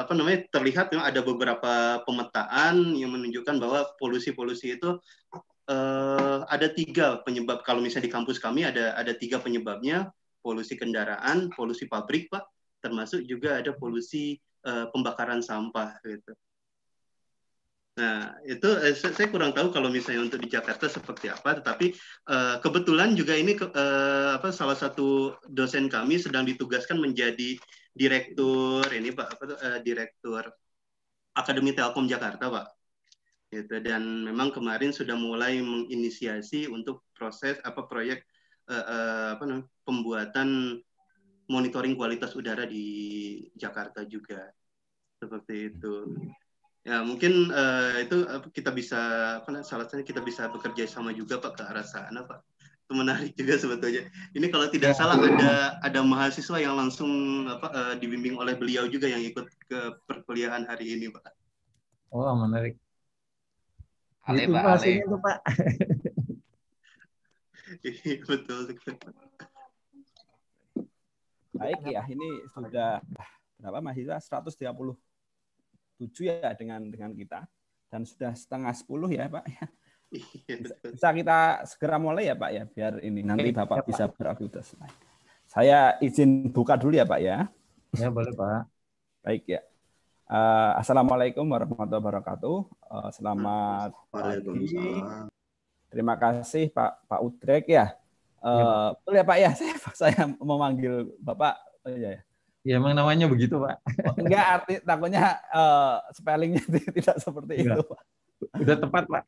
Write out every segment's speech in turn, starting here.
apa namanya, terlihat memang ada beberapa pemetaan yang menunjukkan bahwa polusi-polusi itu ada 3 penyebab. Kalau misalnya di kampus kami ada 3 penyebabnya: polusi kendaraan, polusi pabrik, Pak, termasuk juga ada polusi pembakaran sampah gitu. Nah, itu saya kurang tahu kalau misalnya untuk di Jakarta seperti apa, tetapi kebetulan juga ini salah satu dosen kami sedang ditugaskan menjadi direktur ini, Pak, direktur Akademi Telkom Jakarta, Pak. Gitu. Dan memang kemarin sudah mulai menginisiasi untuk proses proyek pembuatan monitoring kualitas udara di Jakarta juga, seperti itu. Ya, mungkin itu kita bisa salah satunya kita bisa bekerja sama juga, Pak, ke arah sana, Pak. Itu menarik juga sebetulnya. Ini kalau tidak salah ada mahasiswa yang langsung dibimbing oleh beliau juga yang ikut ke perkuliahan hari ini, Pak. Oh, menarik. Ale, Itu Pak, hasilnya tuh, Pak. Betul. Baik ya, ini sudah berapa mahasiswa? 137 ya dengan kita, dan sudah setengah 10 ya, Pak. Bisa kita segera mulai ya, Pak ya, biar ini nanti Bapak bisa beraktivitas. Saya izin buka dulu ya, Pak ya. Ya, boleh, Pak. Baik ya. Assalamualaikum warahmatullahi wabarakatuh. Selamat pagi. Terima kasih Pak Udrek ya. Betul ya Pak ya, saya memanggil Bapak. Ya. Ya, emang namanya begitu, Pak. Enggak, arti takutnya spellingnya tidak seperti itu, Pak. Sudah tepat, Pak.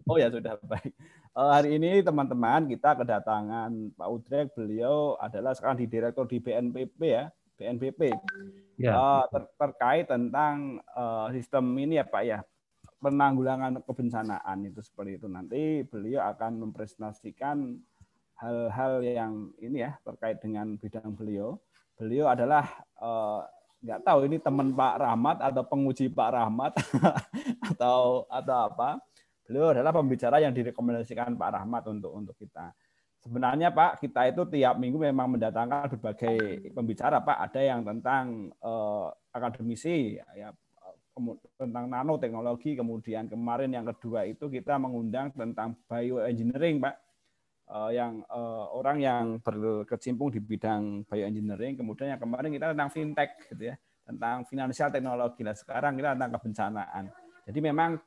Oh ya, sudah baik. Hari ini teman-teman kita kedatangan Pak Udrek. Beliau adalah sekarang di direktur di BNPB ya, BNPB. Ya. Terkait tentang sistem ini ya Pak ya, penanggulangan kebencanaan itu seperti itu. Nanti beliau akan mempresentasikan hal-hal yang ini ya terkait dengan bidang beliau. Beliau adalah nggak tahu ini teman Pak Rahmat atau penguji Pak Rahmat atau apa. Beliau adalah pembicara yang direkomendasikan Pak Rahmat untuk kita. Sebenarnya Pak, kita itu tiap minggu memang mendatangkan berbagai pembicara Pak. Ada yang tentang akademisi ya, tentang nanoteknologi, kemudian kemarin yang kedua itu kita mengundang tentang bioengineering Pak, yang orang yang berkecimpung di bidang bioengineering, kemudian yang kemarin kita tentang fintech gitu ya, tentang finansial teknologi. Nah, sekarang kita tentang kebencanaan. Jadi memang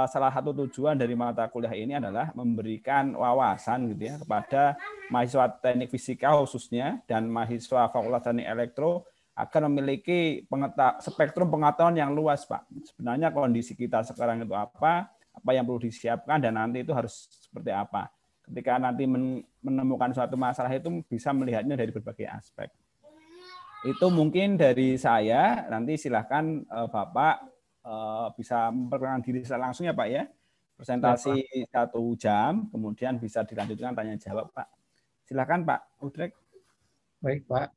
salah satu tujuan dari mata kuliah ini adalah memberikan wawasan gitu ya kepada mahasiswa teknik fisika khususnya dan mahasiswa fakultas teknik elektro akan memiliki spektrum pengetahuan yang luas, Pak. Sebenarnya kondisi kita sekarang itu apa yang perlu disiapkan, dan nanti itu harus seperti apa. Ketika nanti menemukan suatu masalah itu bisa melihatnya dari berbagai aspek. Itu mungkin dari saya, nanti silahkan Bapak bisa memperkenalkan diri secara langsung ya Pak ya. Presentasi 1 jam, kemudian bisa dilanjutkan tanya jawab Pak. Silahkan Pak Udrek. Baik Pak.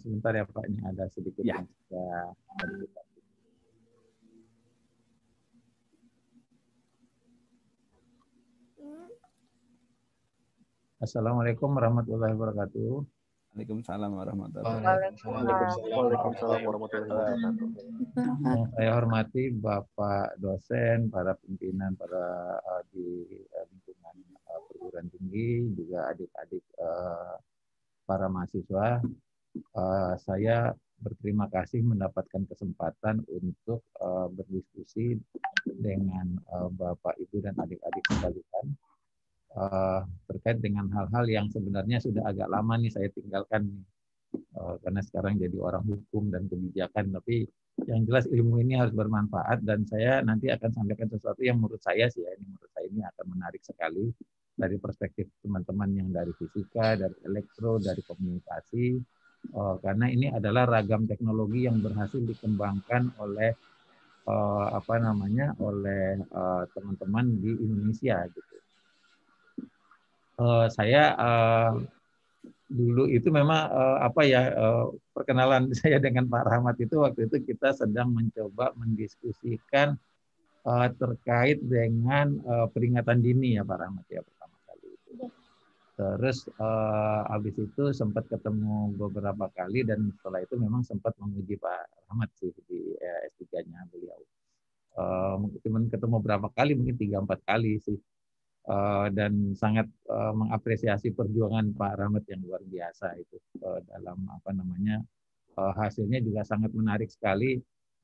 Sebentar ya Pak, ini ada sedikit ya. yang sudah. Assalamualaikum warahmatullahi wabarakatuh. Waalaikumsalam warahmatullahi wabarakatuh. Waalaikumsalam warahmatullahi wabarakatuh. Yang saya hormati Bapak dosen, para pimpinan, para di lingkungan perguruan tinggi, juga adik-adik para mahasiswa. Saya berterima kasih mendapatkan kesempatan untuk berdiskusi dengan Bapak, Ibu, dan adik-adik sekalian terkait dengan hal-hal yang sebenarnya sudah agak lama nih saya tinggalkan nih. Karena sekarang jadi orang hukum dan kebijakan, tapi yang jelas ilmu ini harus bermanfaat, dan saya nanti akan sampaikan sesuatu yang menurut saya sih ya, menurut saya ini akan menarik sekali dari perspektif teman-teman yang dari fisika, dari elektro, dari komunikasi. Karena ini adalah ragam teknologi yang berhasil dikembangkan oleh oleh teman-teman di Indonesia gitu. Saya dulu itu memang perkenalan saya dengan Pak Rahmat itu waktu itu kita sedang mencoba mendiskusikan terkait dengan peringatan dini ya Pak Rahmat ya pertama kali itu. Terus habis itu sempat ketemu beberapa kali dan setelah itu memang sempat menguji Pak Rahmat sih di S3-nya beliau. Mungkin ketemu berapa kali, mungkin 3-4 kali sih. Dan sangat mengapresiasi perjuangan Pak Rahmat yang luar biasa itu dalam apa namanya hasilnya juga sangat menarik sekali.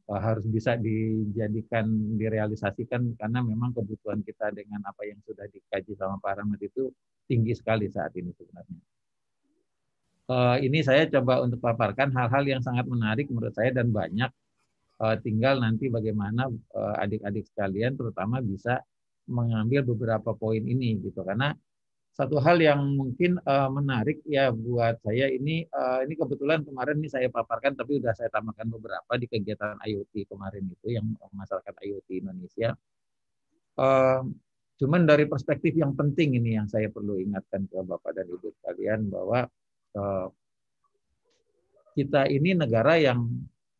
Harus bisa direalisasikan karena memang kebutuhan kita dengan apa yang sudah dikaji sama Pak Rahmat itu tinggi sekali saat ini sebenarnya. Ini saya coba untuk paparkan hal-hal yang sangat menarik menurut saya dan banyak. Tinggal nanti bagaimana adik-adik sekalian terutama bisa mengambil beberapa poin ini gitu, karena satu hal yang mungkin menarik ya buat saya ini kebetulan kemarin ini saya paparkan tapi udah saya tambahkan beberapa di kegiatan IoT kemarin itu yang masyarakat IoT Indonesia. Cuman dari perspektif yang penting ini yang saya perlu ingatkan ke Bapak dan Ibu sekalian bahwa kita ini negara yang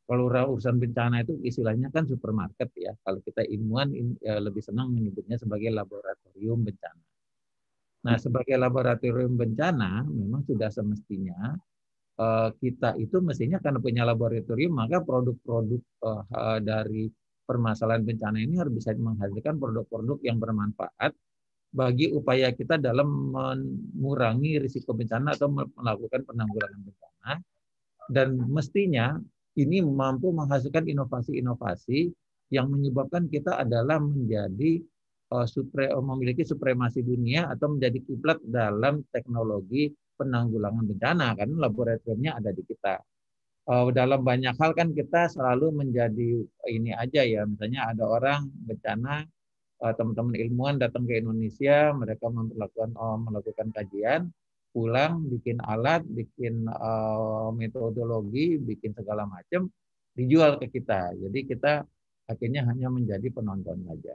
kalau urusan bencana itu istilahnya kan supermarket ya. Kalau kita ilmuwan lebih senang menyebutnya sebagai laboratorium bencana. Nah, sebagai laboratorium bencana, memang sudah semestinya kita itu mestinya karena punya laboratorium, maka produk-produk dari permasalahan bencana ini harus bisa menghasilkan produk-produk yang bermanfaat bagi upaya kita dalam mengurangi risiko bencana atau melakukan penanggulangan bencana. Dan mestinya ini mampu menghasilkan inovasi-inovasi yang menyebabkan kita adalah menjadi memiliki supremasi dunia atau menjadi kiblat dalam teknologi penanggulangan bencana karena laboratoriumnya ada di kita. Dalam banyak hal kan kita selalu menjadi ini aja ya, misalnya ada orang bencana, teman-teman ilmuwan datang ke Indonesia, mereka melakukan kajian, pulang bikin alat, bikin metodologi, bikin segala macam, dijual ke kita. Jadi kita akhirnya hanya menjadi penonton saja.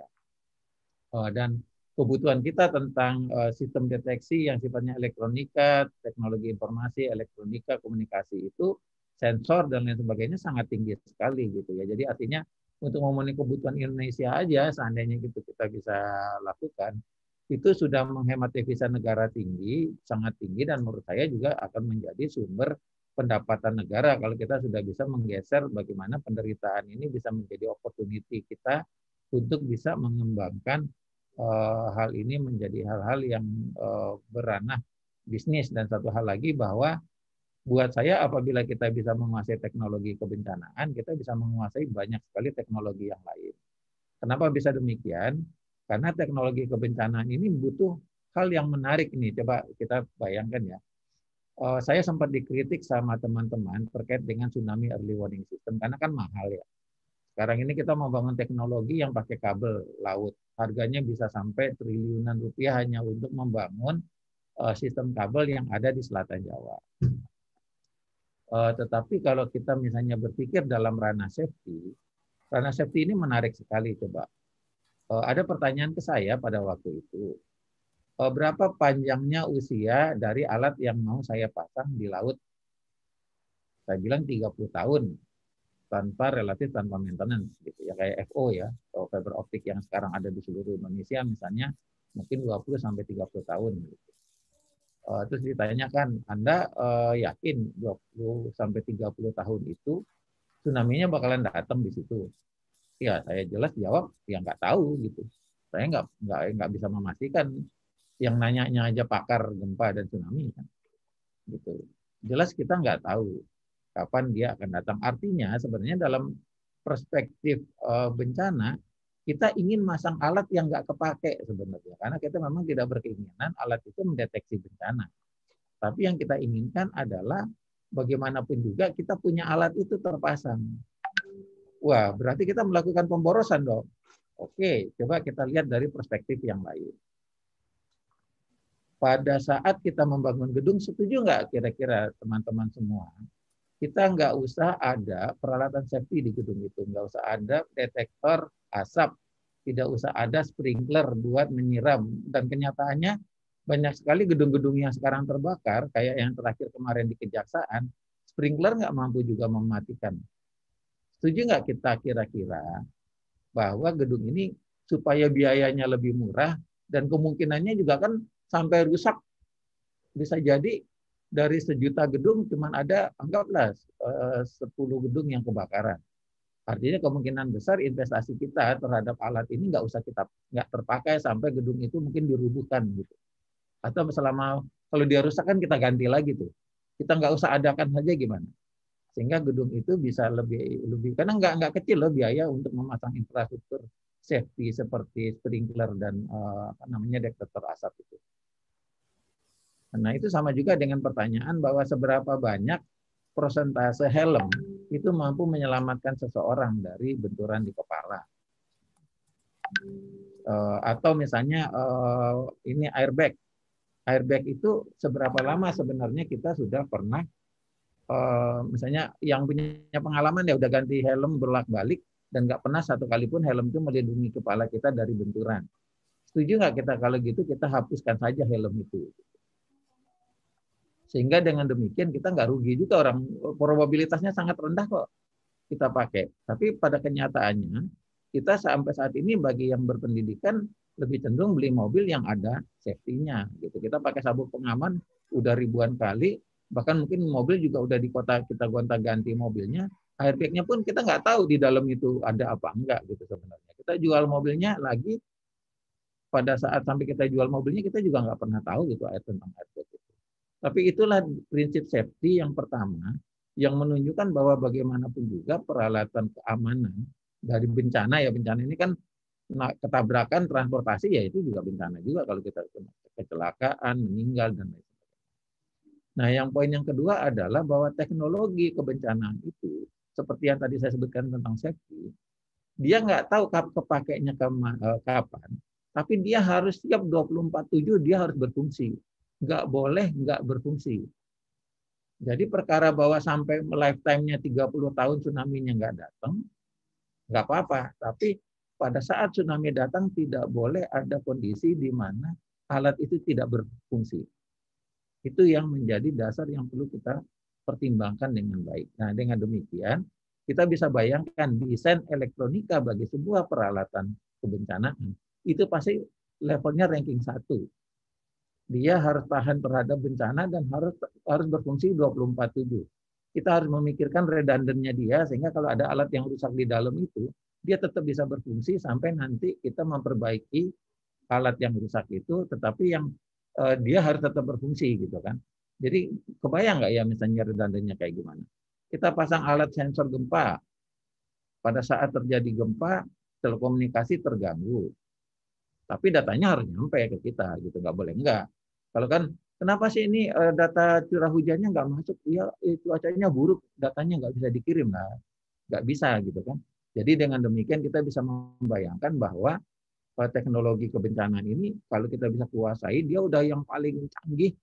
Dan kebutuhan kita tentang sistem deteksi yang sifatnya elektronika, teknologi informasi, elektronika, komunikasi itu, sensor dan lain sebagainya sangat tinggi sekali gitu ya. Jadi artinya untuk memenuhi kebutuhan Indonesia aja seandainya gitu kita bisa lakukan, itu sudah menghemat devisa negara tinggi, sangat tinggi dan menurut saya juga akan menjadi sumber pendapatan negara kalau kita sudah bisa menggeser bagaimana penderitaan ini bisa menjadi opportunity kita untuk bisa mengembangkan hal ini menjadi hal-hal yang beranah bisnis. Dan satu hal lagi bahwa buat saya apabila kita bisa menguasai teknologi kebencanaan, kita bisa menguasai banyak sekali teknologi yang lain. Kenapa bisa demikian? Karena teknologi kebencanaan ini butuh hal yang menarik ini. Coba kita bayangkan ya. Saya sempat dikritik sama teman-teman terkait dengan tsunami early warning system karena kan mahal ya. Sekarang ini kita membangun teknologi yang pakai kabel laut. Harganya bisa sampai triliunan rupiah hanya untuk membangun sistem kabel yang ada di selatan Jawa. Tetapi kalau kita misalnya berpikir dalam ranah safety ini menarik sekali coba. Ada pertanyaan ke saya pada waktu itu. Berapa panjangnya usia dari alat yang mau saya pasang di laut? Saya bilang 30 tahun. Tanpa maintenance gitu ya, kayak FO ya, atau fiber optik yang sekarang ada di seluruh Indonesia misalnya mungkin 20 sampai 30 tahun gitu. Terus ditanyakan, Anda yakin 20 sampai 30 tahun itu tsunami-nya bakalan datang di situ? Ya, saya jelas jawab ya nggak tahu gitu. Saya nggak bisa memastikan. Yang nanyanya aja pakar gempa dan tsunami kan. Gitu. Jelas kita nggak tahu kapan dia akan datang. Artinya sebenarnya dalam perspektif bencana, kita ingin masang alat yang nggak kepake sebenarnya. Karena kita memang tidak berkeinginan alat itu mendeteksi bencana. Tapi yang kita inginkan adalah bagaimanapun juga kita punya alat itu terpasang. Wah, berarti kita melakukan pemborosan dong. Oke, coba kita lihat dari perspektif yang lain. Pada saat kita membangun gedung, setuju nggak kira-kira teman-teman semua? Kita nggak usah ada peralatan safety di gedung itu, nggak usah ada detektor asap, tidak usah ada sprinkler buat menyiram. Dan kenyataannya banyak sekali gedung-gedung yang sekarang terbakar, kayak yang terakhir kemarin di Kejaksaan, sprinkler nggak mampu juga mematikan. Setuju nggak kita kira-kira bahwa gedung ini supaya biayanya lebih murah dan kemungkinannya juga kan sampai rusak Bisa jadi dari 1.000.000 gedung cuma ada anggaplah 10 gedung yang kebakaran. Artinya kemungkinan besar investasi kita terhadap alat ini nggak terpakai sampai gedung itu mungkin dirubuhkan gitu. Atau selama kalau dia rusak kan kita ganti lagi tuh. Kita nggak usah adakan saja gimana. Sehingga gedung itu bisa lebih karena nggak kecil loh biaya untuk memasang infrastruktur safety seperti sprinkler dan detektor asap itu. Nah, itu sama juga dengan pertanyaan bahwa seberapa banyak persentase helm itu mampu menyelamatkan seseorang dari benturan di kepala. Atau misalnya ini airbag. Airbag itu seberapa lama sebenarnya kita sudah pernah misalnya yang punya pengalaman ya udah ganti helm bolak-balik dan nggak pernah satu kali pun helm itu melindungi kepala kita dari benturan. Setuju nggak kita kalau gitu kita hapuskan saja helm itu. Sehingga dengan demikian kita nggak rugi juga, orang probabilitasnya sangat rendah kok kita pakai. Tapi pada kenyataannya kita sampai saat ini bagi yang berpendidikan lebih cenderung beli mobil yang ada safety-nya gitu. Kita pakai sabuk pengaman udah ribuan kali, bahkan mungkin mobil juga udah di kota kita gonta-ganti mobilnya, airbag-nya pun kita nggak tahu di dalam itu ada apa enggak gitu sebenarnya. Kita jual mobilnya lagi pada saat sampai kita jual mobilnya kita juga nggak pernah tahu gitu tentang airbag itu. Tapi itulah prinsip safety yang pertama yang menunjukkan bahwa bagaimanapun juga peralatan keamanan dari bencana ya, bencana ini kan ketabrakan transportasi ya itu juga bencana juga kalau kita kecelakaan, meninggal dan lain sebagainya. Nah, yang poin yang kedua adalah bahwa teknologi kebencanaan itu seperti yang tadi saya sebutkan tentang safety, dia nggak tahu kepakainya kapan, tapi dia harus siap 24/7 dia harus berfungsi. Nggak boleh nggak berfungsi. Jadi perkara bahwa sampai lifetime-nya 30 tahun tsunami-nya nggak datang, nggak apa-apa. Tapi pada saat tsunami datang tidak boleh ada kondisi di mana alat itu tidak berfungsi. Itu yang menjadi dasar yang perlu kita pertimbangkan dengan baik. Nah, dengan demikian kita bisa bayangkan desain elektronika bagi sebuah peralatan kebencanaan itu pasti levelnya ranking 1. Dia harus tahan terhadap bencana dan harus berfungsi 24/7. Kita harus memikirkan redundannya dia sehingga kalau ada alat yang rusak di dalam itu, dia tetap bisa berfungsi sampai nanti kita memperbaiki alat yang rusak itu, tetapi yang dia harus tetap berfungsi gitu kan. Jadi kebayang nggak ya misalnya redundannya kayak gimana? Kita pasang alat sensor gempa. Pada saat terjadi gempa, telekomunikasi terganggu. Tapi datanya harus nyampe ke kita gitu, nggak boleh enggak. Kalau kan kenapa sih ini data curah hujannya nggak masuk? Iya, cuacanya buruk, datanya nggak bisa dikirim lah, nggak bisa gitu kan. Jadi dengan demikian kita bisa membayangkan bahwa teknologi kebencanaan ini kalau kita bisa kuasai, dia udah yang paling canggih,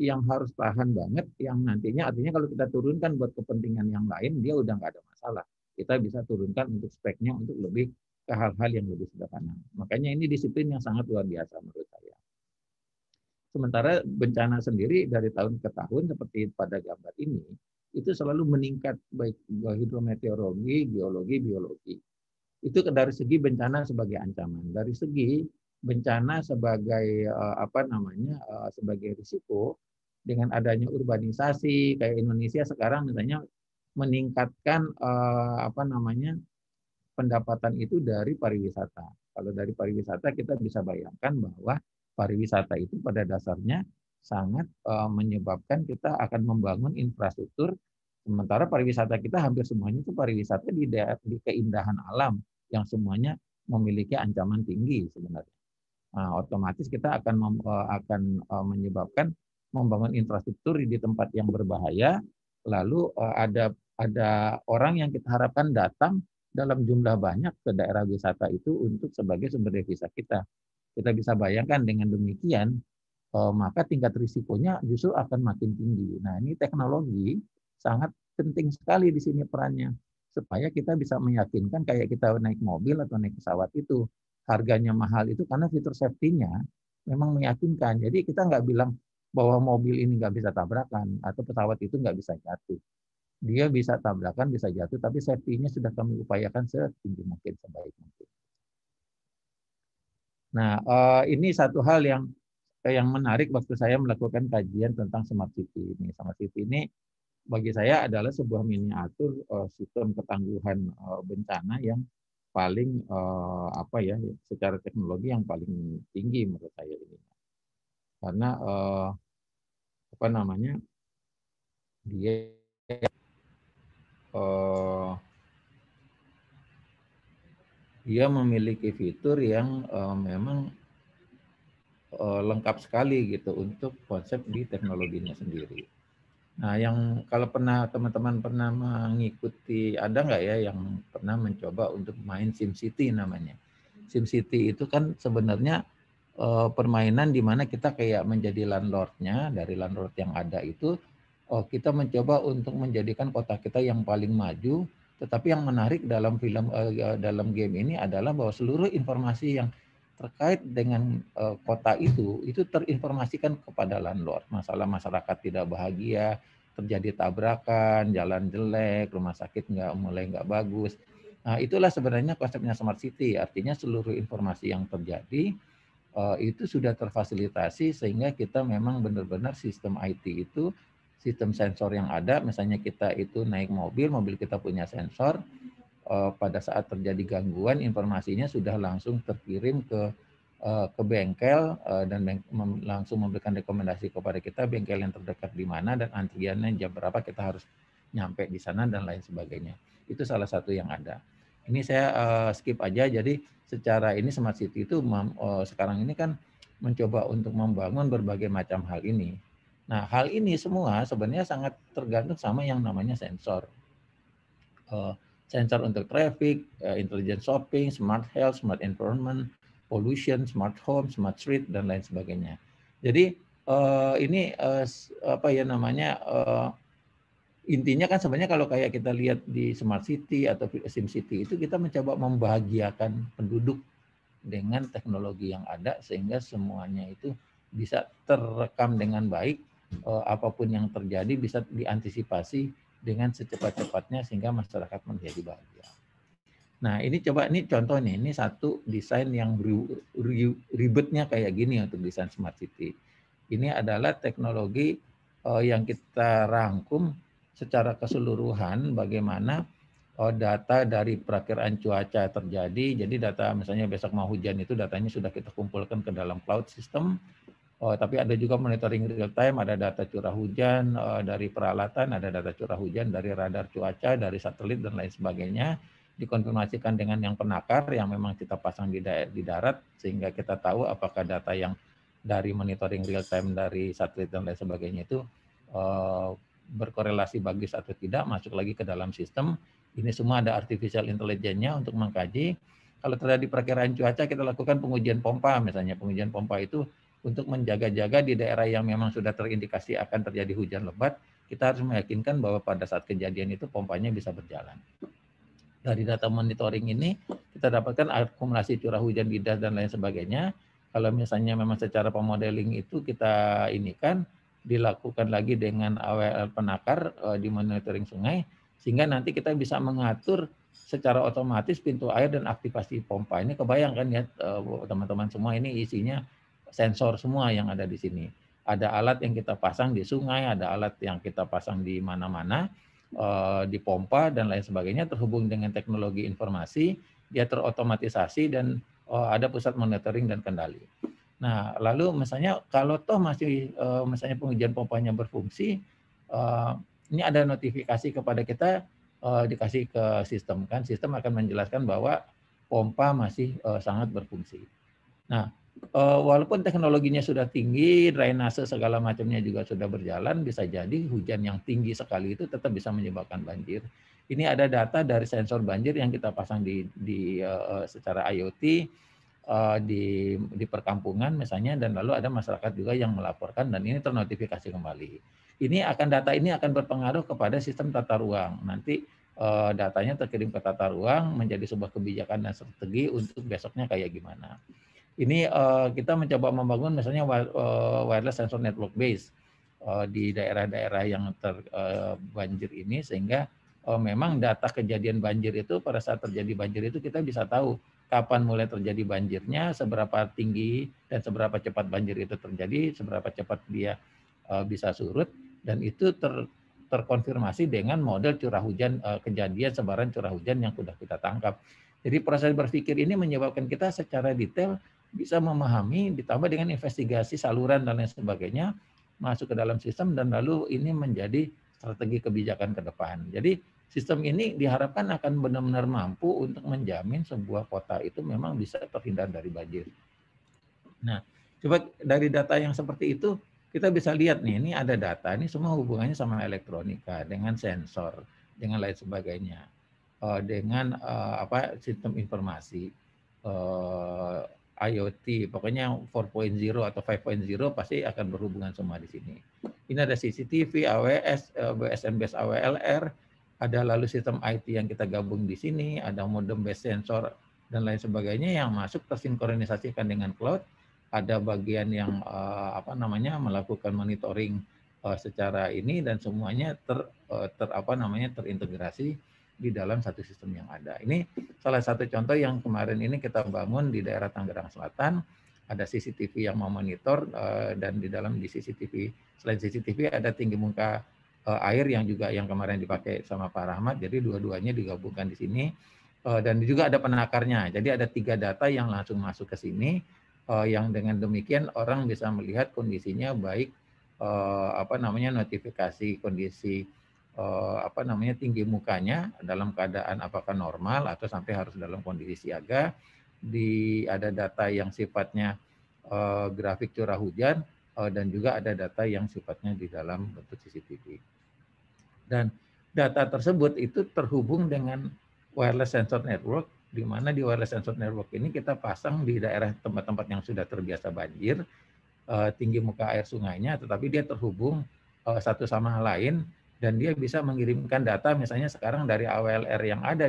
yang harus tahan banget, yang nantinya artinya kalau kita turunkan buat kepentingan yang lain, dia udah nggak ada masalah. Kita bisa turunkan untuk speknya untuk lebih ke hal-hal yang lebih sederhana. Makanya ini disiplin yang sangat luar biasa menurut saya. Sementara bencana sendiri dari tahun ke tahun seperti pada gambar ini, itu selalu meningkat baik hidrometeorologi, geologi, biologi. Itu dari segi bencana sebagai ancaman. Dari segi bencana sebagai sebagai risiko dengan adanya urbanisasi kayak Indonesia sekarang misalnya meningkatkan pendapatan itu dari pariwisata. Kalau dari pariwisata kita bisa bayangkan bahwa pariwisata itu pada dasarnya sangat menyebabkan kita akan membangun infrastruktur, sementara pariwisata kita hampir semuanya itu pariwisata di keindahan alam yang semuanya memiliki ancaman tinggi sebenarnya. Nah, otomatis kita akan menyebabkan membangun infrastruktur di tempat yang berbahaya, lalu ada orang yang kita harapkan datang dalam jumlah banyak ke daerah wisata itu untuk sebagai sumber devisa kita. Kita bisa bayangkan dengan demikian, maka tingkat risikonya justru akan makin tinggi. Nah, ini teknologi sangat penting sekali di sini perannya, supaya kita bisa meyakinkan kayak kita naik mobil atau naik pesawat itu, harganya mahal itu karena fitur safety-nya memang meyakinkan. Jadi kita nggak bilang bahwa mobil ini nggak bisa tabrakan atau pesawat itu nggak bisa jatuh. Dia bisa tabrakan, bisa jatuh, tapi safety-nya sudah kami upayakan setinggi mungkin, sebaik mungkin. Nah, ini satu hal yang yang menarik waktu saya melakukan kajian tentang smart city ini. Smart city ini bagi saya adalah sebuah miniatur sistem ketangguhan bencana yang paling apa ya, secara teknologi yang paling tinggi menurut saya ini. Karena apa namanya, dia dia memiliki fitur yang memang lengkap sekali gitu untuk konsep di teknologinya sendiri. Nah, yang kalau teman-teman pernah mengikuti, ada nggak ya yang pernah mencoba untuk main SimCity namanya? SimCity itu kan sebenarnya permainan di mana kita kayak menjadi landlordnya, dari landlord yang ada itu, kita mencoba untuk menjadikan kota kita yang paling maju. Tetapi yang menarik dalam dalam game ini adalah bahwa seluruh informasi yang terkait dengan kota itu terinformasikan kepada landlord. Masalah masyarakat tidak bahagia, terjadi tabrakan, jalan jelek, rumah sakit mulai nggak bagus. Nah, itulah sebenarnya konsepnya Smart City. Artinya seluruh informasi yang terjadi itu sudah terfasilitasi sehingga kita memang benar-benar sistem IT itu, sistem sensor yang ada, misalnya kita itu naik mobil kita punya sensor, pada saat terjadi gangguan informasinya sudah langsung terkirim ke bengkel dan langsung memberikan rekomendasi kepada kita bengkel yang terdekat di mana dan antriannya jam berapa kita harus nyampe di sana dan lain sebagainya. Itu salah satu yang ada. Ini saya skip aja. Jadi secara ini Smart City itu sekarang ini kan mencoba untuk membangun berbagai macam hal ini. Nah, hal ini semua sebenarnya sangat tergantung sama yang namanya sensor. Sensor untuk traffic, intelligent shopping, smart health, smart environment, pollution, smart home, smart street, dan lain sebagainya. Jadi ini apa ya namanya, intinya kan sebenarnya kalau kayak kita lihat di Smart City atau SimCity itu kita mencoba membahagiakan penduduk dengan teknologi yang ada sehingga semuanya itu bisa terekam dengan baik, apapun yang terjadi bisa diantisipasi dengan secepat-cepatnya sehingga masyarakat menjadi bahagia. Nah, ini contoh nih, ini satu desain yang ribetnya kayak gini untuk desain Smart City. Ini adalah teknologi yang kita rangkum secara keseluruhan bagaimana data dari perakiraan cuaca terjadi. Jadi data misalnya besok mau hujan itu datanya sudah kita kumpulkan ke dalam cloud system. Tapi ada juga monitoring real time, ada data curah hujan dari peralatan, ada data curah hujan dari radar cuaca, dari satelit dan lain sebagainya. Dikonfirmasikan dengan yang penakar yang memang kita pasang di darat sehingga kita tahu apakah data yang dari monitoring real time dari satelit dan lain sebagainya itu berkorelasi bagus atau tidak, masuk lagi ke dalam sistem. Ini semua ada artificial intelligence-nya untuk mengkaji. Kalau terjadi perakiraan cuaca, kita lakukan pengujian pompa, misalnya pengujian pompa itu untuk menjaga-jaga di daerah yang memang sudah terindikasi akan terjadi hujan lebat, kita harus meyakinkan bahwa pada saat kejadian itu pompanya bisa berjalan. Dari data monitoring ini, kita dapatkan akumulasi curah hujan di das dan lain sebagainya. Kalau misalnya memang secara pemodeling itu kita ini kan dilakukan lagi dengan AWL penakar di monitoring sungai, sehingga nanti kita bisa mengatur secara otomatis pintu air dan aktivasi pompa. Ini kebayangkan ya teman-teman semua, ini isinya sensor semua yang ada di sini. Ada alat yang kita pasang di sungai, ada alat yang kita pasang di mana-mana, di pompa dan lain sebagainya, terhubung dengan teknologi informasi, dia terotomatisasi dan ada pusat monitoring dan kendali. Nah, lalu misalnya kalau toh masih misalnya pengujian pompanya berfungsi, ini ada notifikasi kepada kita, dikasih ke sistem kan, sistem akan menjelaskan bahwa pompa masih sangat berfungsi. Nah, walaupun teknologinya sudah tinggi, drainase segala macamnya juga sudah berjalan, bisa jadi hujan yang tinggi sekali itu tetap bisa menyebabkan banjir. Ini ada data dari sensor banjir yang kita pasang secara IoT di perkampungan misalnya, dan lalu ada masyarakat juga yang melaporkan dan ini ternotifikasi kembali. Data ini akan berpengaruh kepada sistem tata ruang. Nanti datanya terkirim ke tata ruang menjadi sebuah kebijakan dan strategi untuk besoknya kayak gimana. Ini kita mencoba membangun misalnya wireless sensor network base di daerah-daerah yang terbanjir ini, sehingga memang data kejadian banjir itu pada saat terjadi banjir itu kita bisa tahu kapan mulai terjadi banjirnya, seberapa tinggi dan seberapa cepat banjir itu terjadi, seberapa cepat dia bisa surut, dan itu terkonfirmasi dengan model curah hujan, kejadian sebaran curah hujan yang sudah kita tangkap. Jadi proses berpikir ini menyebabkan kita secara detail bisa memahami, ditambah dengan investigasi saluran dan lain sebagainya, masuk ke dalam sistem, dan lalu ini menjadi strategi kebijakan ke depan. Jadi sistem ini diharapkan akan benar-benar mampu untuk menjamin sebuah kota itu memang bisa terhindar dari banjir. Nah, coba dari data yang seperti itu, kita bisa lihat nih, ini ada data, ini semua hubungannya sama elektronika, dengan sensor, dengan lain sebagainya, dengan sistem informasi, IoT, pokoknya 4.0 atau 5.0 pasti akan berhubungan semua di sini. Ini ada CCTV, AWS, BSN based AWLR, ada lalu sistem IT yang kita gabung di sini, ada modem based sensor dan lain sebagainya yang masuk tersinkronisasikan dengan cloud. Ada bagian yang melakukan monitoring secara ini, dan semuanya terintegrasi di dalam satu sistem yang ada. Ini salah satu contoh yang kemarin ini kita bangun di daerah Tangerang Selatan. Ada CCTV yang memonitor, dan di dalam di CCTV, selain CCTV ada tinggi muka air yang juga yang kemarin dipakai sama Pak Rahmat. Jadi dua-duanya digabungkan di sini, dan juga ada penakarnya. Jadi ada 3 data yang langsung masuk ke sini, yang dengan demikian orang bisa melihat kondisinya, baik notifikasi kondisi tinggi mukanya dalam keadaan apakah normal atau sampai harus dalam kondisi siaga. Ada data yang sifatnya grafik curah hujan, dan juga ada data yang sifatnya di dalam bentuk CCTV. Dan data tersebut itu terhubung dengan wireless sensor network, di mana di wireless sensor network ini kita pasang di daerah tempat-tempat yang sudah terbiasa banjir, tinggi muka air sungainya, tetapi dia terhubung satu sama lain, dan dia bisa mengirimkan data misalnya sekarang dari AWLR yang ada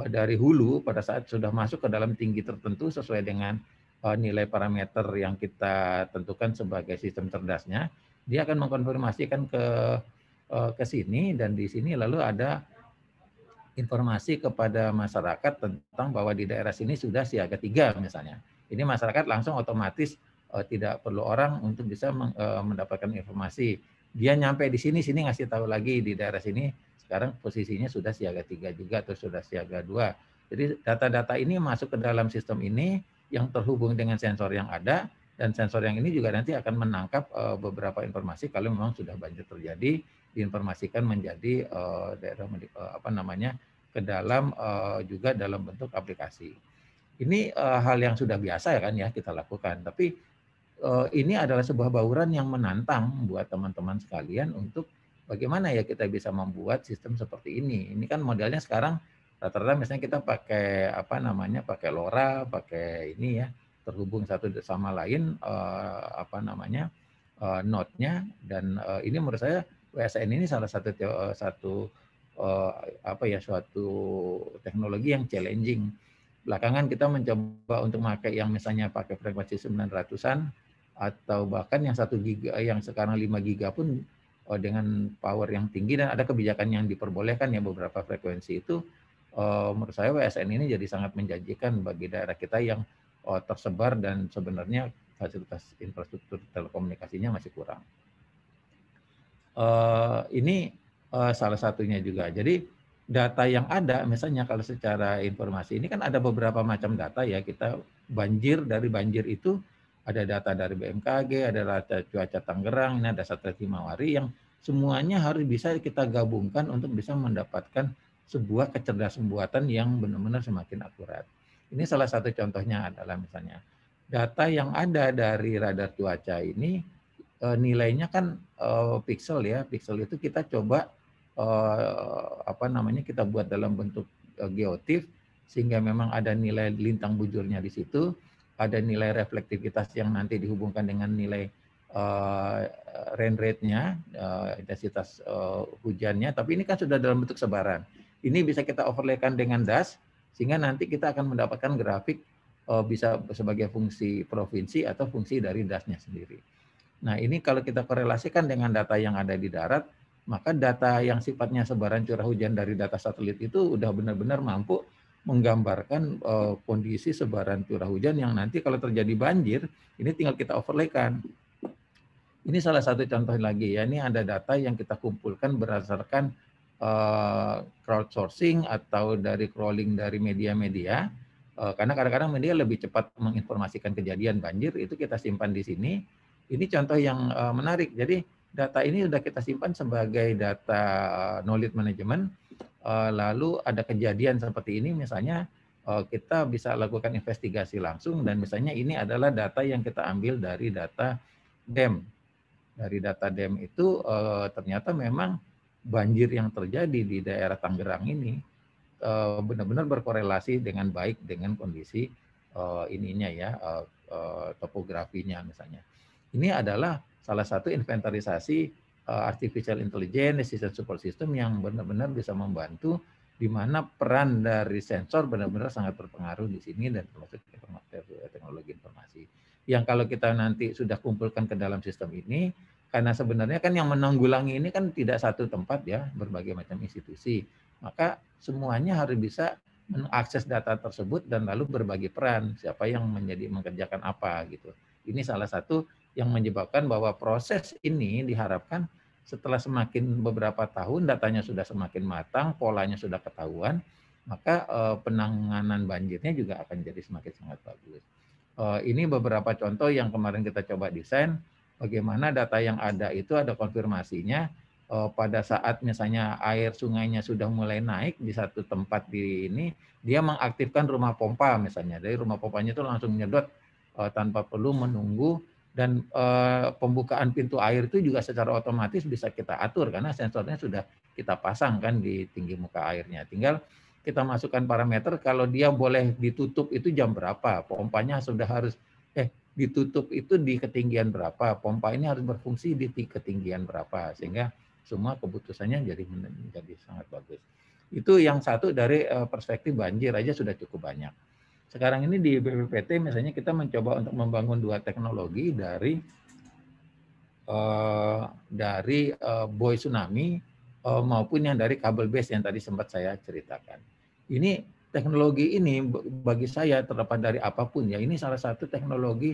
dari hulu pada saat sudah masuk ke dalam tinggi tertentu sesuai dengan nilai parameter yang kita tentukan sebagai sistem cerdasnya, dia akan mengkonfirmasikan ke sini, dan di sini lalu ada informasi kepada masyarakat tentang bahwa di daerah sini sudah siaga 3 misalnya. Ini masyarakat langsung otomatis tidak perlu orang untuk bisa mendapatkan informasi. Dia nyampe di sini ngasih tahu lagi di daerah sini sekarang posisinya sudah siaga 3 juga atau sudah siaga 2. Jadi data-data ini masuk ke dalam sistem ini yang terhubung dengan sensor yang ada, dan sensor yang ini juga nanti akan menangkap beberapa informasi kalau memang sudah banjir terjadi, diinformasikan menjadi ke dalam juga dalam bentuk aplikasi. Ini hal yang sudah biasa ya kan ya kita lakukan, tapi ini adalah sebuah bauran yang menantang buat teman-teman sekalian untuk bagaimana ya kita bisa membuat sistem seperti ini. Ini kan modelnya sekarang rata-rata misalnya kita pakai pakai LoRa, pakai ini ya, terhubung satu sama lain node-nya, dan ini menurut saya WSN ini salah suatu teknologi yang challenging. Belakangan kita mencoba untuk pakai yang misalnya pakai frekuensi 900-an atau bahkan yang 1 giga, yang sekarang 5 giga pun dengan power yang tinggi, dan ada kebijakan yang diperbolehkan ya beberapa frekuensi itu. Menurut saya WSN ini jadi sangat menjanjikan bagi daerah kita yang tersebar dan sebenarnya fasilitas infrastruktur telekomunikasinya masih kurang. Ini salah satunya juga. Jadi data yang ada, misalnya kalau secara informasi ini kan ada beberapa macam data ya. Kita dari banjir itu ada data dari BMKG, ada data cuaca Tangerang, ini ada satelit Himawari, yang semuanya harus bisa kita gabungkan untuk bisa mendapatkan sebuah kecerdasan buatan yang benar-benar semakin akurat. Ini salah satu contohnya adalah misalnya data yang ada dari radar cuaca ini, nilainya kan pixel ya. Pixel itu kita coba kita buat dalam bentuk geotif, sehingga memang ada nilai lintang bujurnya di situ, ada nilai reflektivitas yang nanti dihubungkan dengan nilai rain rate-nya, intensitas hujannya, tapi ini kan sudah dalam bentuk sebaran. Ini bisa kita overlaykan dengan DAS, sehingga nanti kita akan mendapatkan grafik bisa sebagai fungsi provinsi atau fungsi dari DAS-nya sendiri. Nah, ini kalau kita korelasikan dengan data yang ada di darat, maka data yang sifatnya sebaran curah hujan dari data satelit itu udah benar-benar mampu menggambarkan kondisi sebaran curah hujan yang nanti kalau terjadi banjir, ini tinggal kita overlaykan. Ini salah satu contoh lagi ya, ini ada data yang kita kumpulkan berdasarkan crowdsourcing atau dari crawling dari media-media, karena kadang-kadang media lebih cepat menginformasikan kejadian banjir, itu kita simpan di sini. Ini contoh yang menarik, jadi data ini sudah kita simpan sebagai data knowledge management, lalu ada kejadian seperti ini misalnya kita bisa lakukan investigasi langsung dan misalnya ini adalah data yang kita ambil dari data DEM. Dari data DEM itu ternyata memang banjir yang terjadi di daerah Tangerang ini benar-benar berkorelasi dengan baik dengan kondisi ininya ya, topografinya misalnya. Ini adalah salah satu inventarisasi artificial intelligence, decision support system yang benar-benar bisa membantu di mana peran dari sensor benar-benar sangat berpengaruh di sini dan termasuk teknologi informasi. Yang kalau kita nanti sudah kumpulkan ke dalam sistem ini, karena sebenarnya kan yang menanggulangi ini kan tidak satu tempat ya, berbagai macam institusi. Maka semuanya harus bisa mengakses data tersebut dan lalu berbagi peran, siapa yang mengerjakan apa gitu. Ini salah satu yang menyebabkan bahwa proses ini diharapkan setelah semakin beberapa tahun datanya sudah semakin matang, polanya sudah ketahuan, maka penanganan banjirnya juga akan jadi semakin sangat bagus. Ini beberapa contoh yang kemarin kita coba desain, bagaimana data yang ada itu ada konfirmasinya pada saat misalnya air sungainya sudah mulai naik di satu tempat di ini, dia mengaktifkan rumah pompa misalnya, dari rumah pompanya itu langsung nyedot tanpa perlu menunggu. Dan pembukaan pintu air itu juga secara otomatis bisa kita atur karena sensornya sudah kita pasang kan di tinggi muka airnya. Tinggal kita masukkan parameter kalau dia boleh ditutup itu jam berapa, pompanya sudah harus ditutup itu di ketinggian berapa, pompa ini harus berfungsi di ketinggian berapa, sehingga semua keputusannya jadi sangat bagus. Itu yang satu dari perspektif banjir aja sudah cukup banyak. Sekarang ini di BPPT misalnya kita mencoba untuk membangun dua teknologi dari buoy tsunami maupun yang dari kabel base yang tadi sempat saya ceritakan. Ini teknologi ini bagi saya terlepas dari apapun ya, ini salah satu teknologi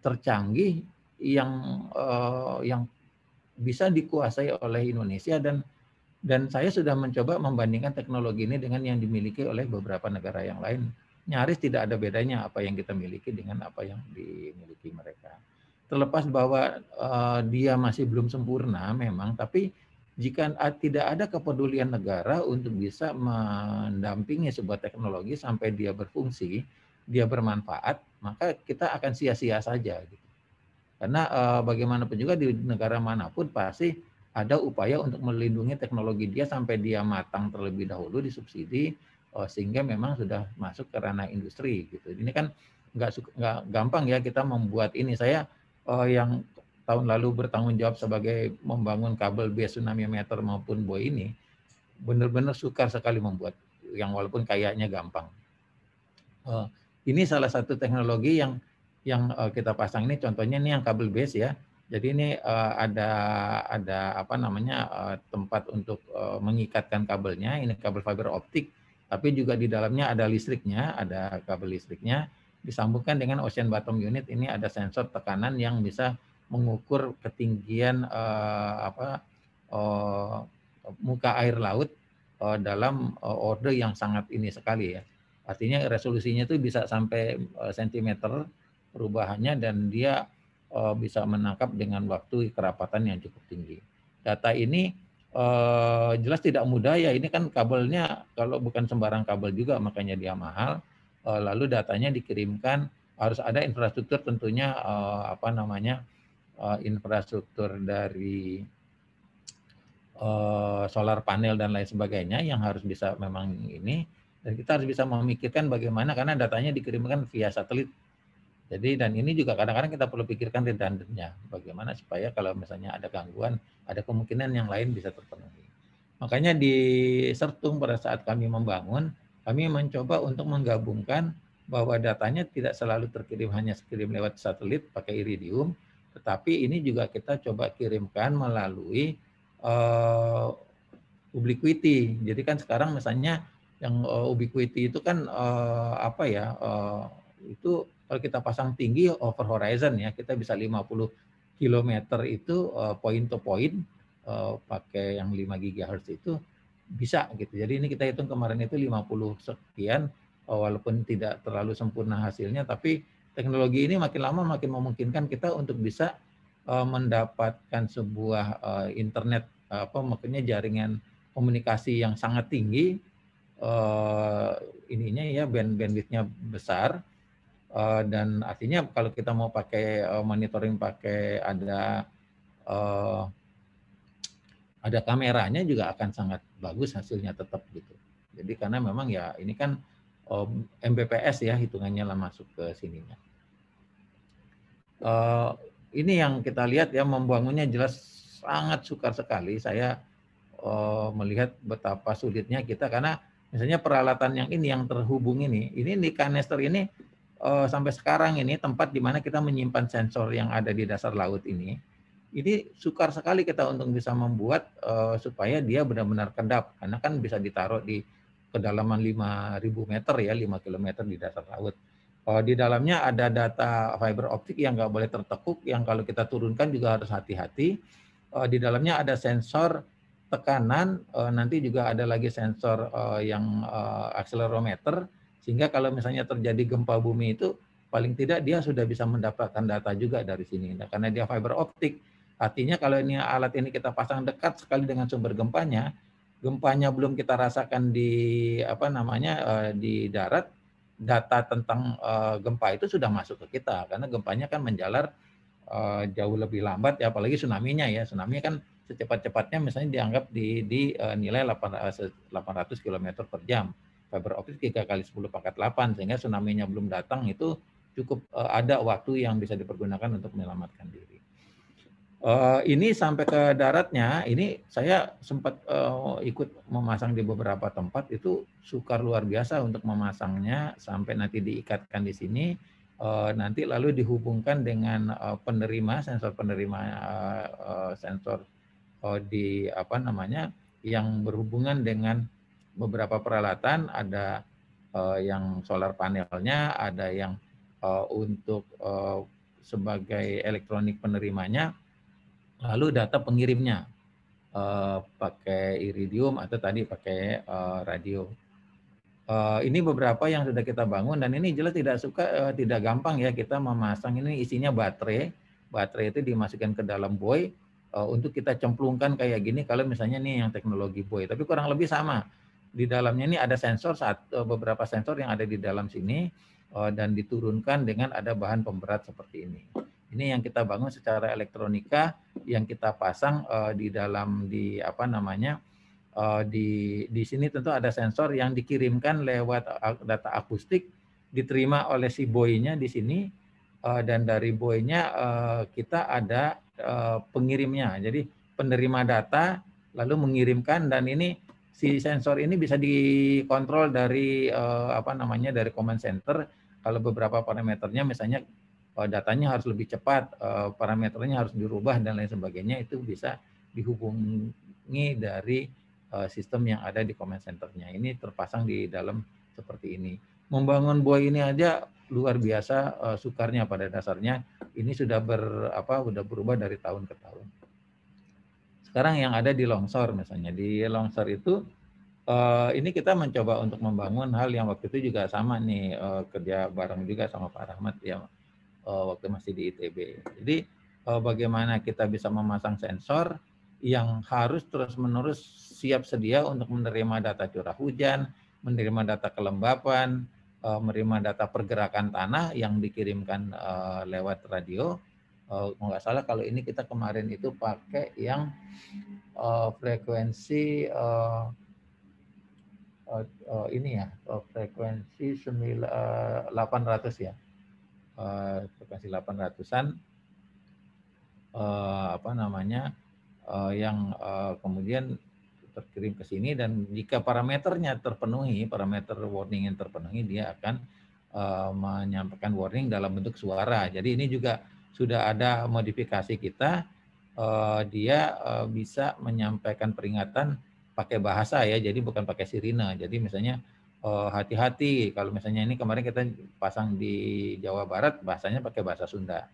tercanggih yang bisa dikuasai oleh Indonesia dan saya sudah mencoba membandingkan teknologi ini dengan yang dimiliki oleh beberapa negara yang lain. Nyaris tidak ada bedanya apa yang kita miliki dengan apa yang dimiliki mereka. Terlepas bahwa dia masih belum sempurna memang, tapi jika tidak ada kepedulian negara untuk bisa mendampingi sebuah teknologi sampai dia berfungsi, dia bermanfaat, maka kita akan sia-sia saja. Gitu. Karena bagaimanapun juga di negara manapun pasti ada upaya untuk melindungi teknologi dia sampai dia matang terlebih dahulu disubsidi, sehingga memang sudah masuk ke ranah industri gitu. Ini kan nggak gampang ya kita membuat ini. Saya yang tahun lalu bertanggung jawab sebagai membangun kabel base tsunami meter maupun buoy ini, benar-benar sukar sekali membuat yang walaupun kayaknya gampang. Ini salah satu teknologi yang kita pasang ini, contohnya ini yang kabel base ya. Jadi ini ada apa namanya tempat untuk mengikatkan kabelnya. Ini kabel fiber optik. Tapi juga di dalamnya ada listriknya, ada kabel listriknya, disambungkan dengan ocean bottom unit. Ini ada sensor tekanan yang bisa mengukur ketinggian muka air laut dalam order yang sangat ini sekali ya. Artinya resolusinya itu bisa sampai sentimeter perubahannya dan dia bisa menangkap dengan waktu kerapatan yang cukup tinggi. Data ini jelas tidak mudah ya, ini kan kabelnya kalau bukan sembarang kabel juga makanya dia mahal. Lalu datanya dikirimkan, harus ada infrastruktur tentunya infrastruktur dari solar panel dan lain sebagainya yang harus bisa memang ini, dan kita harus bisa memikirkan bagaimana karena datanya dikirimkan via satelit. Jadi dan ini juga kadang-kadang kita perlu pikirkan redundannya, bagaimana supaya kalau misalnya ada gangguan, ada kemungkinan yang lain bisa terpenuhi. Makanya di Sertung pada saat kami membangun, kami mencoba untuk menggabungkan bahwa datanya tidak selalu hanya kirim lewat satelit pakai Iridium, tetapi ini juga kita coba kirimkan melalui ubiquity. Jadi kan sekarang misalnya yang ubiquity itu kan apa ya, itu kalau kita pasang tinggi over horizon ya, kita bisa 50 km itu point to point pakai yang 5 GHz itu bisa gitu. Jadi ini kita hitung kemarin itu 50 sekian, walaupun tidak terlalu sempurna hasilnya, tapi teknologi ini makin lama makin memungkinkan kita untuk bisa mendapatkan sebuah internet maksudnya jaringan komunikasi yang sangat tinggi, ininya ya bandwidth-nya besar, dan artinya kalau kita mau pakai monitoring pakai ada kameranya juga akan sangat bagus hasilnya tetap gitu. Jadi karena memang ya ini kan Mbps ya hitungannya lah masuk ke sininya. Ini yang kita lihat ya, membangunnya jelas sangat sukar sekali. Saya melihat betapa sulitnya kita, karena misalnya peralatan yang ini yang terhubung ini di kanister ini sampai sekarang ini tempat di mana kita menyimpan sensor yang ada di dasar laut ini sukar sekali kita untuk bisa membuat supaya dia benar-benar kedap, karena kan bisa ditaruh di kedalaman 5.000 meter ya, 5 km di dasar laut. Di dalamnya ada data fiber optik yang nggak boleh tertekuk, yang kalau kita turunkan juga harus hati-hati. Di dalamnya ada sensor tekanan, nanti juga ada lagi sensor yang akselerometer, sehingga kalau misalnya terjadi gempa bumi itu paling tidak dia sudah bisa mendapatkan data juga dari sini. Nah, karena dia fiber optik, artinya kalau ini alat ini kita pasang dekat sekali dengan sumber gempanya belum kita rasakan di di darat, data tentang gempa itu sudah masuk ke kita, karena gempanya kan menjalar jauh lebih lambat ya, apalagi tsunami-nya ya. Tsunami kan secepat-cepatnya misalnya dianggap di nilai 800 km per jam. Fiber optik 3 kali 10 pangkat 8, sehingga tsunami-nya belum datang itu cukup ada waktu yang bisa dipergunakan untuk menyelamatkan diri. Ini sampai ke daratnya, ini saya sempat ikut memasang di beberapa tempat, itu sukar luar biasa untuk memasangnya, sampai nanti diikatkan di sini, nanti lalu dihubungkan dengan penerima, sensor penerima sensor di yang berhubungan dengan beberapa peralatan, ada yang solar panelnya, ada yang untuk sebagai elektronik penerimanya, lalu data pengirimnya pakai iridium atau tadi pakai radio. Ini beberapa yang sudah kita bangun, dan ini jelas tidak gampang ya kita memasang. Ini isinya baterai itu dimasukkan ke dalam buoy untuk kita cemplungkan kayak gini. Kalau misalnya nih yang teknologi buoy, tapi kurang lebih sama. Di dalamnya ini ada sensor, beberapa sensor yang ada di dalam sini, dan diturunkan dengan ada bahan pemberat seperti ini. Ini yang kita bangun secara elektronika, yang kita pasang di dalam di sini tentu ada sensor yang dikirimkan lewat data akustik, diterima oleh si buoy-nya di sini, dan dari buoy-nya kita ada pengirimnya. Jadi penerima data lalu mengirimkan, dan ini si sensor ini bisa dikontrol dari dari command center. Kalau beberapa parameternya misalnya datanya harus lebih cepat, parameternya harus dirubah dan lain sebagainya, itu bisa dihubungi dari sistem yang ada di command center-nya. Ini terpasang di dalam seperti ini. Membangun buoy ini aja luar biasa sukarnya pada dasarnya. Ini sudah berubah dari tahun ke tahun. Sekarang yang ada di longsor misalnya, di longsor itu ini kita mencoba untuk membangun hal yang waktu itu juga sama nih, kerja bareng juga sama Pak Rahmat ya, waktu masih di ITB. Jadi bagaimana kita bisa memasang sensor yang harus terus-menerus siap sedia untuk menerima data curah hujan, menerima data kelembapan, menerima data pergerakan tanah yang dikirimkan lewat radio. Nggak salah kalau ini kita kemarin itu pakai yang frekuensi frekuensi 800 ya. Frekuensi 800-an yang kemudian terkirim ke sini, dan jika parameternya terpenuhi, parameter warning yang terpenuhi, dia akan menyampaikan warning dalam bentuk suara. Jadi ini juga sudah ada modifikasi kita dia bisa menyampaikan peringatan pakai bahasa ya, jadi bukan pakai sirine. Jadi misalnya hati-hati kalau misalnya ini kemarin kita pasang di Jawa Barat bahasanya pakai bahasa Sunda.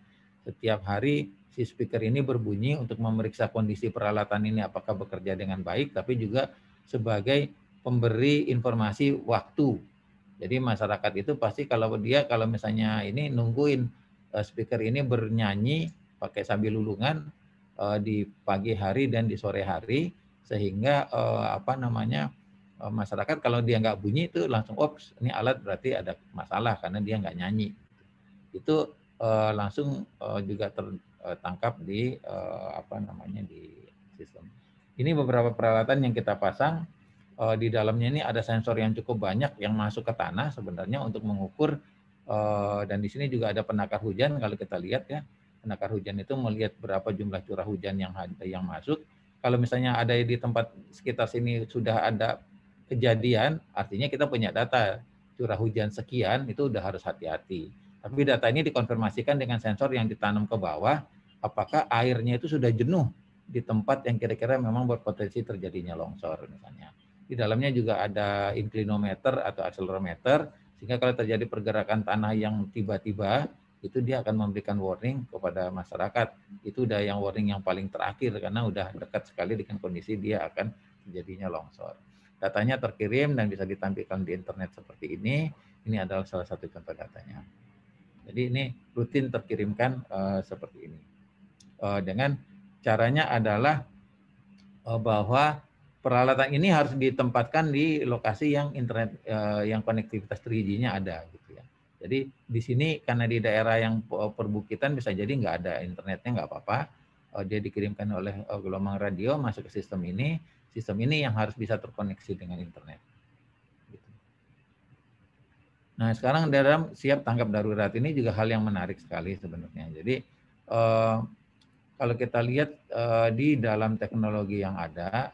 Setiap hari si speaker ini berbunyi untuk memeriksa kondisi peralatan ini apakah bekerja dengan baik, tapi juga sebagai pemberi informasi waktu. Jadi masyarakat itu pasti kalau misalnya ini nungguin speaker ini bernyanyi pakai sambil lulungan di pagi hari dan di sore hari, sehingga masyarakat kalau dia nggak bunyi itu langsung ops, ini alat berarti ada masalah karena dia nggak nyanyi. Itu langsung juga tertangkap di di sistem. Ini beberapa peralatan yang kita pasang. Di dalamnya ini ada sensor yang cukup banyak yang masuk ke tanah sebenarnya untuk mengukur, dan di sini juga ada penakar hujan. Kalau kita lihat ya, penakar hujan itu melihat berapa jumlah curah hujan yang masuk. Kalau misalnya ada di tempat sekitar sini sudah ada kejadian, artinya kita punya data curah hujan sekian, itu udah harus hati-hati. Tapi data ini dikonfirmasikan dengan sensor yang ditanam ke bawah, apakah airnya itu sudah jenuh di tempat yang kira-kira memang berpotensi terjadinya longsor misalnya. Di dalamnya juga ada inclinometer atau accelerometer, sehingga kalau terjadi pergerakan tanah yang tiba-tiba, itu dia akan memberikan warning kepada masyarakat. Itu udah yang warning yang paling terakhir, karena udah dekat sekali dengan kondisi dia akan terjadinya longsor. Datanya terkirim dan bisa ditampilkan di internet seperti ini. Ini adalah salah satu contoh datanya. Jadi ini rutin terkirimkan seperti ini. Dengan caranya adalah bahwa peralatan ini harus ditempatkan di lokasi yang internet yang konektivitas 3G-nya ada gitu ya. Jadi di sini karena di daerah yang perbukitan bisa jadi nggak ada internetnya, nggak apa-apa. Dia dikirimkan oleh gelombang radio masuk ke sistem ini. Sistem ini yang harus bisa terkoneksi dengan internet. Gitu. Nah sekarang dalam siap tanggap darurat ini juga hal yang menarik sekali sebenarnya. Jadi kalau kita lihat di dalam teknologi yang ada,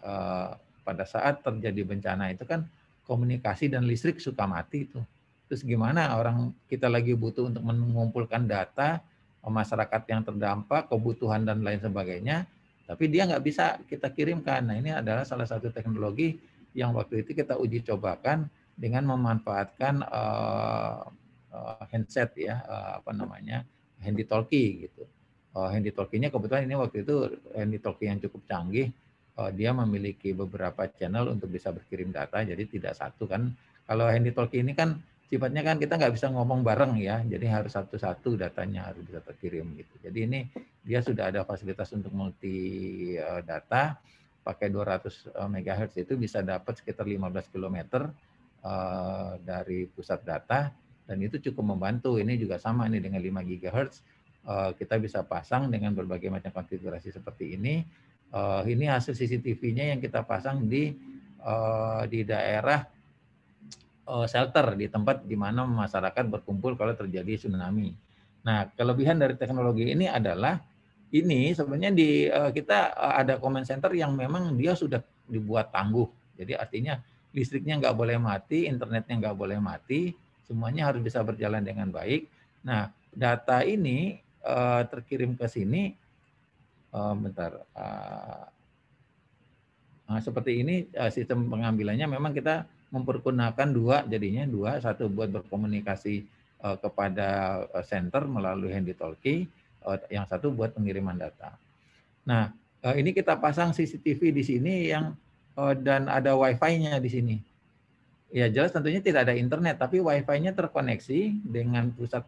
pada saat terjadi bencana itu kan komunikasi dan listrik suka mati tuh. Terus gimana orang kita lagi butuh untuk mengumpulkan data masyarakat yang terdampak, kebutuhan dan lain sebagainya, tapi dia nggak bisa kita kirimkan. Nah ini adalah salah satu teknologi yang waktu itu kita uji cobakan dengan memanfaatkan handset ya, handy talkie gitu. Handy talkie-nya kebetulan ini waktu itu handy talkie yang cukup canggih. Dia memiliki beberapa channel untuk bisa berkirim data, jadi tidak satu kan. Kalau handy talkie ini kan sifatnya kan kita nggak bisa ngomong bareng ya, jadi harus satu-satu datanya harus bisa terkirim gitu. Jadi ini dia sudah ada fasilitas untuk multi data, pakai 200 MHz itu bisa dapat sekitar 15 km dari pusat data, dan itu cukup membantu. Ini juga sama ini dengan 5 GHz. Kita bisa pasang dengan berbagai macam konfigurasi seperti ini. Ini hasil CCTV-nya yang kita pasang di daerah shelter, di tempat di mana masyarakat berkumpul kalau terjadi tsunami. Nah, kelebihan dari teknologi ini adalah ini sebenarnya kita ada command center yang memang dia sudah dibuat tangguh. Jadi artinya listriknya nggak boleh mati, internetnya nggak boleh mati, semuanya harus bisa berjalan dengan baik. Nah, data ini terkirim ke sini, seperti ini sistem pengambilannya memang kita mempergunakan dua, satu buat berkomunikasi kepada center melalui handy talkie, yang satu buat pengiriman data. Nah, ini kita pasang CCTV di sini yang dan ada Wi-Fi-nya di sini. Ya jelas tentunya tidak ada internet, tapi Wi-Fi-nya terkoneksi dengan pusat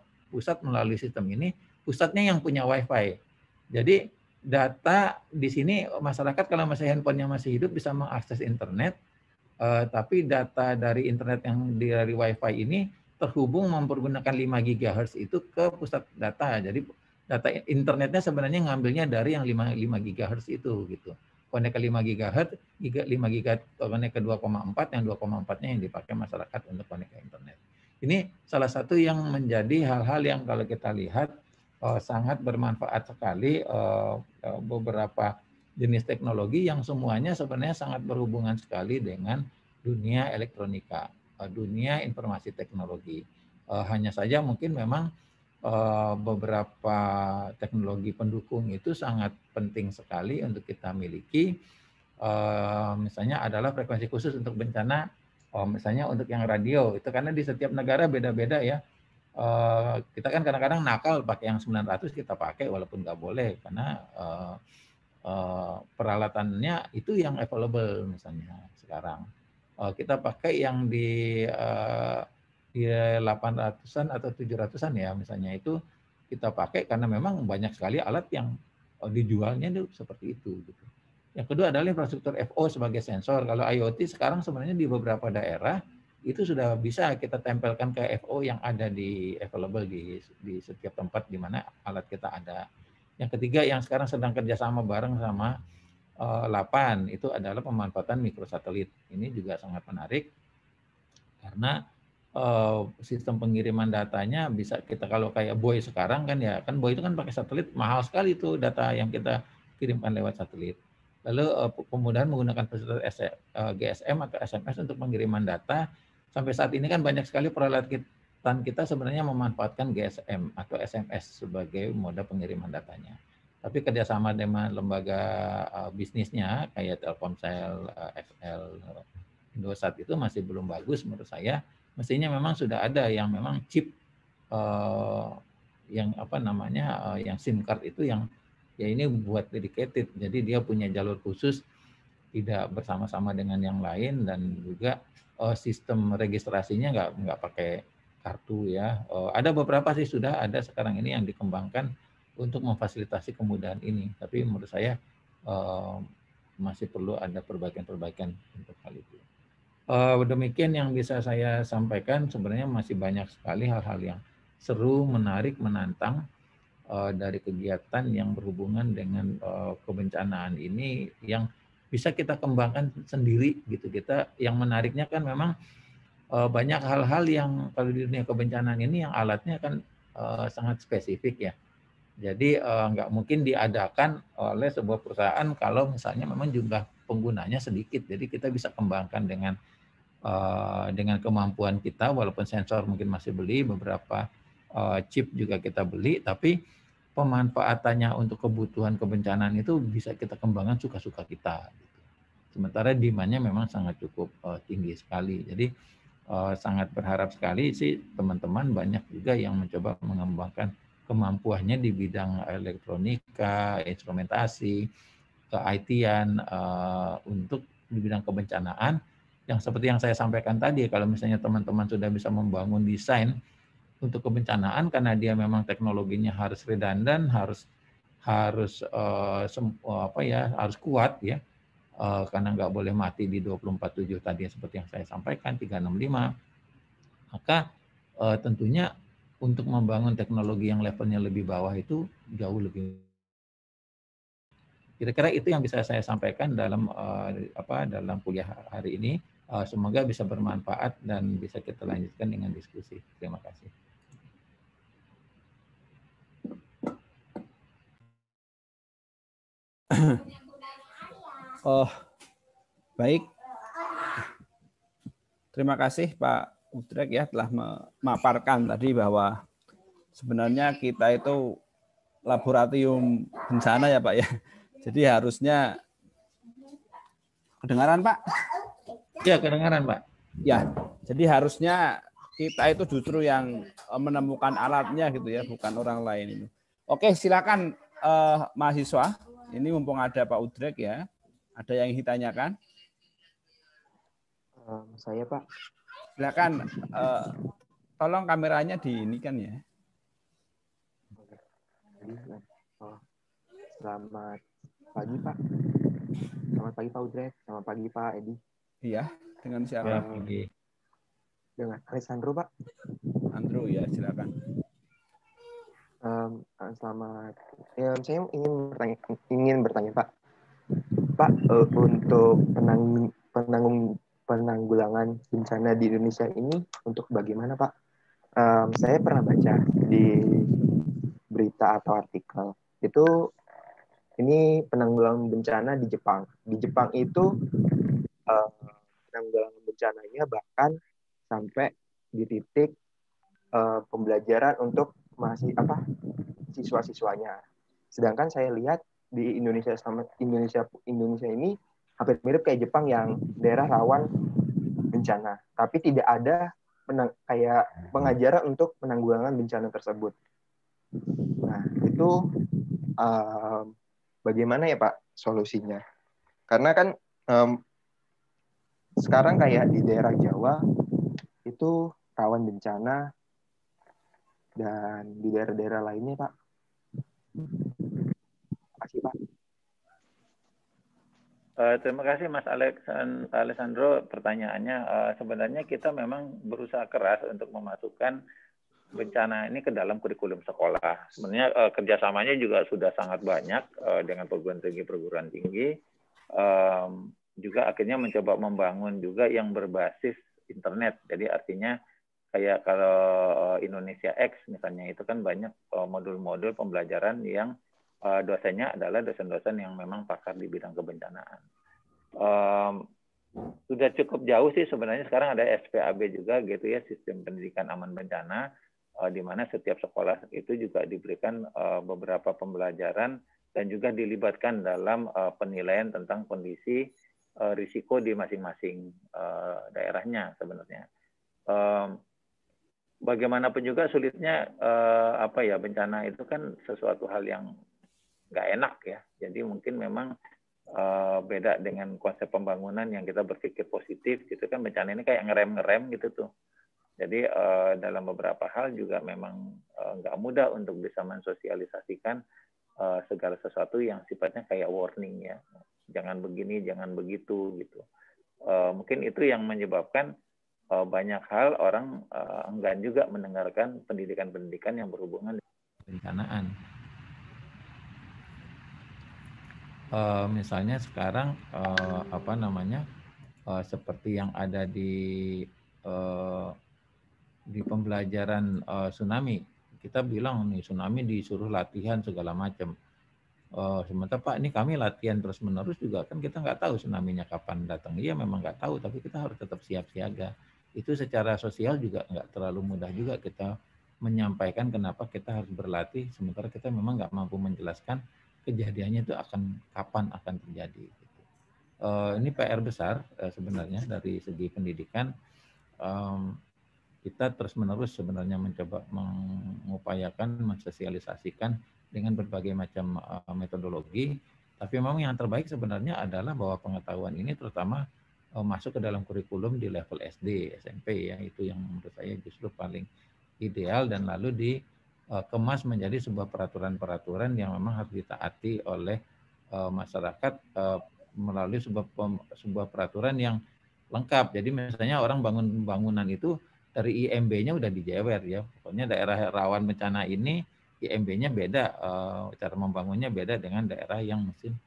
melalui sistem ini. Pusatnya yang punya Wi-Fi. Jadi data di sini masyarakat kalau masih handphonenya masih hidup bisa mengakses internet, tapi data dari internet yang dari Wi-Fi ini terhubung mempergunakan 5 GHz itu ke pusat data. Jadi data internetnya sebenarnya ngambilnya dari yang 5 GHz itu gitu. Konek ke 5 GHz, 5 GHz konek ke 2,4, yang 2,4-nya yang dipakai masyarakat untuk konek ke internet. Ini salah satu yang menjadi hal-hal yang kalau kita lihat sangat bermanfaat sekali, beberapa jenis teknologi yang semuanya sebenarnya sangat berhubungan sekali dengan dunia elektronika, dunia informasi teknologi. Hanya saja mungkin memang beberapa teknologi pendukung itu sangat penting sekali untuk kita miliki. Misalnya adalah frekuensi khusus untuk bencana, misalnya untuk yang radio itu karena di setiap negara beda-beda ya. Kita kan kadang-kadang nakal pakai yang 900 kita pakai walaupun nggak boleh karena peralatannya itu yang available misalnya sekarang. Kita pakai yang di 800-an atau 700-an ya misalnya itu kita pakai karena memang banyak sekali alat yang dijualnya itu seperti itu gitu. Yang kedua adalah infrastruktur FO sebagai sensor. Kalau IoT sekarang sebenarnya di beberapa daerah itu sudah bisa kita tempelkan ke FO yang ada di available di setiap tempat di mana alat kita ada. Yang ketiga yang sekarang sedang kerjasama bareng sama LAPAN itu adalah pemanfaatan mikrosatelit. Ini juga sangat menarik karena sistem pengiriman datanya bisa kita kalau kayak Boy sekarang kan ya kan Boy itu kan pakai satelit mahal sekali itu data yang kita kirimkan lewat satelit. Lalu kemudian menggunakan fasilitas GSM atau SMS untuk pengiriman data. Sampai saat ini kan banyak sekali peralatan kita sebenarnya memanfaatkan GSM atau SMS sebagai moda pengiriman datanya. Tapi kerjasama dengan lembaga bisnisnya kayak Telkomsel, XL, Indosat itu masih belum bagus menurut saya. Mestinya memang sudah ada yang memang chip yang apa namanya yang SIM card itu yang ya ini buat dedicated. Jadi dia punya jalur khusus tidak bersama-sama dengan yang lain dan juga sistem registrasinya nggak pakai kartu ya. Ada beberapa sih sudah ada sekarang ini yang dikembangkan untuk memfasilitasi kemudahan ini. Tapi menurut saya masih perlu ada perbaikan-perbaikan untuk hal itu. Demikian yang bisa saya sampaikan. Sebenarnya masih banyak sekali hal-hal yang seru, menarik, menantang dari kegiatan yang berhubungan dengan kebencanaan ini yang bisa kita kembangkan sendiri gitu. Kita yang menariknya kan memang banyak hal-hal yang kalau di dunia kebencanaan ini yang alatnya kan sangat spesifik ya. Jadi nggak mungkin diadakan oleh sebuah perusahaan kalau misalnya memang jumlah penggunanya sedikit. Jadi kita bisa kembangkan dengan kemampuan kita, walaupun sensor mungkin masih beli, beberapa chip juga kita beli, tapi pemanfaatannya untuk kebutuhan kebencanaan itu bisa kita kembangkan suka-suka kita. Sementara demand-nya memang sangat cukup tinggi sekali. Jadi sangat berharap sekali sih teman-teman banyak juga yang mencoba mengembangkan kemampuannya di bidang elektronika, instrumentasi, ke-IT-an untuk di bidang kebencanaan. Yang seperti yang saya sampaikan tadi, kalau misalnya teman-teman sudah bisa membangun desain untuk kebencanaan karena dia memang teknologinya harus redundant, harus kuat ya, karena nggak boleh mati di 24/7 tadi seperti yang saya sampaikan 365, maka tentunya untuk membangun teknologi yang levelnya lebih bawah itu jauh lebih. Kira-kira itu yang bisa saya sampaikan dalam dalam kuliah hari ini. Semoga bisa bermanfaat dan bisa kita lanjutkan dengan diskusi. Terima kasih. Baik. Terima kasih Pak Udrek ya telah memaparkan tadi bahwa sebenarnya kita itu laboratorium bencana ya Pak ya. Jadi harusnya kedengaran Pak? Ya, kedengaran Pak. Ya, jadi harusnya kita itu justru yang menemukan alatnya gitu ya, bukan orang lain ini. Oke, silakan mahasiswa. Ini mumpung ada Pak Udrek ya. Ada yang ingin ditanyakan? Saya Pak. Silakan. Tolong kameranya di ini kan ya. Selamat pagi Pak. Selamat pagi Pak Udrek. Selamat pagi Pak Edi. Iya, dengan siapa? Dengan Alessandro Pak. Andrew ya, silakan. Selamat. Saya ingin bertanya Pak. Pak, untuk penanggulangan bencana di Indonesia ini untuk bagaimana Pak? Saya pernah baca di berita atau artikel itu ini penanggulangan bencana di Jepang. Di Jepang itu penanggulangan bencananya bahkan sampai di titik pembelajaran untuk siswa-siswanya. Sedangkan saya lihat di Indonesia ini hampir mirip kayak Jepang yang daerah rawan bencana, tapi tidak ada kayak pengajaran untuk penanggulangan bencana tersebut. Nah, itu bagaimana ya Pak solusinya? Karena kan sekarang kayak di daerah Jawa itu rawan bencana, dan di daerah-daerah lainnya Pak. Terima kasih Pak. Terima kasih Mas Alessandro pertanyaannya. Sebenarnya kita memang berusaha keras untuk memasukkan bencana ini ke dalam kurikulum sekolah. Sebenarnya kerjasamanya juga sudah sangat banyak dengan perguruan tinggi. Juga akhirnya mencoba membangun juga yang berbasis internet. Jadi artinya kayak kalau Indonesia X misalnya itu kan banyak modul-modul pembelajaran yang dosennya adalah dosen-dosen yang memang pakar di bidang kebencanaan. Sudah cukup jauh sih sebenarnya sekarang ada SPAB juga gitu ya, Sistem Pendidikan Aman Bencana, di mana setiap sekolah itu juga diberikan beberapa pembelajaran dan juga dilibatkan dalam penilaian tentang kondisi risiko di masing-masing daerahnya sebenarnya. Bagaimanapun juga sulitnya bencana itu kan sesuatu hal yang nggak enak ya. Jadi mungkin memang beda dengan konsep pembangunan yang kita berpikir positif gitu kan, bencana ini kayak ngerem gitu tuh. Jadi dalam beberapa hal juga memang nggak mudah untuk bisa mensosialisasikan segala sesuatu yang sifatnya kayak warning ya, jangan begini, jangan begitu gitu. Mungkin itu yang menyebabkan banyak hal orang enggan juga mendengarkan pendidikan-pendidikan yang berhubungan dengan bencanaan. Misalnya sekarang seperti yang ada di pembelajaran tsunami, kita bilang nih tsunami disuruh latihan segala macam. Sementara Pak, ini kami latihan terus-menerus juga kan kita nggak tahu tsunami-nya kapan datang. Iya memang nggak tahu, tapi kita harus tetap siap siaga. Itu secara sosial juga nggak terlalu mudah juga kita menyampaikan kenapa kita harus berlatih, sementara kita memang nggak mampu menjelaskan kejadiannya itu kapan akan terjadi. Ini PR besar sebenarnya dari segi pendidikan. Kita terus-menerus sebenarnya mencoba mengupayakan mensosialisasikan dengan berbagai macam metodologi, tapi memang yang terbaik sebenarnya adalah bahwa pengetahuan ini terutama masuk ke dalam kurikulum di level SD, SMP ya, itu yang menurut saya justru paling ideal dan lalu dikemas menjadi sebuah peraturan-peraturan yang memang harus ditaati oleh masyarakat melalui sebuah peraturan yang lengkap. Jadi misalnya orang bangun bangunan itu dari IMB-nya udah dijewer ya. Pokoknya daerah rawan bencana ini IMB-nya beda, cara membangunnya beda dengan daerah yang mungkin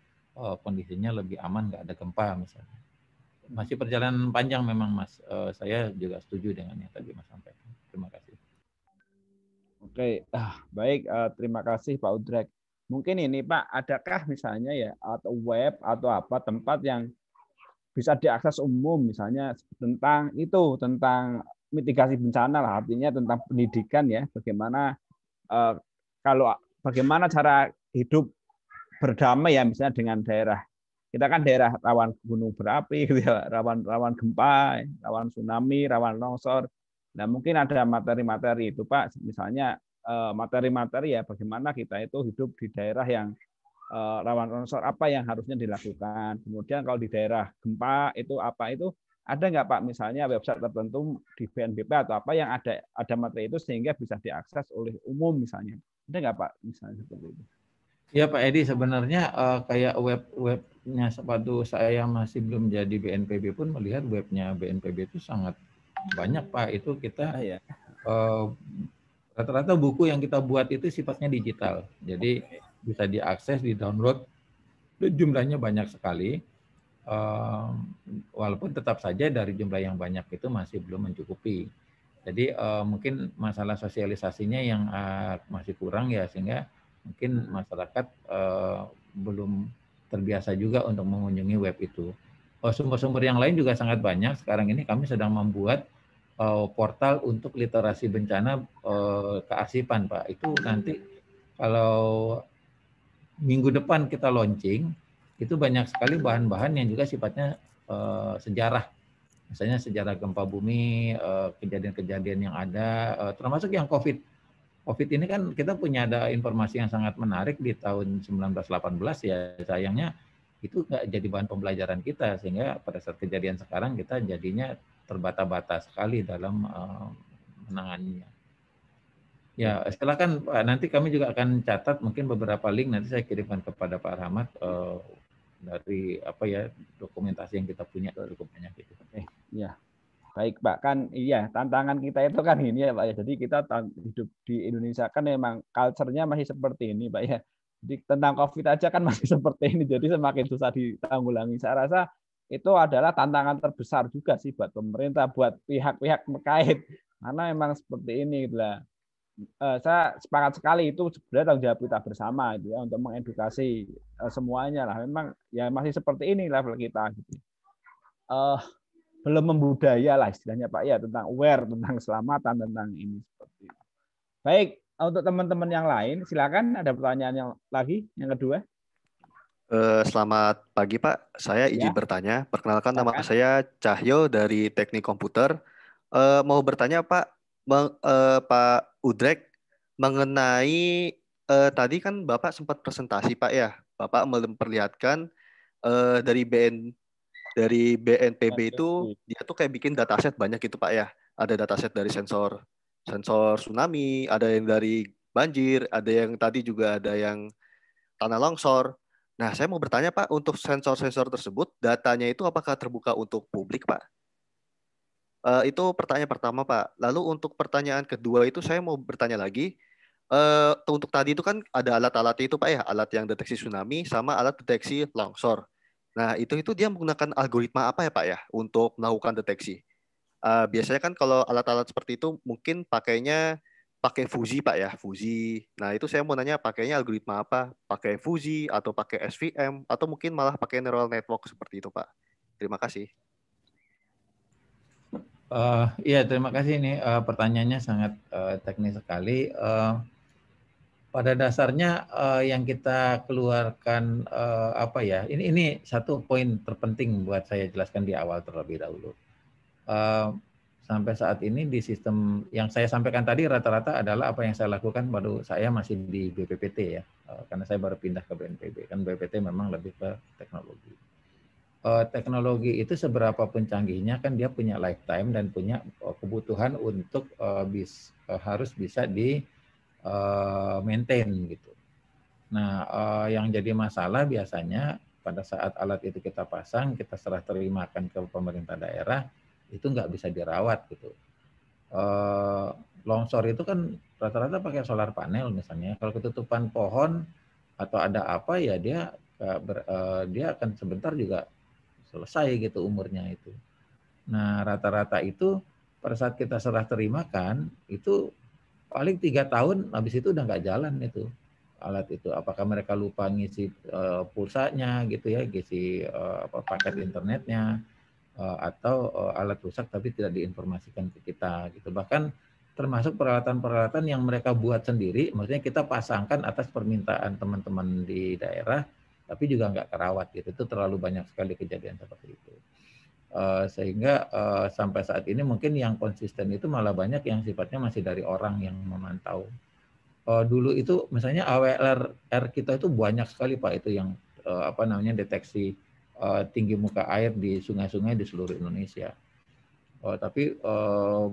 kondisinya lebih aman, nggak ada gempa misalnya. Masih perjalanan panjang memang Mas. Saya juga setuju dengan yang tadi Mas sampaikan. Terima kasih. Oke, baik. Terima kasih Pak Udrek. Mungkin ini Pak, adakah misalnya ya atau web atau apa tempat yang bisa diakses umum misalnya tentang mitigasi bencana lah, artinya tentang pendidikan ya, bagaimana bagaimana cara hidup berdamai ya misalnya dengan daerah. Kita kan daerah rawan gunung berapi, gitu ya, rawan gempa, rawan tsunami, rawan longsor. Nah mungkin ada materi-materi itu Pak, misalnya materi-materi ya bagaimana kita itu hidup di daerah yang rawan longsor, apa yang harusnya dilakukan. Kemudian kalau di daerah gempa itu apa itu ada nggak Pak misalnya website tertentu di BNPB atau apa yang ada materi itu sehingga bisa diakses oleh umum misalnya. Ada nggak Pak misalnya seperti itu? Ya Pak Edi, sebenarnya kayak webnya waktu saya masih belum jadi BNPB pun melihat webnya BNPB itu sangat banyak Pak. Itu kita rata-rata buku yang kita buat itu sifatnya digital. Jadi bisa diakses, di-download, jumlahnya banyak sekali. Walaupun tetap saja dari jumlah yang banyak itu masih belum mencukupi. Jadi mungkin masalah sosialisasinya yang masih kurang ya, sehingga mungkin masyarakat belum terbiasa juga untuk mengunjungi web itu. Sumber-sumber yang lain juga sangat banyak. Sekarang ini kami sedang membuat portal untuk literasi bencana kearsipan, Pak. Itu nanti kalau minggu depan kita launching, itu banyak sekali bahan-bahan yang juga sifatnya sejarah. Misalnya sejarah gempa bumi, kejadian-kejadian yang ada, termasuk yang COVID. COVID ini kan kita punya ada informasi yang sangat menarik di tahun 1918 ya, sayangnya itu nggak jadi bahan pembelajaran kita, sehingga pada saat kejadian sekarang kita jadinya terbata-bata sekali dalam menanganinya. Ya, silakan Pak. Nanti kami juga akan catat mungkin beberapa link, nanti saya kirimkan kepada Pak Rahmat dari dokumentasi yang kita punya cukup banyak itu. Ya, baik Pak. Kan iya tantangan kita itu kan ini ya Pak ya. Jadi kita hidup di Indonesia kan memang culture-nya masih seperti ini Pak ya. Jadi tentang COVID aja kan masih seperti ini. Jadi semakin susah ditanggulangi. Saya rasa itu adalah tantangan terbesar juga sih buat pemerintah, buat pihak-pihak terkait. Karena memang seperti ini lah. Saya sepakat sekali itu sebenarnya tanggung jawab kita bersama gitu ya, untuk mengedukasi semuanya lah. Memang ya masih seperti ini level kita gitu. Belum membudaya lah istilahnya Pak ya, tentang aware tentang keselamatan, tentang ini seperti itu. Baik, untuk teman-teman yang lain silakan, ada pertanyaan yang lagi yang kedua. Selamat pagi Pak, saya izin bertanya. Perkenalkan, nama saya Cahyo dari Teknik Komputer. Mau bertanya Pak, Pak Udrek, mengenai tadi kan Bapak sempat presentasi Pak ya, Bapak memperlihatkan dari BNPB itu dia tuh kayak bikin dataset banyak gitu Pak ya. Ada dataset dari sensor tsunami, ada yang dari banjir, ada yang tadi juga ada yang tanah longsor. Nah, saya mau bertanya Pak, untuk sensor-sensor tersebut datanya itu apakah terbuka untuk publik Pak? Itu pertanyaan pertama Pak. Lalu untuk pertanyaan kedua itu saya mau bertanya lagi. Untuk tadi itu kan ada alat-alat itu Pak ya, alat yang deteksi tsunami sama alat deteksi longsor. Nah itu dia menggunakan algoritma apa ya Pak ya untuk melakukan deteksi? Biasanya kan kalau alat-alat seperti itu mungkin pakai Fuji Pak ya, Fuji. Nah itu saya mau nanya pakainya algoritma apa? Pakai Fuji atau pakai SVM atau mungkin malah pakai neural network seperti itu Pak? Terima kasih. Iya, terima kasih. Ini pertanyaannya sangat teknis sekali. Pada dasarnya yang kita keluarkan ini satu poin terpenting buat saya jelaskan di awal terlebih dahulu. Sampai saat ini di sistem yang saya sampaikan tadi rata-rata adalah apa yang saya lakukan baru saya masih di BPPT ya, karena saya baru pindah ke BNPB. Kan BPPT memang lebih ke teknologi. Teknologi itu seberapa pun canggihnya kan dia punya lifetime dan punya kebutuhan untuk harus bisa di maintain gitu. Nah, yang jadi masalah biasanya pada saat alat itu kita pasang, kita serah terimakan ke pemerintah daerah, itu nggak bisa dirawat gitu. Longsor itu kan rata-rata pakai solar panel misalnya. Kalau ketutupan pohon atau ada apa ya dia akan sebentar juga selesai gitu umurnya itu. Nah rata-rata itu pada saat kita serah terimakan itu paling 3 tahun habis itu udah nggak jalan itu alat itu. Apakah mereka lupa ngisi pulsanya gitu ya, ngisi paket internetnya atau alat rusak tapi tidak diinformasikan ke kita gitu. Bahkan termasuk peralatan-peralatan yang mereka buat sendiri, maksudnya kita pasangkan atas permintaan teman-teman di daerah tapi juga nggak kerawat gitu. Itu terlalu banyak sekali kejadian seperti itu. Sehingga sampai saat ini mungkin yang konsisten itu malah banyak yang sifatnya masih dari orang yang memantau. Dulu itu misalnya AWLR kita itu banyak sekali Pak itu yang deteksi tinggi muka air di sungai-sungai di seluruh Indonesia. Tapi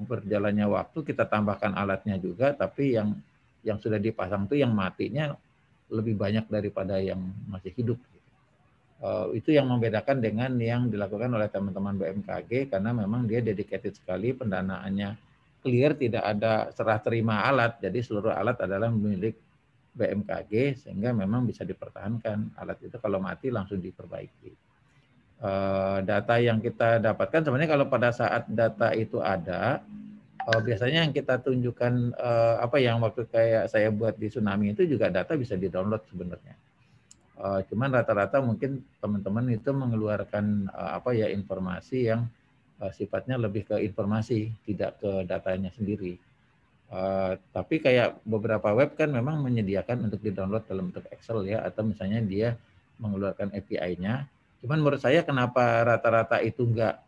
berjalannya waktu kita tambahkan alatnya juga, tapi yang sudah dipasang itu yang matinya lebih banyak daripada yang masih hidup. Itu yang membedakan dengan yang dilakukan oleh teman-teman BMKG karena memang dia dedicated sekali, pendanaannya clear, tidak ada serah terima alat, jadi seluruh alat adalah milik BMKG sehingga memang bisa dipertahankan. Alat itu kalau mati langsung diperbaiki. Data yang kita dapatkan sebenarnya kalau pada saat data itu ada, biasanya yang kita tunjukkan yang waktu kayak saya buat di tsunami itu juga data bisa di-download sebenarnya. Cuman rata-rata mungkin teman-teman itu mengeluarkan informasi yang sifatnya lebih ke informasi, tidak ke datanya sendiri. Tapi kayak beberapa web kan memang menyediakan untuk di-download dalam bentuk Excel ya, atau misalnya dia mengeluarkan API-nya. Cuman menurut saya kenapa rata-rata itu nggak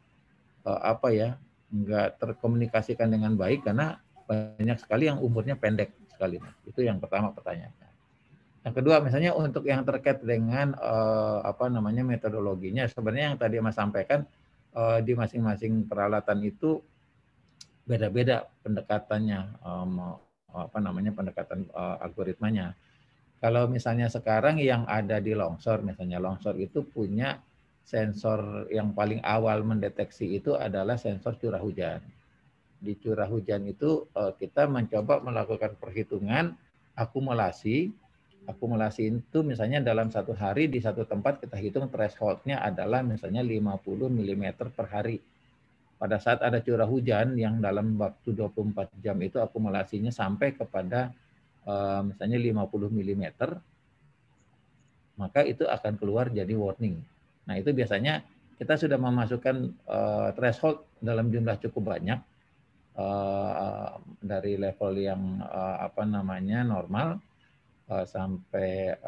terkomunikasikan dengan baik, karena banyak sekali yang umurnya pendek sekali. Itu yang pertama pertanyaannya. Yang kedua, misalnya untuk yang terkait dengan metodologinya, sebenarnya yang tadi Mas sampaikan di masing-masing peralatan itu beda-beda pendekatannya, pendekatan algoritmanya. Kalau misalnya sekarang yang ada di Longsor, misalnya Longsor itu punya sensor yang paling awal mendeteksi itu adalah sensor curah hujan. Di curah hujan itu kita mencoba melakukan perhitungan akumulasi itu misalnya dalam satu hari di satu tempat kita hitung threshold-nya adalah misalnya 50 mm per hari. Pada saat ada curah hujan yang dalam waktu 24 jam itu akumulasinya sampai kepada misalnya 50 mm, maka itu akan keluar jadi warning. Nah itu biasanya kita sudah memasukkan threshold dalam jumlah cukup banyak, dari level yang normal sampai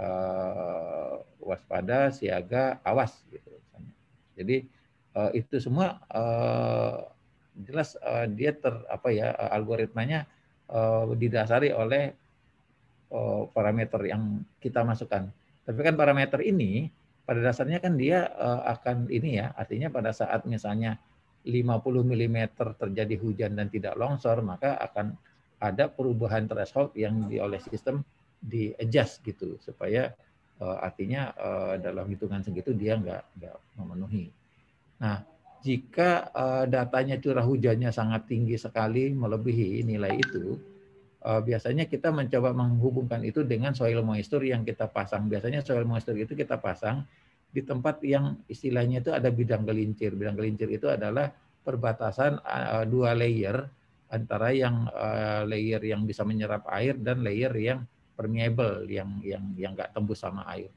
waspada, siaga, awas gitu. Jadi itu semua jelas dia algoritmanya didasari oleh parameter yang kita masukkan. Tapi kan parameter ini pada dasarnya kan dia akan artinya pada saat misalnya 50 mm terjadi hujan dan tidak longsor, maka akan ada perubahan threshold yang oleh sistem di-adjust gitu, supaya artinya dalam hitungan segitu dia nggak memenuhi. Nah, jika datanya curah hujannya sangat tinggi sekali, melebihi nilai itu, biasanya kita mencoba menghubungkan itu dengan soil moisture yang kita pasang. Biasanya soil moisture itu kita pasang di tempat yang istilahnya itu ada bidang gelincir. Bidang gelincir itu adalah perbatasan dua layer, antara yang layer yang bisa menyerap air dan layer yang permeable, yang nggak tembus sama air.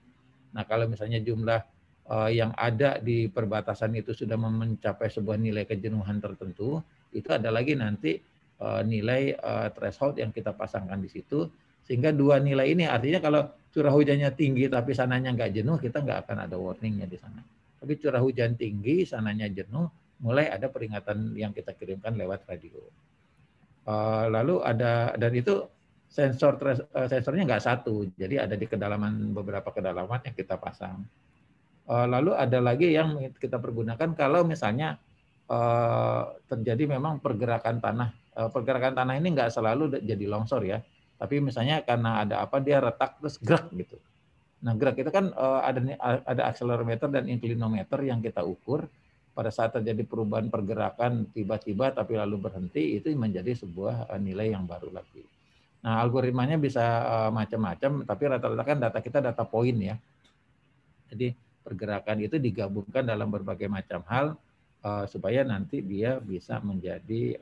Nah, kalau misalnya jumlah yang ada di perbatasan itu sudah mencapai sebuah nilai kejenuhan tertentu, itu ada lagi nanti nilai threshold yang kita pasangkan di situ, sehingga dua nilai ini artinya kalau curah hujannya tinggi tapi sananya nggak jenuh, kita nggak akan ada warningnya di sana. Tapi curah hujan tinggi, sananya jenuh, mulai ada peringatan yang kita kirimkan lewat radio. Lalu ada, dan itu sensornya nggak satu, jadi ada di kedalaman, beberapa kedalaman yang kita pasang. Lalu ada lagi yang kita pergunakan kalau misalnya terjadi memang pergerakan tanah. Pergerakan tanah ini nggak selalu jadi longsor ya, tapi misalnya karena ada apa dia retak terus gerak gitu. Nah gerak itu kan ada accelerometer dan inclinometer yang kita ukur. Pada saat terjadi perubahan pergerakan tiba-tiba tapi lalu berhenti, itu menjadi sebuah nilai yang baru lagi. Nah algoritmanya bisa macam-macam, tapi rata-rata kan data kita data poin ya. Jadi pergerakan itu digabungkan dalam berbagai macam hal supaya nanti dia bisa menjadi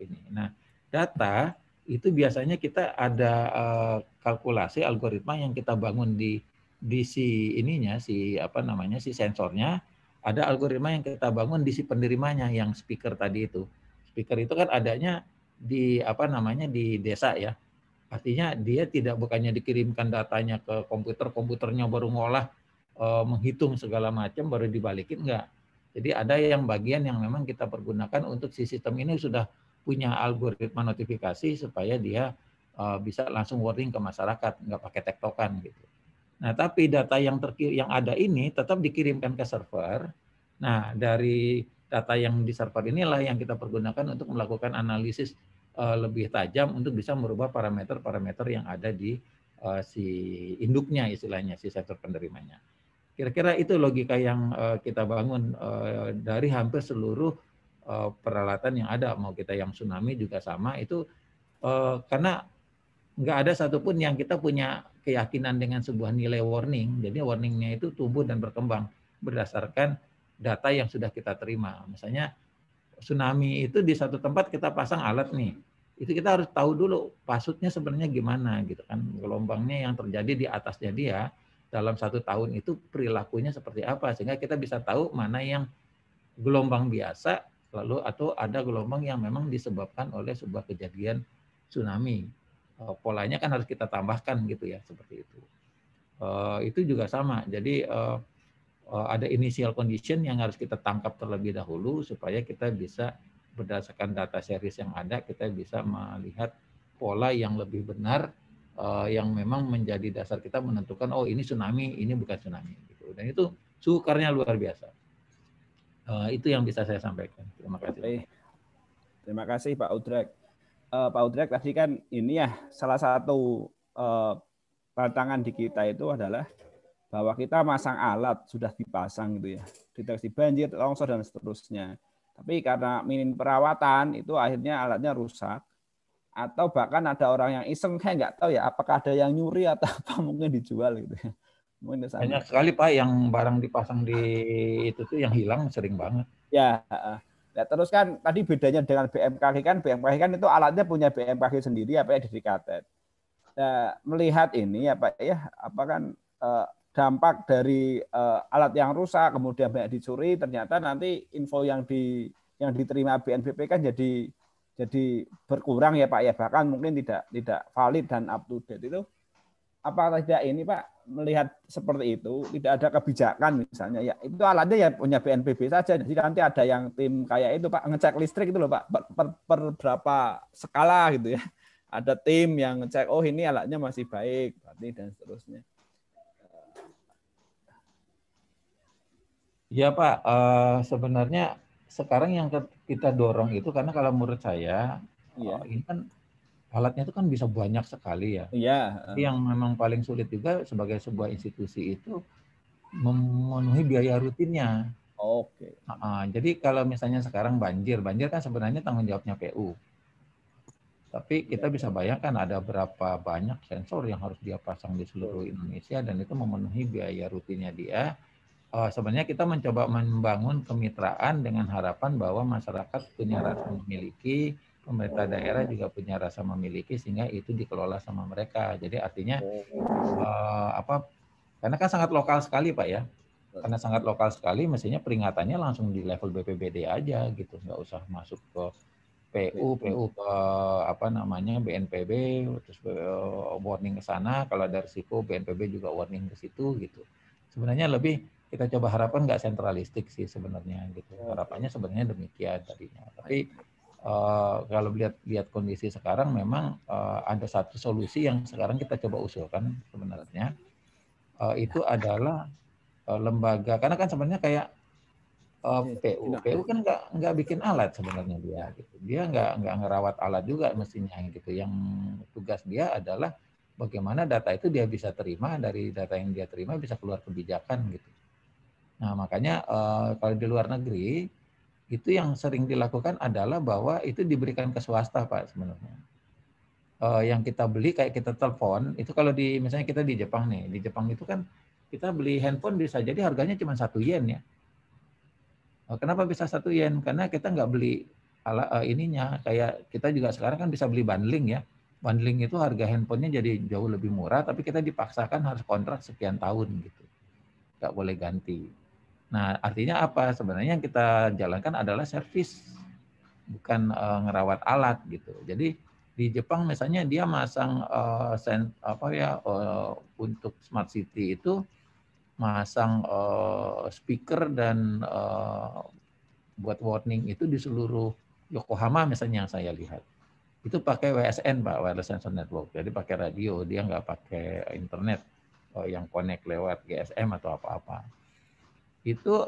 ini. Nah, data itu biasanya kita ada kalkulasi algoritma yang kita bangun di si ininya, si sensornya. Ada algoritma yang kita bangun di si penerimanya, yang speaker tadi itu. Speaker itu kan adanya di di desa ya. Artinya dia bukannya dikirimkan datanya ke komputer, komputernya baru ngolah, menghitung segala macam baru dibalikin, enggak. Jadi ada yang bagian yang memang kita pergunakan untuk si sistem ini sudah punya algoritma notifikasi supaya dia bisa langsung warning ke masyarakat, nggak pakai tektokan gitu. Nah, tapi data yang ada ini tetap dikirimkan ke server. Nah, dari data yang di server inilah yang kita pergunakan untuk melakukan analisis lebih tajam untuk bisa merubah parameter-parameter yang ada di si induknya, istilahnya si sensor penerimanya. Kira-kira itu logika yang kita bangun dari hampir seluruh peralatan yang ada, mau kita yang tsunami juga sama itu, karena nggak ada satupun yang kita punya keyakinan dengan sebuah nilai warning. Jadi warningnya itu tumbuh dan berkembang berdasarkan data yang sudah kita terima. Misalnya tsunami itu di satu tempat kita pasang alat nih, itu kita harus tahu dulu pasutnya sebenarnya gimana gitu kan, gelombangnya yang terjadi di atasnya dia dalam 1 tahun itu perilakunya seperti apa, sehingga kita bisa tahu mana yang gelombang biasa, lalu atau ada gelombang yang memang disebabkan oleh sebuah kejadian tsunami. Polanya kan harus kita tambahkan gitu ya, seperti itu. Itu juga sama. Jadi ada initial condition yang harus kita tangkap terlebih dahulu supaya kita bisa berdasarkan data series yang ada, kita bisa melihat pola yang lebih benar yang memang menjadi dasar kita menentukan oh ini tsunami, ini bukan tsunami gitu. Dan itu sukarnya luar biasa. Itu yang bisa saya sampaikan. Terima kasih. Terima kasih Pak Udrek. Pak Udrek tadi kan ini ya salah satu tantangan di kita itu adalah bahwa kita masang alat sudah dipasang gitu ya, deteksi banjir, longsor dan seterusnya. Tapi karena minim perawatan itu akhirnya alatnya rusak. Atau bahkan ada orang yang iseng, saya nggak tahu ya apakah ada yang nyuri atau apa, mungkin dijual gitu ya. Banyak sekali Pak yang barang dipasang di itu tuh yang hilang sering banget. Ya, terus kan tadi bedanya dengan BMKG kan itu alatnya punya BMKG sendiri apa ya dedicated. Nah, melihat ini ya Pak ya, apa kan dampak dari alat yang rusak kemudian banyak dicuri, ternyata nanti info yang diterima BNPB kan jadi berkurang ya Pak ya, bahkan mungkin tidak valid dan up to date. Itu apa tidak ini Pak melihat seperti itu, tidak ada kebijakan misalnya ya itu alatnya ya punya BNPB saja, jadi nanti ada yang tim kayak itu Pak ngecek listrik itu loh Pak per berapa skala gitu ya, ada tim yang ngecek oh ini alatnya masih baik berarti dan seterusnya. Ya Pak, sebenarnya sekarang yang kita dorong itu karena kalau menurut saya ini kan alatnya itu kan bisa banyak sekali ya. Iya. Yang memang paling sulit juga sebagai sebuah institusi itu memenuhi biaya rutinnya. Oke. Jadi kalau misalnya sekarang banjir kan sebenarnya tanggung jawabnya PU. Tapi kita bisa bayangkan ada berapa banyak sensor yang harus dia pasang di seluruh Indonesia dan itu memenuhi biaya rutinnya dia. Sebenarnya kita mencoba membangun kemitraan dengan harapan bahwa masyarakat punya rasa memiliki, pemerintah daerah juga punya rasa memiliki sehingga itu dikelola sama mereka. Jadi artinya karena kan sangat lokal sekali Pak ya. Karena sangat lokal sekali mestinya peringatannya langsung di level BPBD aja gitu, nggak usah masuk ke PU ke BNPB terus warning ke sana, kalau ada risiko BNPB juga warning ke situ gitu. Sebenarnya lebih kita coba harapkan nggak sentralistik sih sebenarnya gitu. Harapannya sebenarnya demikian tadinya. Tapi kalau lihat kondisi sekarang memang ada satu solusi yang sekarang kita coba usulkan sebenarnya itu adalah lembaga, karena kan sebenarnya kayak PU kan nggak bikin alat sebenarnya dia gitu. Dia nggak ngerawat alat juga mestinya gitu. Yang tugas dia adalah bagaimana data itu dia bisa terima, dari data yang dia terima bisa keluar kebijakan gitu. Nah makanya kalau di luar negeri itu yang sering dilakukan adalah bahwa itu diberikan ke swasta Pak sebenarnya. Yang kita beli kayak kita telepon itu kalau di misalnya kita di Jepang nih, di Jepang itu kan kita beli handphone bisa jadi harganya cuma 1 yen ya. Kenapa bisa 1 yen? Karena kita nggak beli ininya, kayak kita juga sekarang kan bisa beli bundling ya. Bundling itu harga handphonenya jadi jauh lebih murah, tapi kita dipaksakan harus kontrak sekian tahun gitu. Nggak boleh ganti. Nah artinya apa? Sebenarnya yang kita jalankan adalah servis, bukan ngerawat alat gitu. Jadi di Jepang misalnya dia masang untuk smart city itu masang speaker dan buat warning itu di seluruh Yokohama misalnya yang saya lihat. Itu pakai WSN Pak, Wireless Sensor Network. Jadi pakai radio, dia nggak pakai internet yang connect lewat GSM atau apa-apa. Itu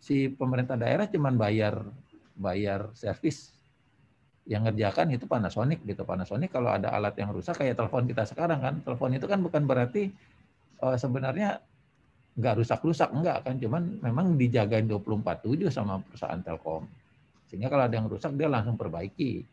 si pemerintah daerah cuma bayar servis. Yang ngerjakan itu Panasonic gitu. Panasonic kalau ada alat yang rusak kayak telepon kita sekarang kan. Telepon itu kan bukan berarti sebenarnya nggak rusak-rusak, enggak kan, cuman memang dijagain 24/7 sama perusahaan Telkom. Sehingga kalau ada yang rusak dia langsung perbaiki.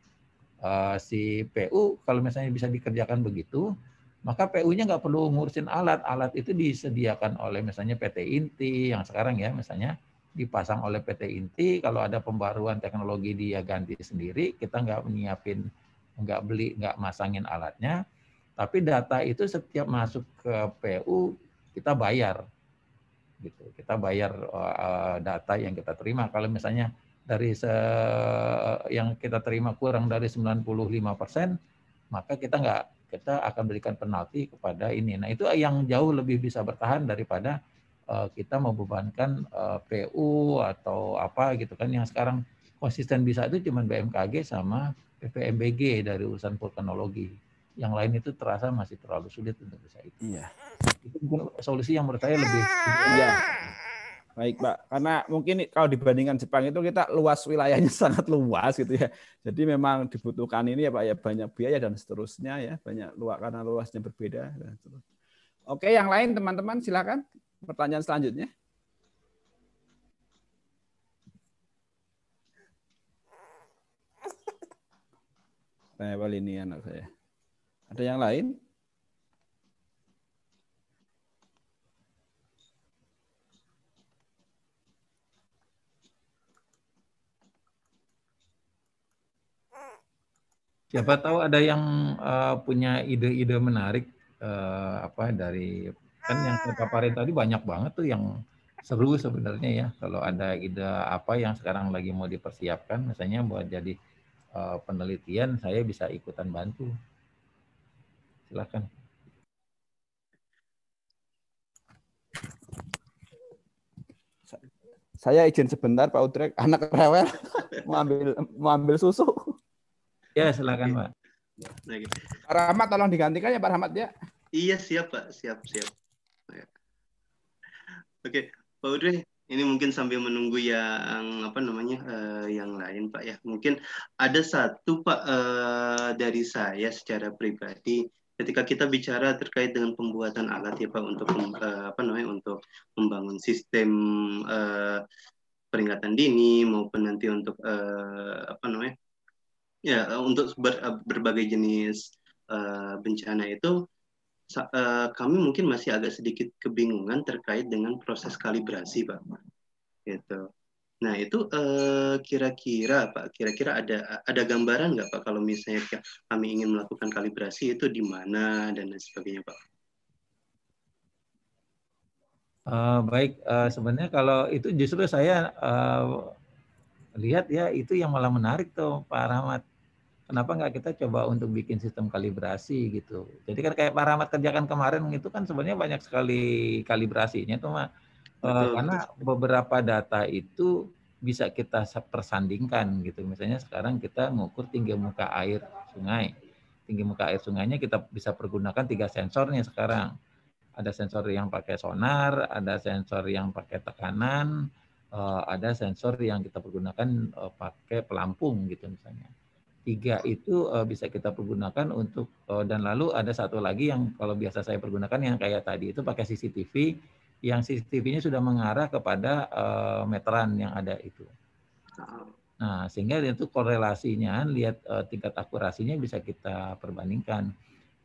Si PU kalau misalnya bisa dikerjakan begitu, maka PU-nya nggak perlu ngurusin alat. Alat itu disediakan oleh misalnya PT Inti yang sekarang ya misalnya dipasang oleh PT Inti, kalau ada pembaruan teknologi dia ganti sendiri, kita nggak menyiapin, nggak beli, nggak masangin alatnya, tapi data itu setiap masuk ke PU kita bayar, gitu. Kita bayar data yang kita terima. Kalau misalnya dari yang kita terima kurang dari 95%, maka kita akan berikan penalti kepada ini. Nah, itu yang jauh lebih bisa bertahan daripada kita membebankan PU atau apa gitu kan, yang sekarang konsisten bisa itu cuma BMKG sama PVMBG dari urusan vulkanologi. Yang lain itu terasa masih terlalu sulit untuk bisa itu. Iya. Itu mungkin solusi yang menurut saya lebih. Iya. Baik, Pak. Karena mungkin kalau dibandingkan Jepang itu kita luas wilayahnya sangat luas gitu ya. Jadi memang dibutuhkan ini ya Pak ya, banyak biaya dan seterusnya ya, banyak karena luasnya berbeda dan seterusnya. Oke, yang lain teman-teman silakan pertanyaan selanjutnya. Tewel ini anak saya. Ada yang lain? Siapa tahu ada yang punya ide-ide menarik dari kan yang saya paparin tadi banyak banget tuh yang seru sebenarnya ya. Kalau ada ide apa yang sekarang lagi mau dipersiapkan, misalnya buat jadi penelitian, saya bisa ikutan bantu. Silakan. Saya izin sebentar Pak Utrek, anak rewel mau ambil susu. Ya silakan Pak. Pak Rahmat tolong digantikan ya Pak Rahmat ya. Iya siap Pak, siap. Oke, Pak Udre, ini mungkin sambil menunggu yang yang lain Pak ya. Mungkin ada satu Pak dari saya secara pribadi. Ketika kita bicara terkait dengan pembuatan alat ya Pak untuk untuk membangun sistem peringatan dini maupun nanti untuk untuk berbagai jenis bencana itu kami mungkin masih agak sedikit kebingungan terkait dengan proses kalibrasi Pak. Gitu. Nah itu kira-kira ada gambaran nggak Pak kalau misalnya kami ingin melakukan kalibrasi itu di mana dan lain sebagainya Pak? Baik, sebenarnya kalau itu justru saya lihat ya itu yang malah menarik tuh Pak Rahmat. Kenapa nggak kita coba untuk bikin sistem kalibrasi gitu. Jadi kan kayak Pak Rahmat kerjakan kemarin itu kan sebenarnya banyak sekali kalibrasinya tuh Mak. Karena beberapa data itu bisa kita persandingkan gitu. Misalnya sekarang kita mengukur tinggi muka air sungai. Tinggi muka air sungainya kita bisa pergunakan 3 sensornya sekarang. Ada sensor yang pakai sonar, ada sensor yang pakai tekanan, ada sensor yang kita pergunakan pakai pelampung gitu misalnya. 3 itu bisa kita pergunakan untuk dan lalu ada satu lagi yang kalau biasa saya pergunakan yang kayak tadi itu pakai CCTV, yang CCTV-nya sudah mengarah kepada meteran yang ada itu. Nah, sehingga itu korelasinya, lihat tingkat akurasinya bisa kita perbandingkan.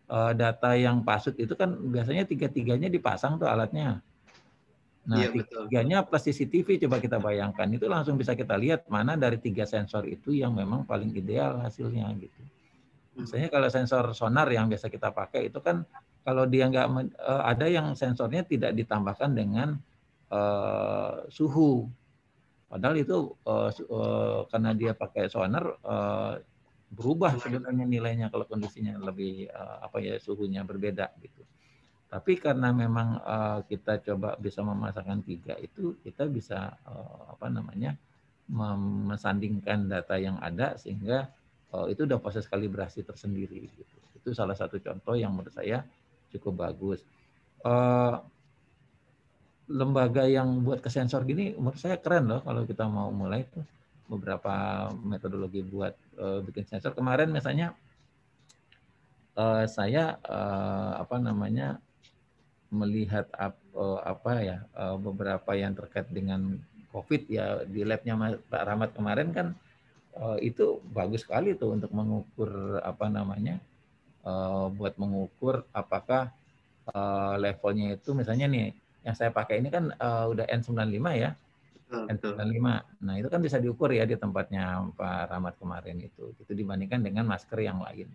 Data yang pasut itu kan biasanya 3-3-nya dipasang tuh alatnya. Nah, iya, 3-3-nya plus CCTV coba kita bayangkan. Itu langsung bisa kita lihat mana dari 3 sensor itu yang memang paling ideal hasilnya gitu. Misalnya kalau sensor sonar yang biasa kita pakai itu kan kalau dia nggak ada yang sensornya tidak ditambahkan dengan suhu. Padahal itu karena dia pakai sonar berubah sebenarnya nilainya kalau kondisinya lebih suhunya berbeda gitu. Tapi karena memang kita coba bisa memasangkan 3 itu kita bisa mesandingkan data yang ada sehingga itu udah proses kalibrasi tersendiri gitu. Itu salah satu contoh yang menurut saya cukup bagus. Lembaga yang buat ke sensor gini menurut saya keren loh kalau kita mau mulai tuh beberapa metodologi buat bikin sensor. Kemarin misalnya saya melihat beberapa yang terkait dengan COVID ya di labnya Pak Rahmat kemarin kan itu bagus sekali tuh untuk mengukur buat mengukur apakah levelnya itu misalnya nih yang saya pakai ini kan udah N95 ya. N95. Nah, itu kan bisa diukur ya di tempatnya Pak Rahmat kemarin itu dibandingkan dengan masker yang lain.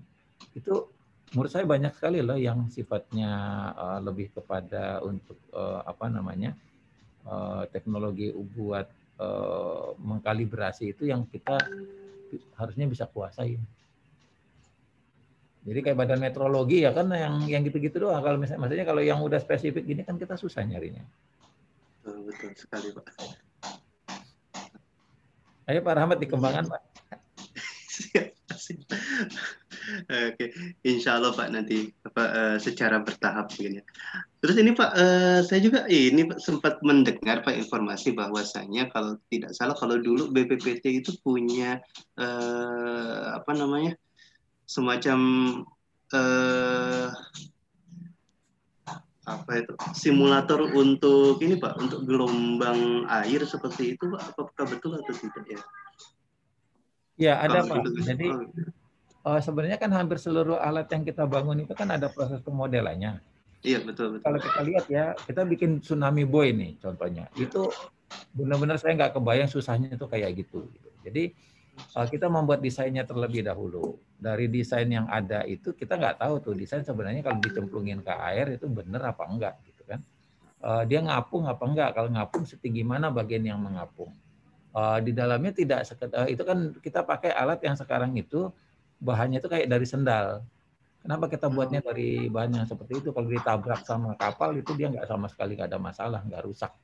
Itu menurut saya banyak sekali loh yang sifatnya lebih kepada untuk teknologi buat mengkalibrasi itu yang kita harusnya bisa kuasai. Jadi kayak badan meteorologi ya kan yang gitu-gitu doang. Kalau misalnya, maksudnya kalau yang udah spesifik gini kan kita susah nyarinya. Betul sekali, Pak. Ayo Pak Rahmat dikembangkan, Pak. Siap. Oke, insya Allah Pak nanti secara bertahap begini. Terus ini Pak, saya juga ini Pak, sempat mendengar Pak informasi bahwasanya kalau tidak salah kalau dulu BPPT itu punya apa namanya semacam apa itu simulator untuk ini Pak, untuk gelombang air seperti itu Pak, apakah betul atau tidak ya? Ya ada Pak. Jadi sebenarnya kan hampir seluruh alat yang kita bangun itu kan ada proses pemodelannya. Iya betul. Kalau kita lihat ya, kita bikin tsunami buoy nih contohnya. Itu benar-benar saya nggak kebayang susahnya itu kayak gitu. Jadi kita membuat desainnya terlebih dahulu. Dari desain yang ada itu kita nggak tahu tuh desain sebenarnya kalau dicemplungin ke air itu benar apa enggak gitu kan. Dia ngapung apa enggak, kalau ngapung setinggi mana bagian yang mengapung. Di dalamnya tidak itu kan kita pakai alat yang sekarang itu bahannya itu kayak dari sendal. Kenapa kita buatnya dari bahan yang seperti itu? Kalau ditabrak sama kapal itu dia nggak sama sekali nggak ada masalah, nggak rusak.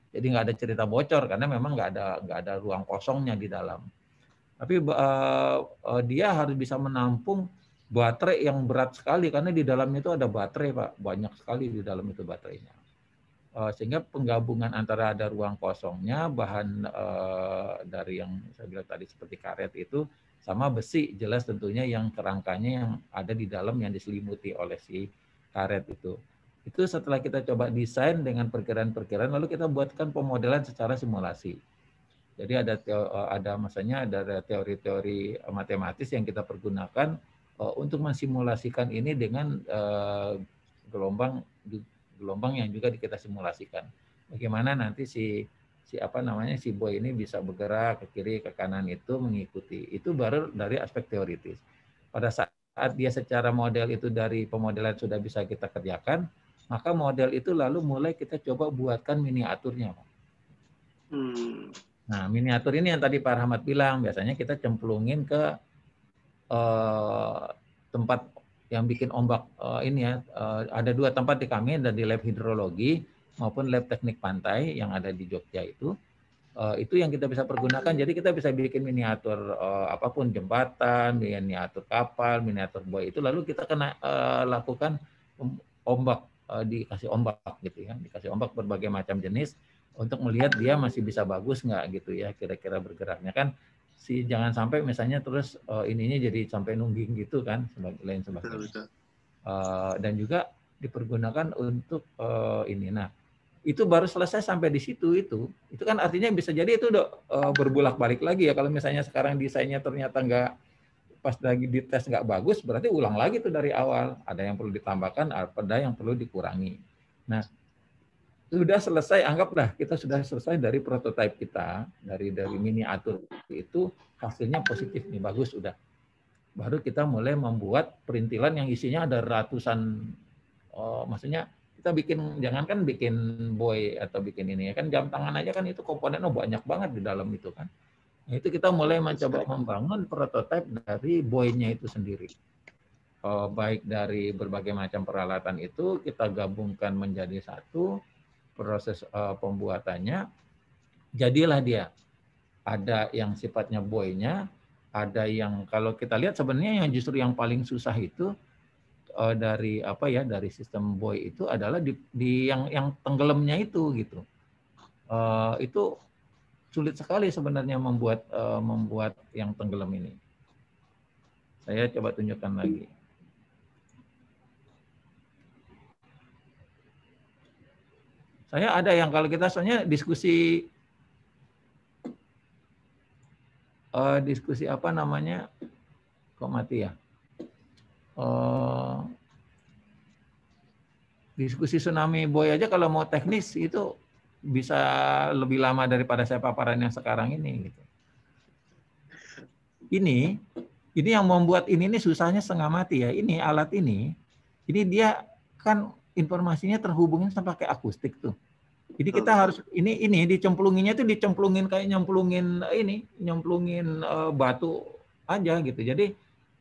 Jadi nggak ada cerita bocor karena memang nggak ada ruang kosongnya di dalam. Tapi dia harus bisa menampung baterai yang berat sekali karena di dalamnya itu ada baterai Pak, banyak sekali di dalam itu baterainya. Sehingga penggabungan antara ada ruang kosongnya, bahan dari yang saya bilang tadi seperti karet itu, sama besi jelas tentunya yang kerangkanya yang ada di dalam yang diselimuti oleh si karet itu. Itu setelah kita coba desain dengan perkiraan-perkiraan, lalu kita buatkan pemodelan secara simulasi. Jadi ada maksudnya ada teori-teori matematis yang kita pergunakan untuk mensimulasikan ini dengan gelombang yang juga kita simulasikan. Bagaimana nanti si buoy ini bisa bergerak ke kiri ke kanan itu mengikuti. Itu baru dari aspek teoritis. Pada saat dia secara model itu dari pemodelan sudah bisa kita kerjakan, maka model itu lalu mulai kita coba buatkan miniaturnya. Nah, miniatur ini yang tadi Pak Rahmat bilang, biasanya kita cemplungin ke tempat yang bikin ombak ini ya. Ada 2 tempat di kami, ada di lab hidrologi maupun lab teknik pantai yang ada di Jogja itu. Itu yang kita bisa pergunakan. Jadi kita bisa bikin miniatur apapun, jembatan, miniatur kapal, miniatur buoy itu. Lalu kita kena lakukan ombak, dikasih ombak gitu ya, dikasih ombak berbagai macam jenis untuk melihat dia masih bisa bagus nggak gitu ya, kira-kira bergeraknya kan. Jangan sampai misalnya terus ininya jadi sampai nungging gitu kan, lain sebagainya. Dan juga dipergunakan untuk ini. Nah, itu baru selesai sampai di situ itu kan artinya bisa jadi itu udah berbulak-balik lagi ya. Kalau misalnya sekarang desainnya ternyata nggak pas lagi dites nggak bagus, berarti ulang lagi tuh dari awal. Ada yang perlu ditambahkan, ada yang perlu dikurangi. Nah, sudah selesai, anggaplah kita sudah selesai dari prototipe kita, dari miniatur itu hasilnya positif nih, bagus udah. Baru kita mulai membuat perintilan yang isinya ada ratusan, maksudnya kita bikin, jangankan bikin buoy atau bikin ini ya kan, jam tangan aja kan itu komponennya banyak banget di dalam itu kan. Nah, itu kita mulai mencoba membangun prototipe dari buoy-nya itu sendiri. Baik dari berbagai macam peralatan itu kita gabungkan menjadi satu proses pembuatannya. Jadilah dia ada yang sifatnya buoy-nya, ada yang kalau kita lihat sebenarnya yang justru yang paling susah itu dari dari sistem buoy itu adalah di yang tenggelamnya itu gitu. Itu sulit sekali sebenarnya membuat yang tenggelam ini. Saya coba tunjukkan lagi. Saya ada yang kalau kita soalnya diskusi apa namanya, kok mati ya? Diskusi tsunami buoy aja kalau mau teknis itu bisa lebih lama daripada saya paparan yang sekarang ini gitu. Ini yang membuat ini susahnya setengah mati ya. Ini alat ini dia kan informasinya terhubungin sama pakai akustik tuh. Jadi kita harus ini dicemplunginnya itu dicemplungin kayak nyemplungin batu aja gitu. Jadi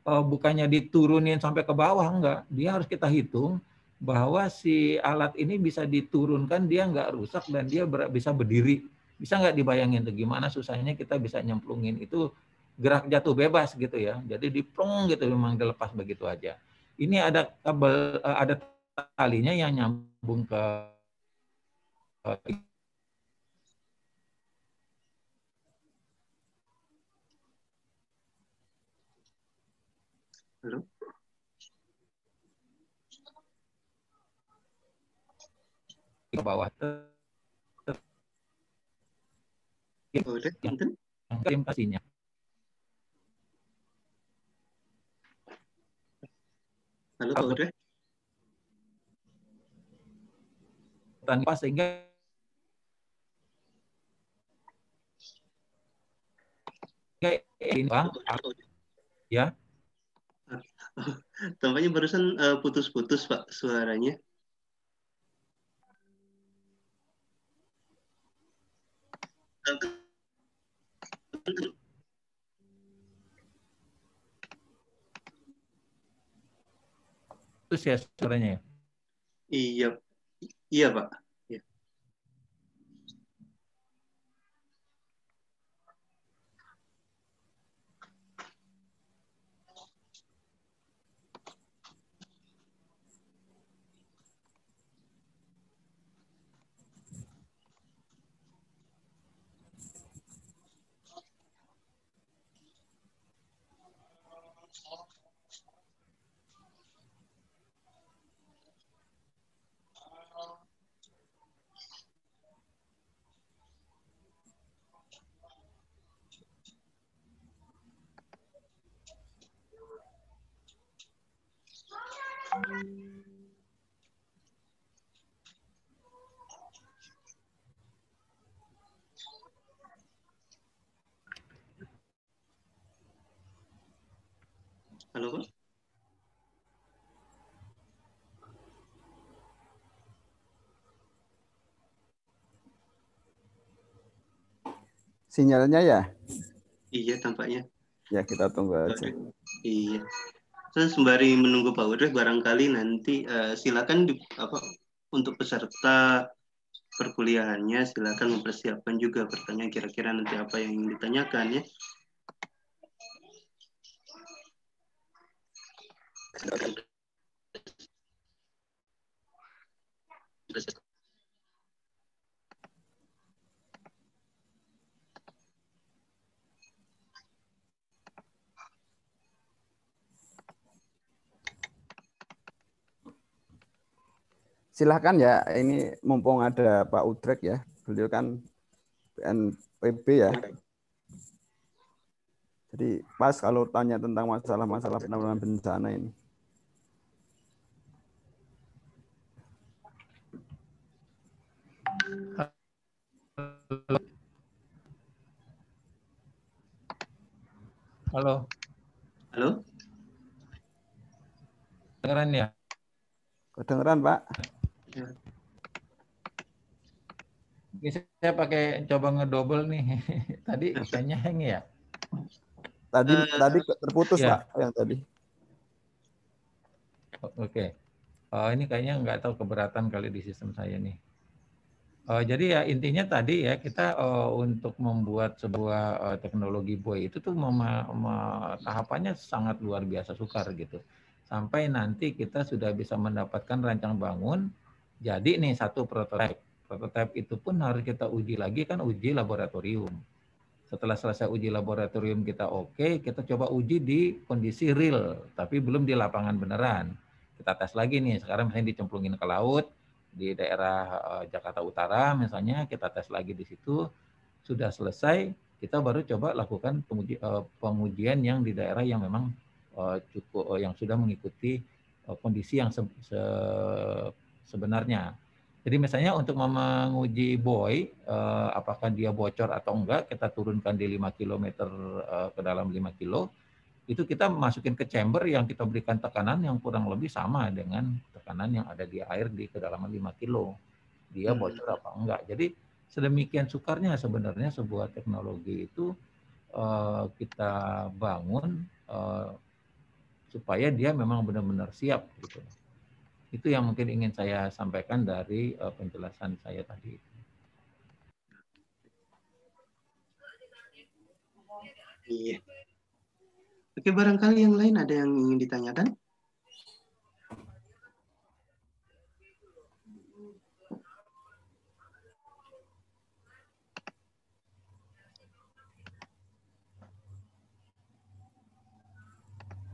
bukannya diturunin sampai ke bawah, enggak. Dia harus kita hitung bahwa si alat ini bisa diturunkan, dia enggak rusak dan dia bisa berdiri. Bisa enggak dibayangin tuh gimana susahnya kita bisa nyemplungin itu gerak jatuh bebas gitu ya. Jadi diplong gitu memang dilepas begitu aja. Ini ada kabel, ada talinya yang nyambung ke Halo? Ke bawah. Udah, punten. Implementasinya. Halo Pak Udre. Tanpa sehingga ini Bang, ya. Tampaknya barusan putus-putus Pak suaranya. Terus ya suaranya ya? Iya, iya Pak. Ya. Halo Pak. Sinyalnya ya? Iya tampaknya. Ya kita tunggu aja. Iya. Terus sembari menunggu Pak Udre, barangkali nanti silakan untuk peserta perkuliahannya silakan mempersiapkan juga pertanyaan kira-kira nanti apa yang ingin ditanyakan ya. Silahkan ya, ini mumpung ada Pak Udrek ya, beliau kan BNPB ya. Jadi pas kalau tanya tentang masalah-masalah penanggulangan bencana ini. Halo. Halo. Kedengeran ya? Kedengeran Pak? Ya. Ini saya pakai coba ngedouble nih. Tadi kayaknya hang ya? Tadi terputus ya. Pak yang tadi. Oke. Ini kayaknya nggak tahu keberatan kali di sistem saya nih. Jadi ya intinya tadi ya kita untuk membuat sebuah teknologi buoy itu tuh tahapannya sangat luar biasa sukar gitu. Sampai nanti kita sudah bisa mendapatkan rancang bangun. Jadi nih satu prototipe. Prototipe itu pun harus kita uji lagi kan uji laboratorium. Setelah selesai uji laboratorium kita oke, kita coba uji di kondisi real, tapi belum di lapangan beneran. Kita tes lagi nih, sekarang misalnya dicemplungin ke laut, di daerah Jakarta Utara misalnya, kita tes lagi di situ, sudah selesai, kita baru coba lakukan pengujian yang di daerah yang memang cukup yang sudah mengikuti kondisi yang sebenarnya. Jadi misalnya untuk menguji buoy, apakah dia bocor atau enggak, kita turunkan di 5 km ke dalam 5 kilo, itu kita masukin ke chamber yang kita berikan tekanan yang kurang lebih sama dengan tekanan yang ada di air di kedalaman 5 kilo. dia bocor apa enggak. Jadi sedemikian sukarnya sebenarnya sebuah teknologi itu kita bangun supaya dia memang benar-benar siap gitu. Itu yang mungkin ingin saya sampaikan dari penjelasan saya tadi. Iya. Oke, barangkali yang lain ada yang ingin ditanyakan?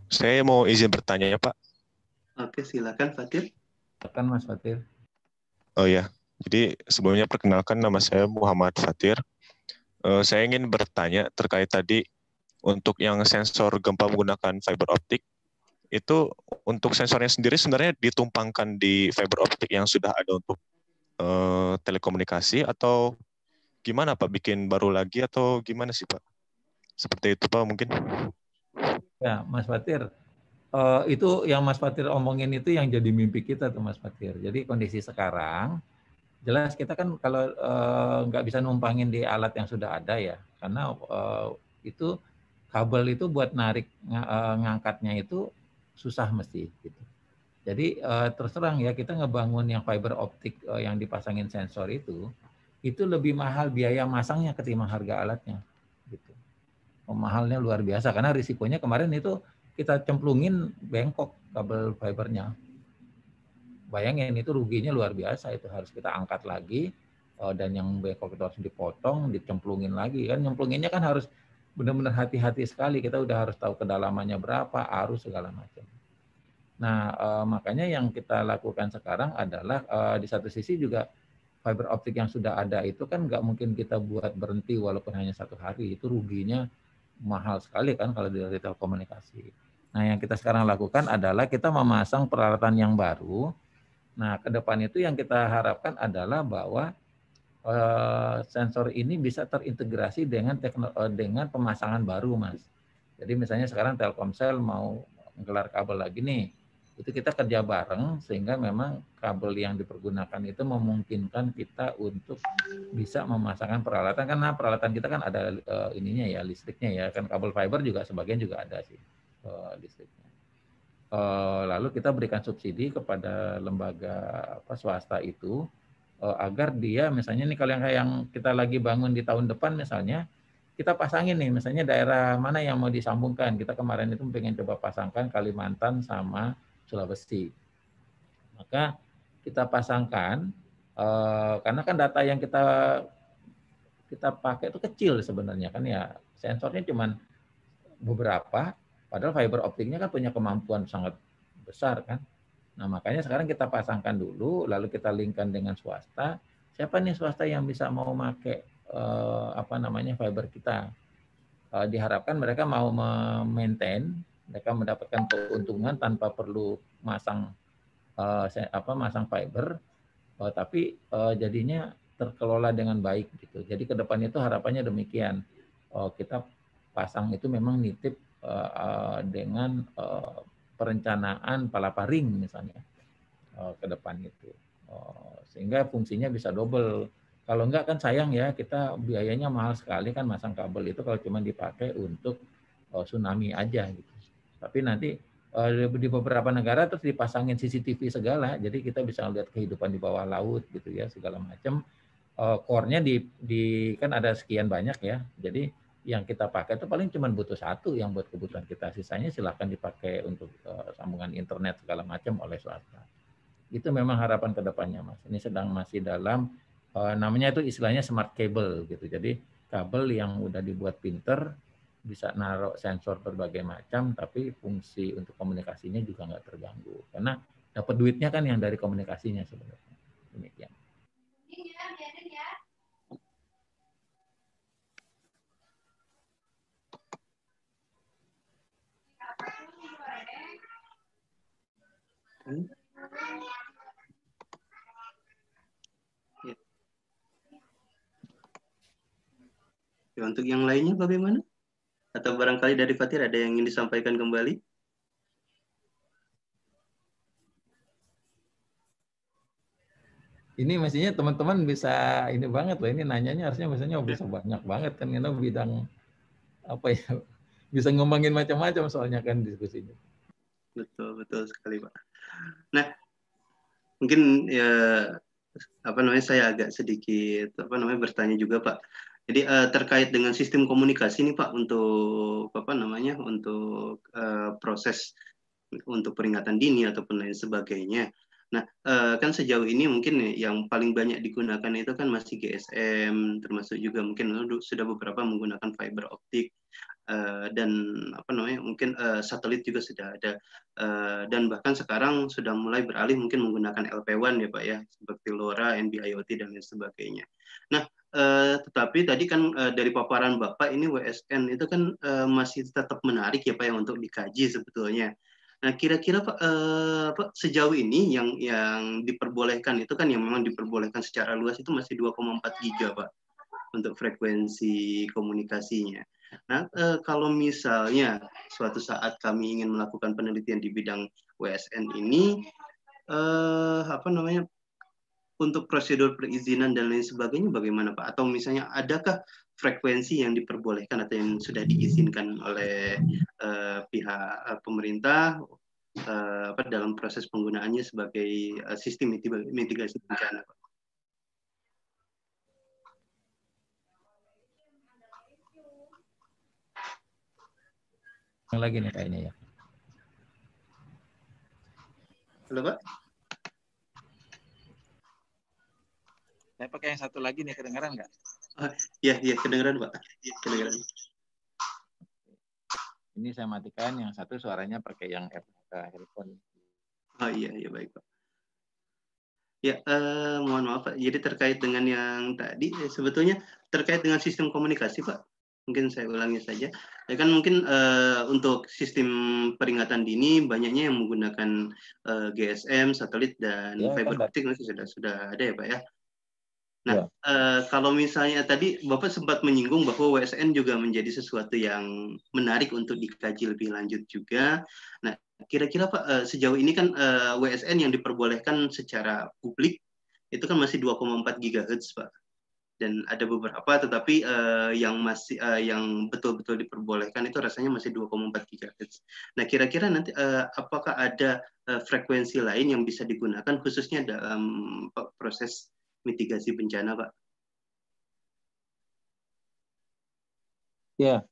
Saya mau izin bertanya ya, Pak. Oke, silakan Fatir. Silakan Mas Fatir. Oh ya, jadi sebelumnya perkenalkan nama saya Muhammad Fatir. Saya ingin bertanya terkait tadi untuk yang sensor gempa menggunakan fiber optik, itu untuk sensornya sendiri sebenarnya ditumpangkan di fiber optik yang sudah ada untuk telekomunikasi atau gimana Pak? Bikin baru lagi atau gimana sih Pak? Seperti itu Pak mungkin. Ya, Mas Fatir. Itu yang Mas Fatir omongin itu yang jadi mimpi kita tuh Mas Fatir. Jadi kondisi sekarang, jelas kita kan kalau nggak bisa numpangin di alat yang sudah ada ya, karena itu kabel itu buat narik ngangkatnya itu susah mesti gitu. Jadi terus terang ya kita ngebangun yang fiber optik yang dipasangin sensor itu lebih mahal biaya masangnya ketimbang harga alatnya gitu. Mahalnya luar biasa karena risikonya kemarin itu kita cemplungin bengkok kabel fibernya. Bayangin itu ruginya luar biasa, itu harus kita angkat lagi dan yang bengkok itu harus dipotong, dicemplungin lagi kan. Nyemplunginnya kan harus benar-benar hati-hati sekali, kita udah harus tahu kedalamannya berapa, arus segala macam. Nah, makanya yang kita lakukan sekarang adalah di satu sisi juga fiber optik yang sudah ada itu kan nggak mungkin kita buat berhenti walaupun hanya 1 hari, itu ruginya mahal sekali kan kalau dari telekomunikasi. Nah, yang kita sekarang lakukan adalah kita memasang peralatan yang baru. Nah, ke depan itu yang kita harapkan adalah bahwa sensor ini bisa terintegrasi dengan pemasangan baru, Mas. Jadi misalnya sekarang Telkomsel mau menggelar kabel lagi nih, itu kita kerja bareng sehingga memang kabel yang dipergunakan itu memungkinkan kita untuk bisa memasangkan peralatan, karena peralatan kita kan ada ininya ya, listriknya ya, kan kabel fiber juga sebagian juga ada sih listriknya. Lalu kita berikan subsidi kepada lembaga swasta itu agar dia misalnya nih kalau yang kita lagi bangun di tahun depan misalnya kita pasangin nih misalnya daerah mana yang mau disambungkan, kita kemarin itu pengen coba pasangkan Kalimantan sama Sulawesi, maka kita pasangkan karena kan data yang kita pakai itu kecil sebenarnya kan ya, sensornya cuma beberapa, padahal fiber optiknya kan punya kemampuan sangat besar kan. Nah makanya sekarang kita pasangkan dulu, lalu kita linkkan dengan swasta. Siapa nih swasta yang bisa mau pakai fiber kita? Diharapkan mereka mau memaintain, mereka mendapatkan keuntungan tanpa perlu masang fiber, tapi jadinya terkelola dengan baik gitu. Jadi ke depan itu harapannya demikian. Kita pasang itu memang nitip dengan perencanaan palaparing misalnya ke depan itu, sehingga fungsinya bisa double. Kalau enggak kan sayang ya, kita biayanya mahal sekali kan masang kabel itu kalau cuma dipakai untuk tsunami aja gitu. Tapi nanti di beberapa negara terus dipasangin CCTV segala, jadi kita bisa lihat kehidupan di bawah laut gitu ya segala macam. Core-nya di kan ada sekian banyak ya, jadi yang kita pakai itu paling cuma butuh 1 yang buat kebutuhan kita, sisanya silakan dipakai untuk sambungan internet segala macam oleh swasta. Itu memang harapan kedepannya Mas. Ini sedang masih dalam namanya itu istilahnya smart cable gitu. Jadi kabel yang udah dibuat pinter, bisa naruh sensor berbagai macam, tapi fungsi untuk komunikasinya juga nggak terganggu. Karena dapat duitnya kan yang dari komunikasinya sebenarnya. Demikian. Ya, untuk yang lainnya bagaimana? Atau barangkali dari Fatir ada yang ingin disampaikan kembali? ini mestinya teman-teman bisa ini banget loh, ini nanyanya harusnya misalnya bisa banyak banget kan, karena bidang apa ya, bisa ngomongin macam-macam soalnya kan diskusinya. Betul, betul sekali Pak. Nah, mungkin ya saya agak sedikit bertanya juga Pak. Jadi terkait dengan sistem komunikasi nih Pak untuk untuk proses untuk peringatan dini ataupun lain sebagainya. Nah, kan sejauh ini mungkin yang paling banyak digunakan itu kan masih GSM, termasuk juga mungkin sudah beberapa menggunakan fiber optik, dan mungkin satelit juga sudah ada, dan bahkan sekarang sudah mulai beralih mungkin menggunakan LPWAN ya Pak ya, seperti LoRa, NB-IoT dan lain sebagainya. Nah, tetapi tadi kan dari paparan Bapak ini WSN itu kan masih tetap menarik ya Pak ya untuk dikaji sebetulnya. Nah, kira-kira Pak, sejauh ini yang diperbolehkan itu kan yang memang diperbolehkan secara luas itu masih 2,4 giga Pak untuk frekuensi komunikasinya. Nah, kalau misalnya suatu saat kami ingin melakukan penelitian di bidang WSN ini, untuk prosedur perizinan dan lain sebagainya bagaimana Pak? Atau misalnya adakah frekuensi yang diperbolehkan atau yang sudah diizinkan oleh pihak pemerintah dalam proses penggunaannya sebagai sistem mitigasi bencana Pak? Yang lagi nih kayaknya ya. Halo Pak? Saya pakai yang satu lagi nih, kedengaran nggak? Iya, kedengaran Pak. Kedengaran. Ini saya matikan, yang satu suaranya pakai yang handphone. Oh iya, baik Pak. Ya, mohon maaf Pak. Jadi terkait dengan yang tadi, sebetulnya terkait dengan sistem komunikasi Pak. Mungkin saya ulangi saja. Ya kan mungkin untuk sistem peringatan dini banyaknya yang menggunakan GSM, satelit dan fiber optik sudah ada ya Pak ya. Nah, kalau misalnya tadi Bapak sempat menyinggung bahwa WSN juga menjadi sesuatu yang menarik untuk dikaji lebih lanjut juga. Nah, kira-kira Pak, sejauh ini kan WSN yang diperbolehkan secara publik itu kan masih 2,4 GHz Pak. Dan ada beberapa, tetapi yang betul-betul diperbolehkan itu rasanya masih 2,4 GHz. Nah, kira-kira nanti apakah ada frekuensi lain yang bisa digunakan khususnya dalam proses mitigasi bencana, Pak? Ya,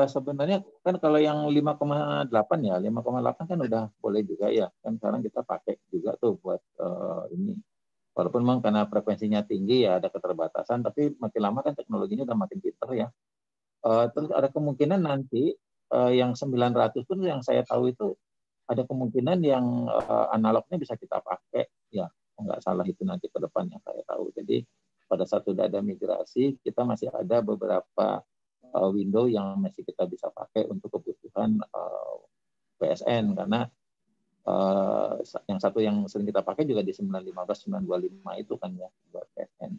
sebenarnya kan kalau yang 5,8 ya, 5,8 kan udah boleh juga ya. Kan sekarang kita pakai juga tuh buat ini. Walaupun memang karena frekuensinya tinggi ya ada keterbatasan, tapi makin lama kan teknologinya udah makin pinter ya. Terus ada kemungkinan nanti yang 900 pun yang saya tahu itu ada kemungkinan yang analognya bisa kita pakai ya, nggak salah itu nanti ke depan yang saya tahu. Jadi pada saat sudah ada migrasi kita masih ada beberapa window yang masih kita bisa pakai untuk kebutuhan PSN, karena yang satu yang sering kita pakai juga di 915, 925 itu kan ya buat PSN.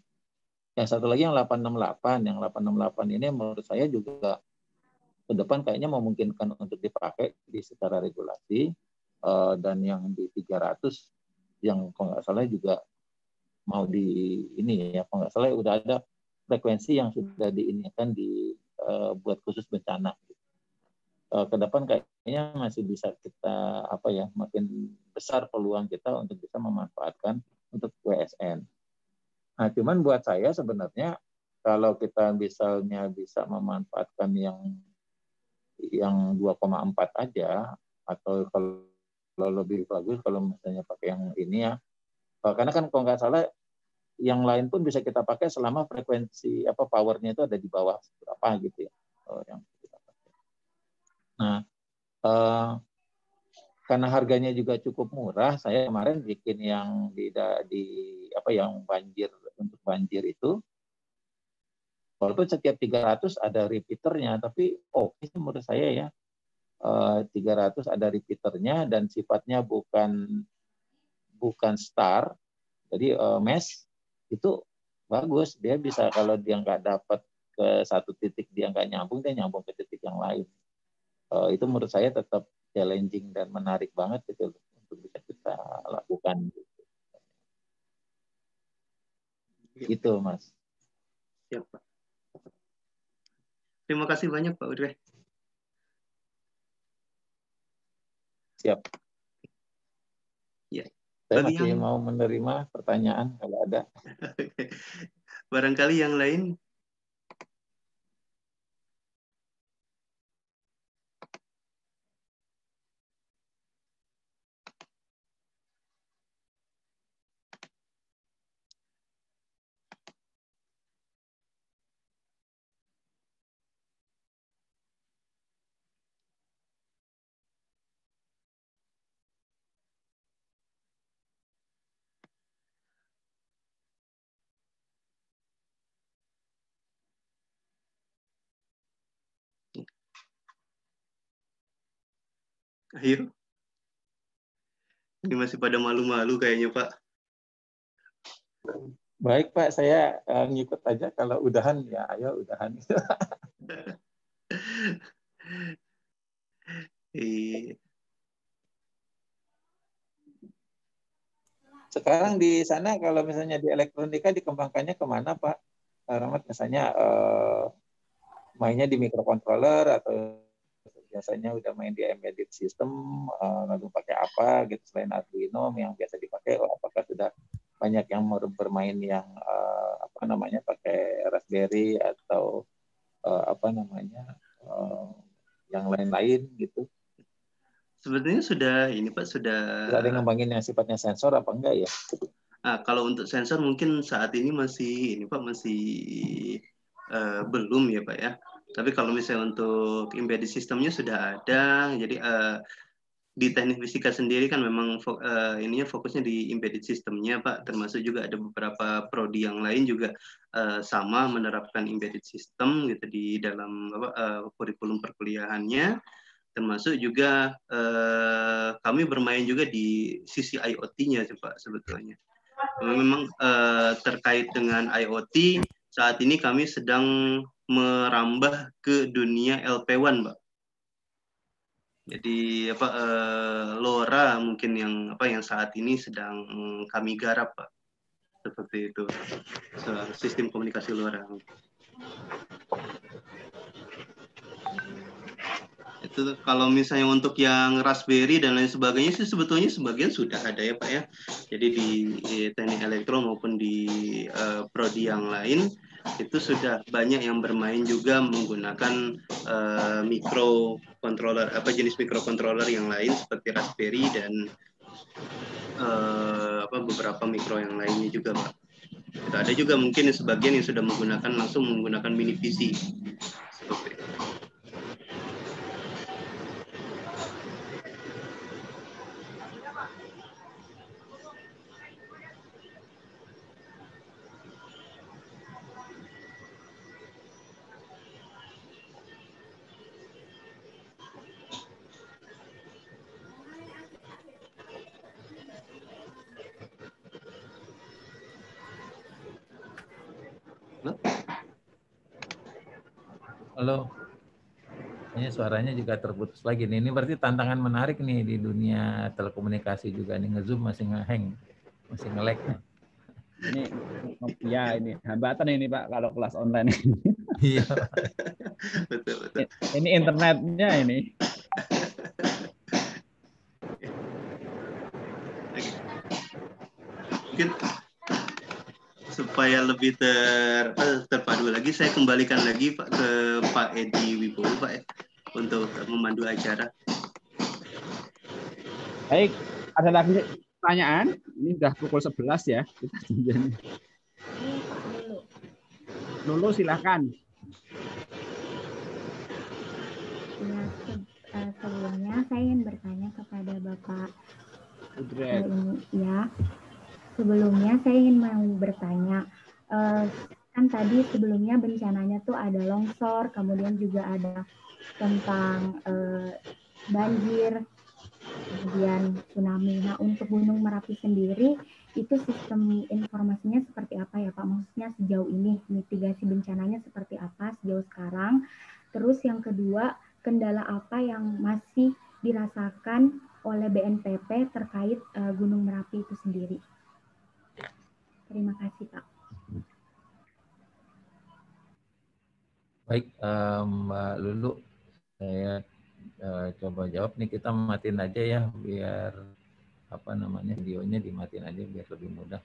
Yang satu lagi yang 868, yang 868 ini menurut saya juga ke depan kayaknya memungkinkan untuk dipakai di secara regulasi, dan yang di 300 yang kalau nggak salah juga mau di ini ya, kalau nggak salah udah ada frekuensi yang sudah diinikan buat khusus bencana. Ke depan kayaknya masih bisa kita makin besar peluang kita untuk bisa memanfaatkan untuk WSN. Nah, cuman buat saya sebenarnya kalau kita misalnya bisa memanfaatkan yang 2,4 aja, atau kalau lebih bagus kalau misalnya pakai yang ini ya, karena kan kalau nggak salah yang lain pun bisa kita pakai selama frekuensi powernya itu ada di bawah berapa gitu ya, yang kita pakai. Nah, karena harganya juga cukup murah, saya kemarin bikin yang yang banjir, untuk banjir itu, walaupun setiap 300 ada repeaternya, tapi itu menurut saya ya, 300 ada repeaternya dan sifatnya bukan star, jadi mesh, itu bagus. Dia bisa kalau dia nggak dapat ke satu titik, dia nggak nyambung, dia nyambung ke titik yang lain. Itu menurut saya tetap challenging dan menarik banget gitu untuk bisa kita lakukan. Itu, Mas. Siap, Pak. Terima kasih banyak, Pak Udre. Siap. Ya. Saya masih mau menerima pertanyaan kalau ada. Barangkali yang lain. Ayo. Ini masih pada malu-malu kayaknya, Pak. Baik, Pak. Saya ngikut aja. Kalau udahan, ya ayo udahan. Sekarang di sana kalau misalnya di elektronika dikembangkannya kemana, Pak Rahmat? Misalnya mainnya di microcontroller atau biasanya udah main di embedded system, lalu pakai apa gitu selain Arduino yang biasa dipakai? Apakah sudah banyak yang bermain yang apa namanya pakai Raspberry atau apa namanya yang lain-lain gitu? Sebetulnya sudah ini Pak, sudah ada yang ngembangin yang sifatnya sensor apa enggak ya? Kalau untuk sensor mungkin saat ini masih ini Pak masih belum ya Pak ya. Tapi kalau misalnya untuk embedded systemnya sudah ada. Jadi di teknik fisika sendiri kan memang ininya fokusnya di embedded systemnya Pak. Termasuk juga ada beberapa prodi yang lain juga sama menerapkan embedded system gitu di dalam kurikulum perkuliahannya. Termasuk juga kami bermain juga di sisi IoT-nya sih Pak sebetulnya. Memang terkait dengan IoT saat ini kami sedang merambah ke dunia LP1 Pak. Jadi LoRa mungkin yang saat ini sedang kami garap Pak. Seperti itu. Sistem komunikasi LoRa. Itu kalau misalnya untuk yang Raspberry dan lain sebagainya sih sebetulnya sebagian sudah ada ya Pak ya. Jadi di teknik elektro maupun di prodi yang lain itu sudah banyak yang bermain juga menggunakan microcontroller jenis microcontroller yang lain seperti Raspberry dan beberapa mikro yang lainnya juga Pak. Ada juga mungkin sebagian yang sudah langsung menggunakan mini PC seperti itu. Halo. Ini suaranya juga terputus lagi nih. Ini berarti tantangan menarik nih di dunia telekomunikasi juga nih. Nge-Zoom masih nge-hang, masih nge-lag. Ini ya ini hambatan ini Pak kalau kelas online. Iya. Betul, betul. Ini internetnya ini. Mungkin supaya lebih terpadu lagi, saya kembalikan lagi Pak ke Pak Edi Wibowo Pak ya, untuk memandu acara. Baik, ada lagi pertanyaan? Ini sudah pukul 11 ya. Lulu silahkan. Ya, sebelumnya saya ingin bertanya kepada Bapak Udrek. Ya. Sebelumnya saya ingin mau bertanya, kan tadi sebelumnya bencananya tuh ada longsor, kemudian juga ada tentang banjir, kemudian tsunami. Nah, untuk Gunung Merapi sendiri, itu sistem informasinya seperti apa ya Pak? Maksudnya sejauh ini mitigasi bencananya seperti apa sejauh sekarang? Terus yang kedua, kendala apa yang masih dirasakan oleh BNPB terkait Gunung Merapi itu sendiri? Terima kasih Pak. Baik, Mbak Lulu, saya coba jawab nih. Kita matiin aja ya, biar apa namanya videonya dimatiin aja biar lebih mudah.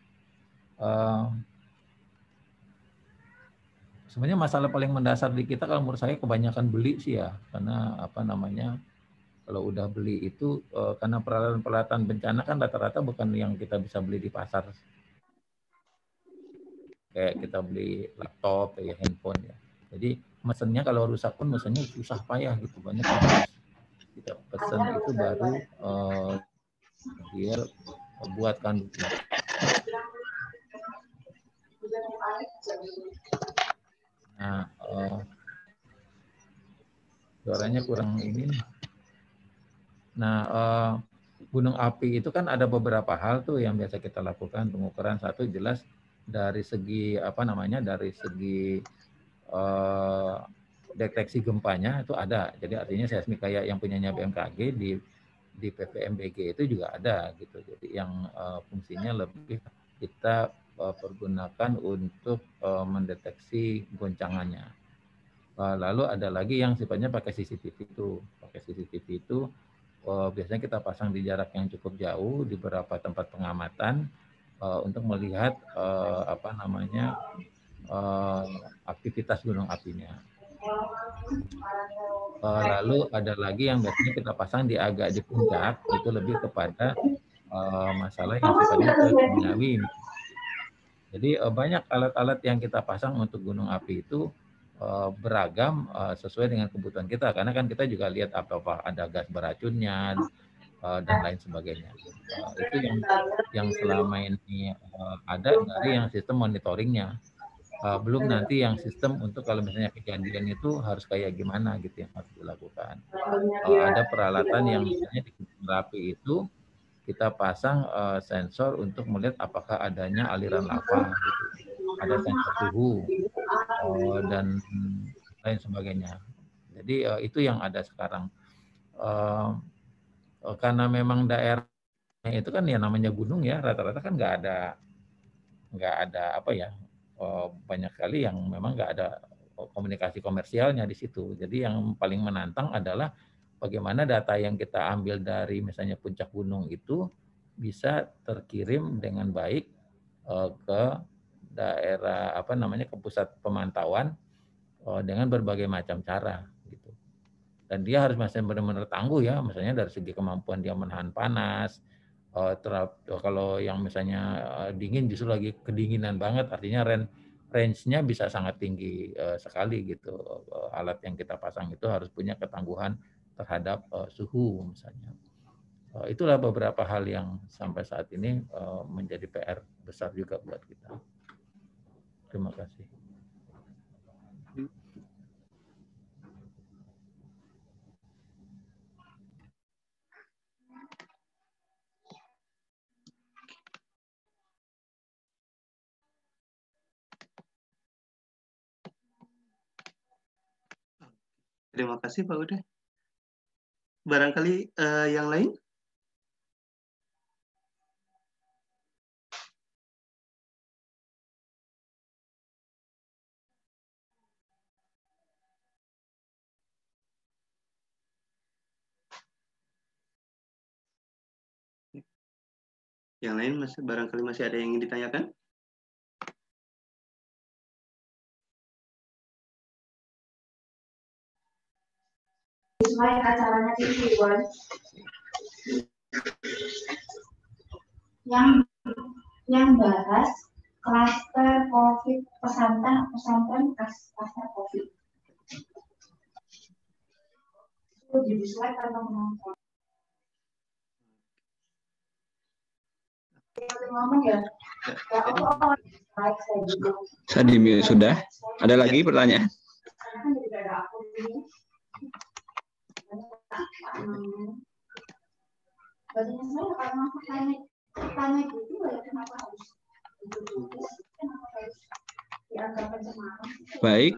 Sebenarnya masalah paling mendasar di kita kalau menurut saya kebanyakan beli sih ya, karena apa namanya kalau udah beli itu karena peralatan-peralatan bencana kan rata-rata bukan yang kita bisa beli di pasar. Kayak kita beli laptop, kayak handphone ya. Jadi mesennya kalau rusak pun mesennya susah payah gitu, banyak yang harus kita pesen itu baru dia buatkan. Nah, suaranya kurang ini. Nah, gunung api itu kan ada beberapa hal tuh yang biasa kita lakukan pengukuran. Satu jelas dari segi apa namanya, dari segi deteksi gempanya itu ada. Jadi artinya seismik kayak yang punyanya BMKG di PVMBG itu juga ada gitu. Jadi yang fungsinya lebih kita pergunakan untuk mendeteksi goncangannya. Lalu ada lagi yang sifatnya pakai CCTV itu. Pakai CCTV itu biasanya kita pasang di jarak yang cukup jauh di beberapa tempat pengamatan untuk melihat apa namanya aktivitas gunung apinya. Lalu ada lagi yang biasanya kita pasang agak di puncak, itu lebih kepada masalah yang sifatnya kimiawi. Jadi banyak alat-alat yang kita pasang untuk gunung api itu beragam sesuai dengan kebutuhan kita, karena kan kita juga lihat apa ada gas beracunnya dan lain sebagainya. Itu yang selama ini ada dari yang sistem monitoringnya. Belum nanti yang sistem untuk kalau misalnya kejadian itu harus kayak gimana gitu yang harus dilakukan. Ada peralatan yang misalnya di gunung api itu kita pasang sensor untuk melihat apakah adanya aliran lava, gitu. Ada sensor suhu dan lain sebagainya. Jadi itu yang ada sekarang. Karena memang daerahnya itu kan ya namanya gunung ya, rata-rata kan nggak ada apa ya, banyak sekali yang memang nggak ada komunikasi komersialnya di situ. Jadi yang paling menantang adalah bagaimana data yang kita ambil dari misalnya puncak gunung itu bisa terkirim dengan baik ke daerah apa namanya, ke pusat pemantauan dengan berbagai macam cara gitu. Dan dia harus masih benar-benar tangguh ya, misalnya dari segi kemampuan dia menahan panas. Kalau yang misalnya dingin justru lagi kedinginan banget, artinya range-nya bisa sangat tinggi sekali gitu. Alat yang kita pasang itu harus punya ketangguhan terhadap suhu misalnya. Itulah beberapa hal yang sampai saat ini menjadi PR besar juga buat kita. Terima kasih. Terima kasih Pak Ude. Barangkali yang lain? Yang lain barangkali masih ada yang ingin ditanyakan? Acaranya yang bahas klaster COVID pesantren klaster COVID. Jadi slide atau menonton. Ngomong ya. Saya di-mute sudah. Ada lagi pertanyaan? Baik.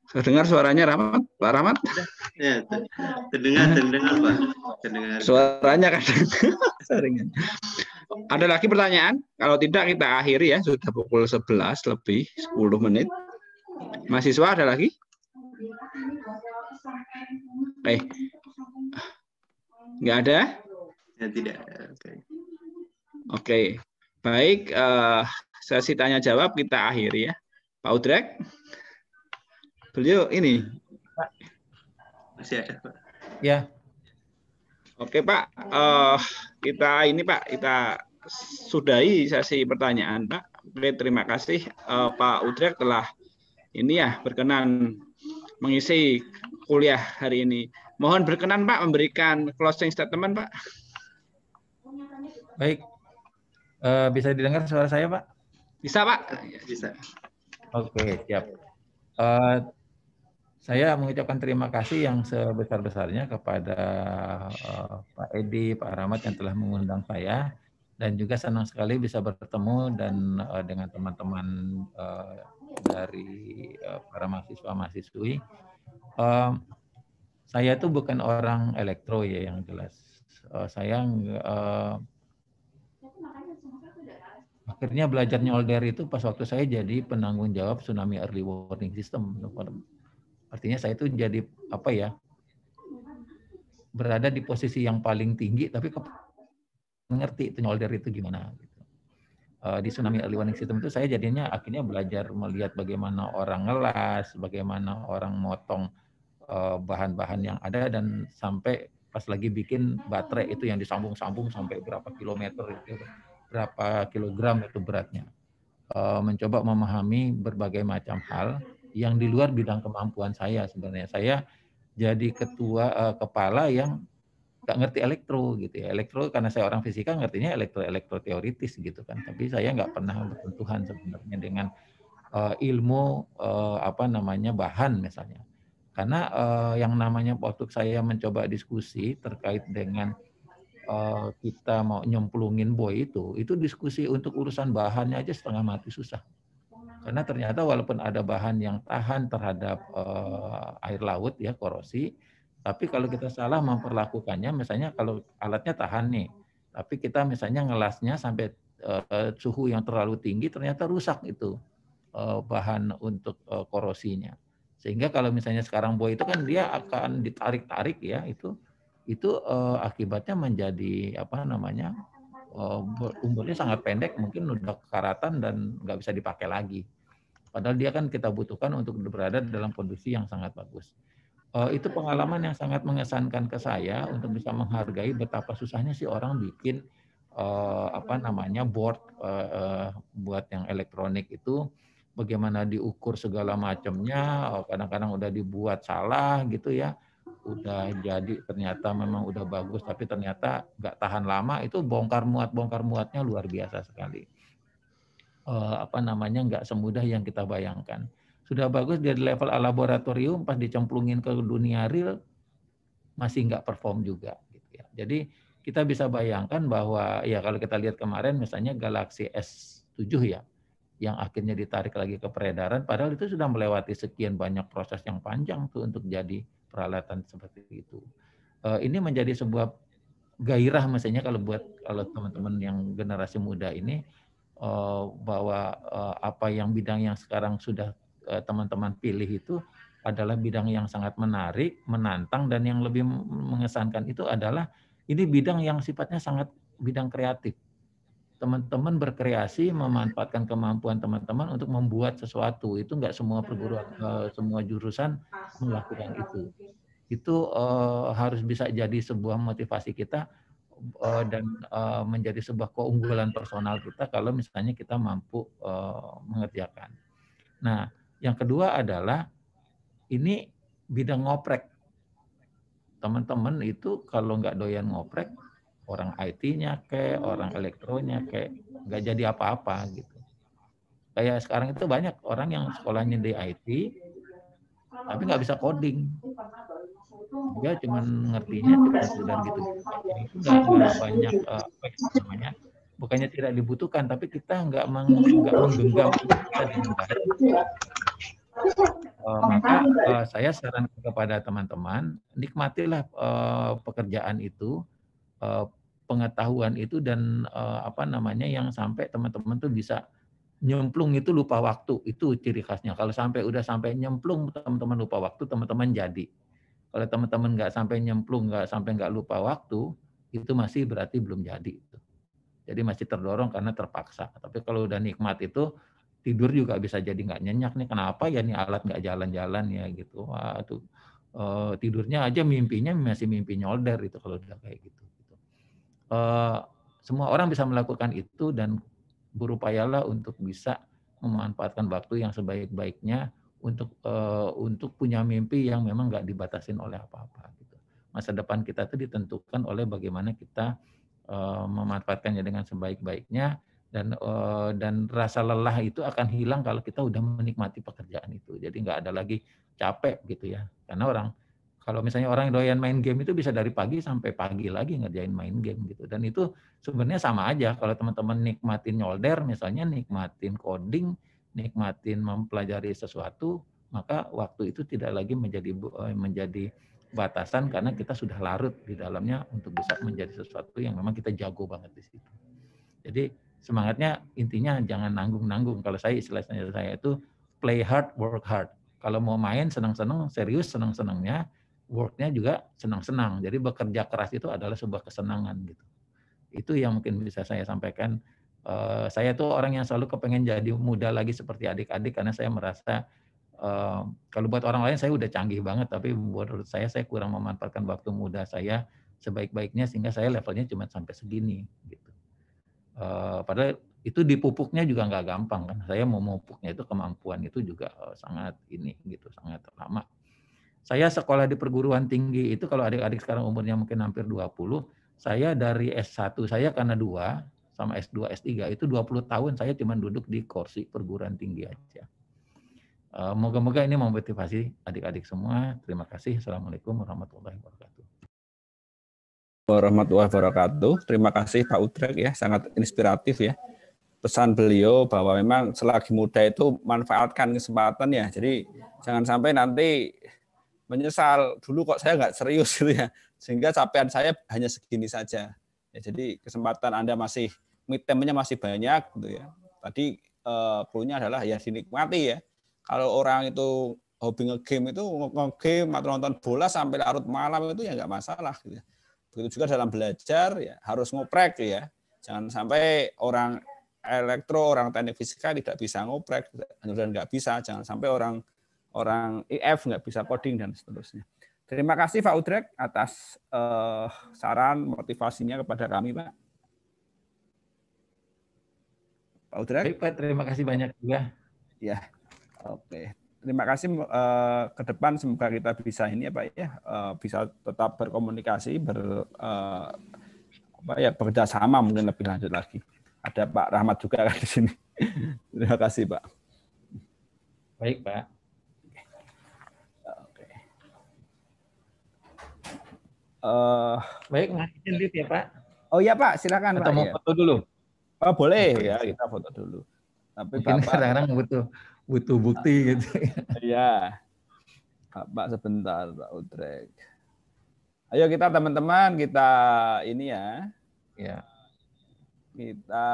Saya dengar suaranya Rahmat, Pak Rahmat. Ya, terdengar Pak. Terdengar. Suaranya kadang. Ada lagi pertanyaan? Kalau tidak kita akhiri ya, sudah pukul 11 lebih 10 menit. Mahasiswa ada lagi? Nggak ada? Ya, tidak. Oke. Oke. Baik, sesi tanya jawab kita akhiri ya. Pak Udrek, beliau ini. Masih ada, Pak. Ya. Oke, Pak. Kita sudahi sesi pertanyaan, Pak. Oke, terima kasih Pak Udrek telah ini ya berkenan mengisi kuliah hari ini. Mohon berkenan Pak memberikan closing statement, Pak. Baik. Bisa didengar suara saya, Pak? Bisa, Pak. Bisa. Oke, siap. Saya mengucapkan terima kasih yang sebesar-besarnya kepada Pak Edi, Pak Rahmat yang telah mengundang saya, dan juga senang sekali bisa bertemu dan dengan teman-teman dari para mahasiswa-mahasiswi. Saya itu bukan orang elektro ya yang jelas. Saya akhirnya belajar nyolder itu pas waktu saya jadi penanggung jawab tsunami early warning system. Artinya saya itu jadi apa ya, berada di posisi yang paling tinggi, tapi mengerti itu nyolder itu gimana. Gitu. Di tsunami early warning system itu saya jadinya akhirnya belajar melihat bagaimana orang ngelas, bagaimana orang motong bahan-bahan yang ada, dan sampai pas lagi bikin baterai itu yang disambung-sambung sampai berapa kilometer itu, berapa kilogram itu beratnya. Mencoba memahami berbagai macam hal yang di luar bidang kemampuan saya sebenarnya. Saya jadi kepala yang nggak ngerti elektro gitu ya. Elektro karena saya orang fisika ngertinya elektro teoritis gitu kan. Tapi saya nggak pernah bersentuhan sebenarnya dengan ilmu bahan misalnya. Karena yang namanya waktu saya mencoba diskusi terkait dengan kita mau nyemplungin buoy itu diskusi untuk urusan bahannya aja setengah mati susah. Karena ternyata walaupun ada bahan yang tahan terhadap air laut ya, korosi, tapi kalau kita salah memperlakukannya, misalnya kalau alatnya tahan nih, tapi kita misalnya ngelasnya sampai suhu yang terlalu tinggi, ternyata rusak itu bahan untuk korosinya. Sehingga kalau misalnya sekarang buoy itu kan dia akan ditarik-tarik ya, itu akibatnya menjadi umurnya sangat pendek, mungkin udah karatan dan nggak bisa dipakai lagi. Padahal dia kan kita butuhkan untuk berada dalam kondisi yang sangat bagus. Itu pengalaman yang sangat mengesankan ke saya untuk bisa menghargai betapa susahnya sih orang bikin board buat yang elektronik itu, bagaimana diukur segala macamnya, kadang-kadang udah dibuat salah gitu ya. Udah jadi ternyata memang udah bagus, tapi ternyata nggak tahan lama, itu bongkar muatnya luar biasa sekali. Nggak semudah yang kita bayangkan. Sudah bagus dari level laboratorium, pas dicemplungin ke dunia real masih nggak perform juga. Gitu ya. Jadi kita bisa bayangkan bahwa ya kalau kita lihat kemarin misalnya Galaxy S7 ya, yang akhirnya ditarik lagi ke peredaran, padahal itu sudah melewati sekian banyak proses yang panjang tuh untuk jadi peralatan seperti itu. Ini menjadi sebuah gairah misalnya kalau teman-teman yang generasi muda ini, bahwa bidang yang sekarang sudah teman-teman pilih itu adalah bidang yang sangat menarik, menantang, dan yang lebih mengesankan itu adalah ini bidang yang sifatnya sangat bidang kreatif. Teman-teman berkreasi, memanfaatkan kemampuan teman-teman untuk membuat sesuatu. Itu enggak semua perguruan, semua jurusan melakukan itu. Itu harus bisa jadi sebuah motivasi kita dan menjadi sebuah keunggulan personal kita kalau misalnya kita mampu mengerjakan. Nah, yang kedua adalah ini bidang ngoprek. Teman-teman itu kalau nggak doyan ngoprek, orang IT-nya kayak, orang elektronya kayak, nggak jadi apa-apa gitu. Kayak sekarang itu banyak orang yang sekolahnya di IT, tapi nggak bisa coding. Dia cuma ngertinya dan gitu. Itu nggak banyak bukannya tidak dibutuhkan, tapi kita nggak menggenggam kita dengan baik. Maka saya sarankan kepada teman-teman, nikmatilah pekerjaan itu, pengetahuan itu, dan yang sampai teman-teman tuh bisa nyemplung itu lupa waktu, itu ciri khasnya. Kalau udah sampai nyemplung teman-teman lupa waktu, teman-teman jadi. Kalau teman-teman nggak sampai nyemplung, nggak lupa waktu, itu masih berarti belum jadi. Jadi masih terdorong karena terpaksa. Tapi kalau udah nikmat itu, tidur juga bisa jadi nggak nyenyak nih. Kenapa ya nih alat nggak jalan-jalan ya gitu. Wah, tuh tidurnya aja mimpinya masih mimpi nyolder itu kalau udah kayak gitu. Semua orang bisa melakukan itu dan berupayalah untuk bisa memanfaatkan waktu yang sebaik-baiknya untuk punya mimpi yang memang nggak dibatasin oleh apa-apa. Gitu. Masa depan kita itu ditentukan oleh bagaimana kita memanfaatkannya dengan sebaik-baiknya dan rasa lelah itu akan hilang kalau kita udah menikmati pekerjaan itu. Jadi nggak ada lagi capek gitu ya. Karena kalau misalnya orang doyan main game itu bisa dari pagi sampai pagi lagi ngerjain main game gitu. Dan itu sebenarnya sama aja kalau teman-teman nikmatin nyolder, misalnya nikmatin coding, nikmatin mempelajari sesuatu, maka waktu itu tidak lagi menjadi batasan karena kita sudah larut di dalamnya untuk bisa menjadi sesuatu yang memang kita jago banget di situ. Jadi semangatnya intinya jangan nanggung-nanggung. Kalau istilahnya saya itu play hard, work hard. Kalau mau main senang-senang, serius senang-senangnya, work-nya juga senang-senang. Jadi bekerja keras itu adalah sebuah kesenangan gitu. Itu yang mungkin bisa saya sampaikan. Saya tuh orang yang selalu kepengen jadi muda lagi seperti adik-adik karena saya merasa kalau buat orang lain saya udah canggih banget, tapi buat saya kurang memanfaatkan waktu muda saya sebaik-baiknya sehingga saya levelnya cuma sampai segini gitu. Padahal itu dipupuknya juga nggak gampang kan. Saya mau memupuknya itu kemampuan itu juga sangat sangat lama. Saya sekolah di perguruan tinggi itu kalau adik-adik sekarang umurnya mungkin hampir 20, saya dari S1 saya karena 2 sama S2, S3 itu 20 tahun saya cuma duduk di kursi perguruan tinggi aja. Moga-moga ini memotivasi adik-adik semua. Terima kasih. Assalamualaikum warahmatullahi wabarakatuh. Warahmatullahi wabarakatuh. Terima kasih Pak Utrek ya, sangat inspiratif ya. Pesan beliau bahwa memang selagi muda itu manfaatkan kesempatan ya. Jadi jangan sampai nanti menyesal dulu kok saya nggak serius gitu ya. Sehingga capaian saya hanya segini saja. Ya, jadi kesempatan Anda masih mid time-nya masih banyak gitu ya. Tadi clue-nya adalah ya dinikmati ya. Kalau orang itu hobi nge-game itu nge-game atau nonton bola sampai larut malam itu ya nggak masalah gitu ya. Begitu juga dalam belajar ya harus ngoprek ya. Jangan sampai orang elektro, orang teknik fisika tidak bisa ngoprek dan nggak bisa. Jangan sampai orang IF nggak bisa coding dan seterusnya. Terima kasih Pak Utrek atas saran motivasinya kepada kami Pak. Pak Utrek. Baik Pak, terima kasih banyak juga. Ya, oke. Terima kasih ke depan semoga kita bisa ini ya Pak ya bisa tetap berkomunikasi bekerjasama mungkin lebih lanjut lagi. Ada Pak Rahmat juga kan di sini. Terima kasih Pak. Baik Pak. Oke. Baik, ngasihin lift ya Pak. Oh iya Pak, silakan Atau Pak. mau foto dulu? Oh boleh ya kita foto dulu. Tapi mungkin Bapak kadang-kadang butuh bukti gitu. Iya. Bapak sebentar Pak Utrek. Ayo kita teman-teman kita ini ya. Ya. Kita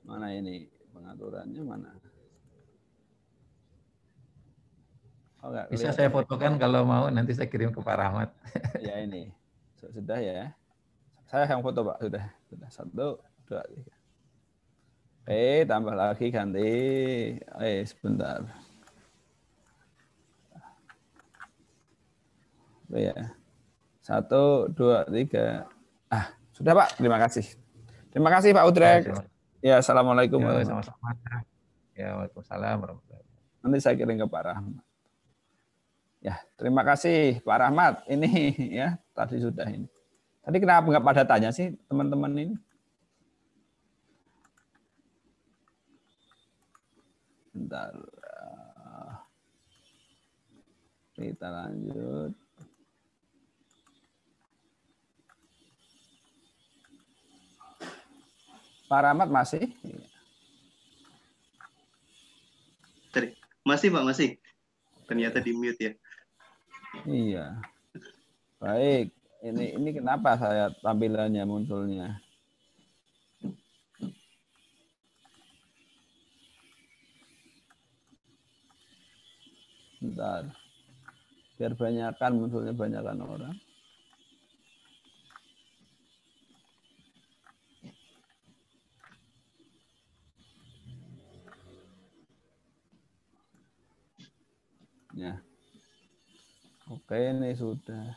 mana ini pengaturannya mana? Oh, bisa saya fotokan kalau mau nanti saya kirim ke Pak Rahmat. Ya ini sudah ya. Saya yang foto Pak sudah 1, 2, 3. Tambah lagi ganti. Sebentar. Ya. 1, 2, 3. Sudah Pak. Terima kasih. Terima kasih Pak Utrek. Ya, assalamualaikum. Sama-sama. Ya, waalaikumsalam warahmatullahi wabarakatuh. Nanti saya kirim ke Pak Rahmat. Ya, terima kasih Pak Rahmat. Ini ya tadi sudah ini. Tadi kenapa nggak pada tanya sih teman-teman ini? Bentar. Kita lanjut. Pak Rahmat masih? Masih Pak, masih. Ternyata di mute ya. Iya. Baik. Ini kenapa saya tampilannya munculnya? Bentar. Biar banyakan munculnya banyakan orang. Ya. Oke, ini sudah.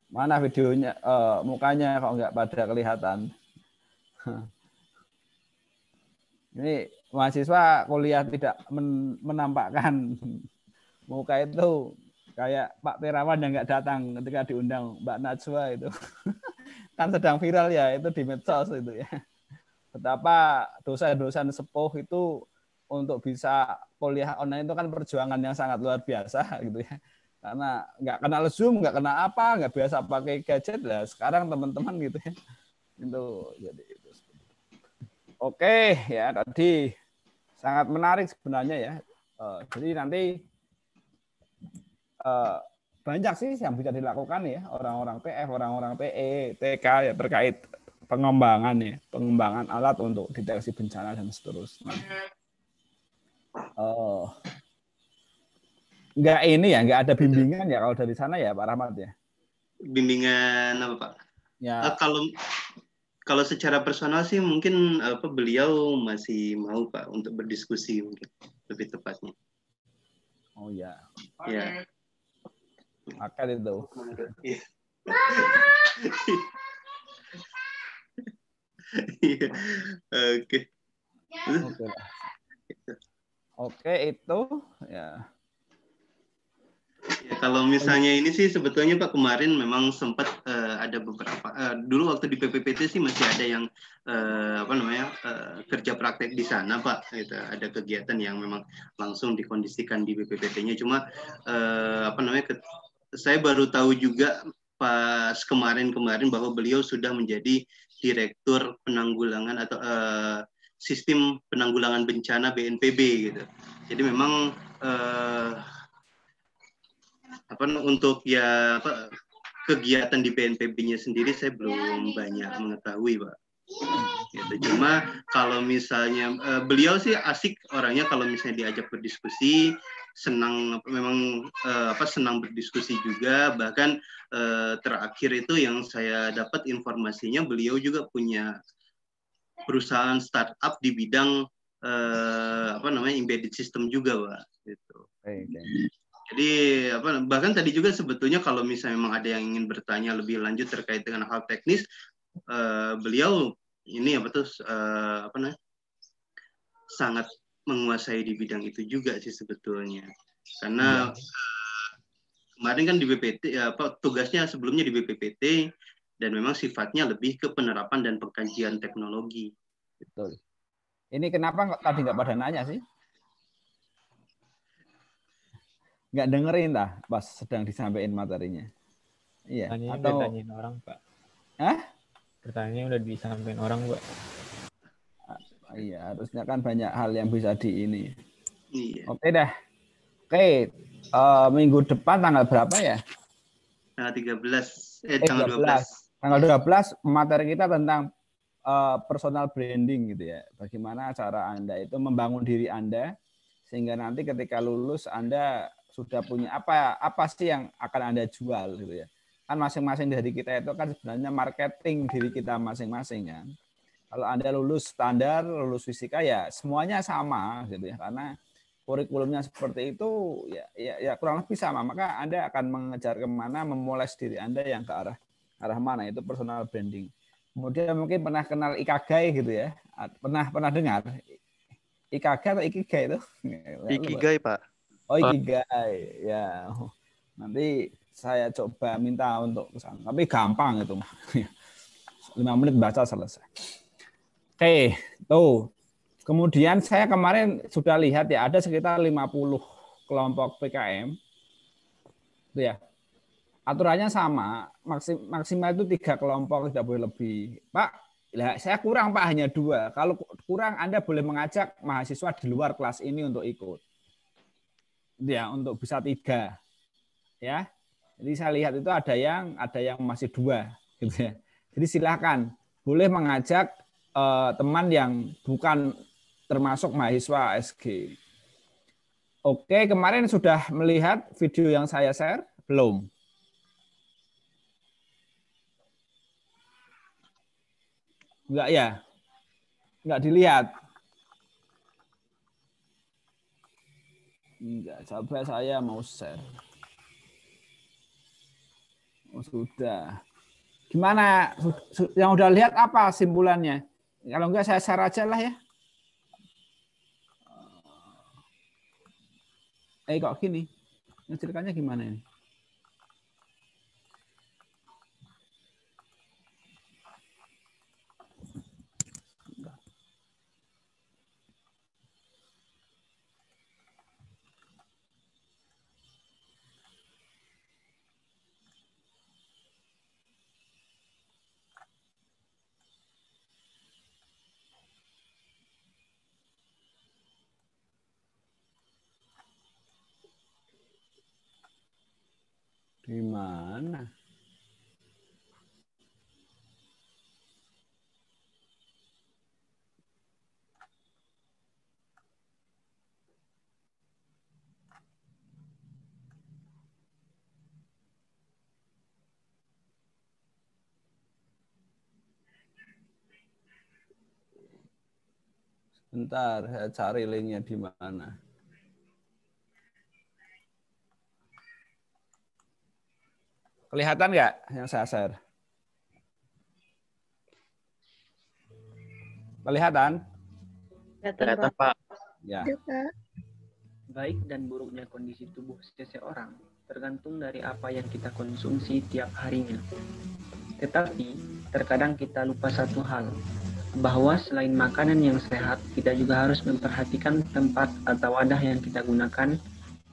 Mana videonya? Mukanya kok nggak pada kelihatan. Ini mahasiswa kuliah tidak menampakkan muka itu kayak Pak Terawan yang nggak datang ketika diundang Mbak Najwa itu. Kan sedang viral ya itu di medsos itu ya. Betapa dosen-dosen sepuh itu untuk bisa kuliah online itu kan perjuangan yang sangat luar biasa gitu ya. Karena nggak kenal Zoom, nggak kenal apa, nggak biasa pakai gadget lah. Sekarang teman-teman gitu ya. Itu jadi itu. Oke ya, tadi sangat menarik sebenarnya ya. Jadi nanti banyak sih yang bisa dilakukan ya orang-orang PF, orang-orang PE, TK ya terkait pengembangan alat untuk deteksi bencana dan seterusnya. Nggak ada bimbingan ya kalau dari sana ya Pak Rahmat ya. Bimbingan apa Pak? Ya. Kalau secara personal sih mungkin beliau masih mau Pak untuk berdiskusi mungkin lebih tepatnya. Oh ya. Ya. Akal itu. Oke. Oke itu ya. Ya, kalau misalnya ini sih sebetulnya Pak kemarin memang sempat ada beberapa dulu waktu di PPPT sih masih ada yang kerja praktek di sana Pak, gitu. Ada kegiatan yang memang langsung dikondisikan di PPPT-nya. Cuma saya baru tahu juga pas kemarin bahwa beliau sudah menjadi Direktur Penanggulangan atau Sistem Penanggulangan Bencana BNPB gitu. Jadi memang untuk kegiatan di BNPB-nya sendiri saya belum banyak mengetahui Pak. Gitu. Cuma kalau misalnya beliau sih asik orangnya, kalau misalnya diajak berdiskusi senang, memang senang berdiskusi juga. Bahkan terakhir itu yang saya dapat informasinya beliau juga punya perusahaan startup di bidang embedded system juga Pak. Gitu. Jadi bahkan tadi juga sebetulnya kalau misalnya memang ada yang ingin bertanya lebih lanjut terkait dengan hal teknis, beliau ini sangat menguasai di bidang itu juga sih sebetulnya. Karena kemarin kan di BPT tugasnya sebelumnya di BPPT dan memang sifatnya lebih ke penerapan dan pengkajian teknologi. Betul. Ini kenapa tadi nggak pada nanya sih? Nggak dengerin dah pas sedang disampaikan materinya. Iya. Atau udah tanyain orang Pak. Hah? Pertanyaannya udah disampaikan orang Pak. Iya, harusnya kan banyak hal yang bisa di ini. Iya. Oke dah. Oke, minggu depan tanggal berapa ya? Tanggal 12. Tanggal 12 materi kita tentang personal branding gitu ya. Bagaimana cara Anda itu membangun diri Anda sehingga nanti ketika lulus Anda sudah punya apa sih yang akan Anda jual gitu ya. Kan masing-masing dari kita itu kan sebenarnya marketing diri kita masing-masing kan. Kalau Anda lulus standar, lulus fisika ya semuanya sama gitu ya. Karena kurikulumnya seperti itu ya kurang lebih sama. Maka Anda akan mengejar kemana, memoles diri Anda yang ke arah mana, itu personal branding. Kemudian mungkin pernah kenal Ikigai gitu ya. Pernah dengar? Ikigai atau Ikigai itu? Ikigai, Pak. Oh, Ikigai. Ya. Nanti saya coba minta untuk ke sana. Tapi gampang itu. 5 menit baca selesai. Oke, tuh. Kemudian saya kemarin sudah lihat ya ada sekitar 50 kelompok PKM. Itu ya. Aturannya sama, maksimal itu 3 kelompok, tidak boleh lebih. Pak, saya kurang Pak, hanya 2. Kalau kurang Anda boleh mengajak mahasiswa di luar kelas ini untuk ikut. Ya, untuk bisa 3. Ya. Jadi saya lihat itu ada yang masih 2 gitu ya. Jadi silakan boleh mengajak teman yang bukan termasuk mahasiswa ASG. Oke, kemarin sudah melihat video yang saya share? Belum? Enggak ya? Enggak dilihat? Enggak, coba saya mau share. Oh, sudah. Gimana? Yang udah lihat apa simpulannya? Kalau enggak saya share aja lah ya. Kok gini? Ceritanya gimana ini? Gimana? Bentar, saya cari linknya di mana. Kelihatan nggak yang saya share? Kelihatan? Kelihatan, Pak. Ya. Baik dan buruknya kondisi tubuh seseorang tergantung dari apa yang kita konsumsi tiap harinya. Tetapi, terkadang kita lupa satu hal, bahwa selain makanan yang sehat, kita juga harus memperhatikan tempat atau wadah yang kita gunakan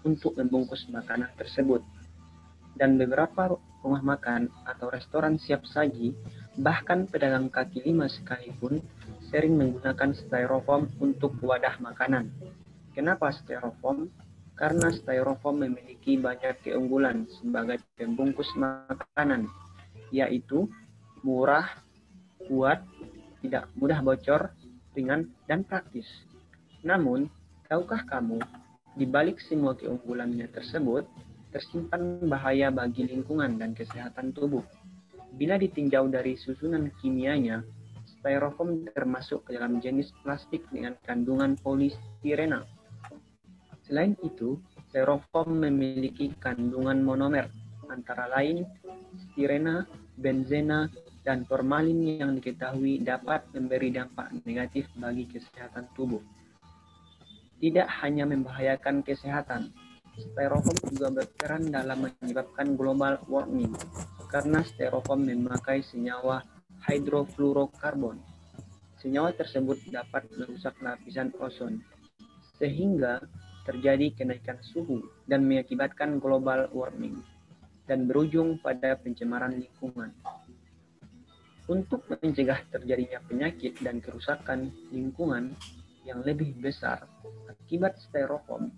untuk membungkus makanan tersebut. Dan beberapa rumah makan atau restoran siap saji, bahkan pedagang kaki lima sekalipun, sering menggunakan styrofoam untuk wadah makanan. Kenapa styrofoam? Karena styrofoam memiliki banyak keunggulan sebagai pembungkus makanan, yaitu murah, kuat, tidak mudah bocor, ringan, dan praktis. Namun, tahukah kamu, di balik semua keunggulannya tersebut, tersimpan bahaya bagi lingkungan dan kesehatan tubuh. Bila ditinjau dari susunan kimianya, styrofoam termasuk ke dalam jenis plastik dengan kandungan polistirena. Selain itu, styrofoam memiliki kandungan monomer, antara lain stirena, benzena, dan formalin yang diketahui dapat memberi dampak negatif bagi kesehatan tubuh. Tidak hanya membahayakan kesehatan, styrofoam juga berperan dalam menyebabkan global warming karena styrofoam memakai senyawa hidrofluorokarbon. Senyawa tersebut dapat merusak lapisan ozon, sehingga terjadi kenaikan suhu dan mengakibatkan global warming dan berujung pada pencemaran lingkungan. Untuk mencegah terjadinya penyakit dan kerusakan lingkungan yang lebih besar akibat styrofoam,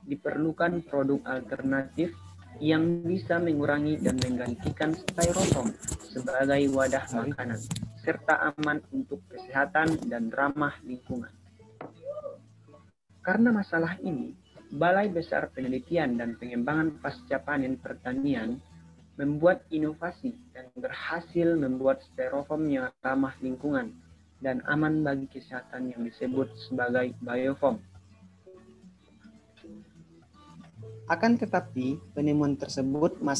diperlukan produk alternatif yang bisa mengurangi dan menggantikan styrofoam sebagai wadah makanan, serta aman untuk kesehatan dan ramah lingkungan. Karena masalah ini, Balai Besar Penelitian dan Pengembangan Pasca Panen Pertanian membuat inovasi dan berhasil membuat styrofoam yang ramah lingkungan dan aman bagi kesehatan yang disebut sebagai biofoam. Akan tetapi, penemuan tersebut masih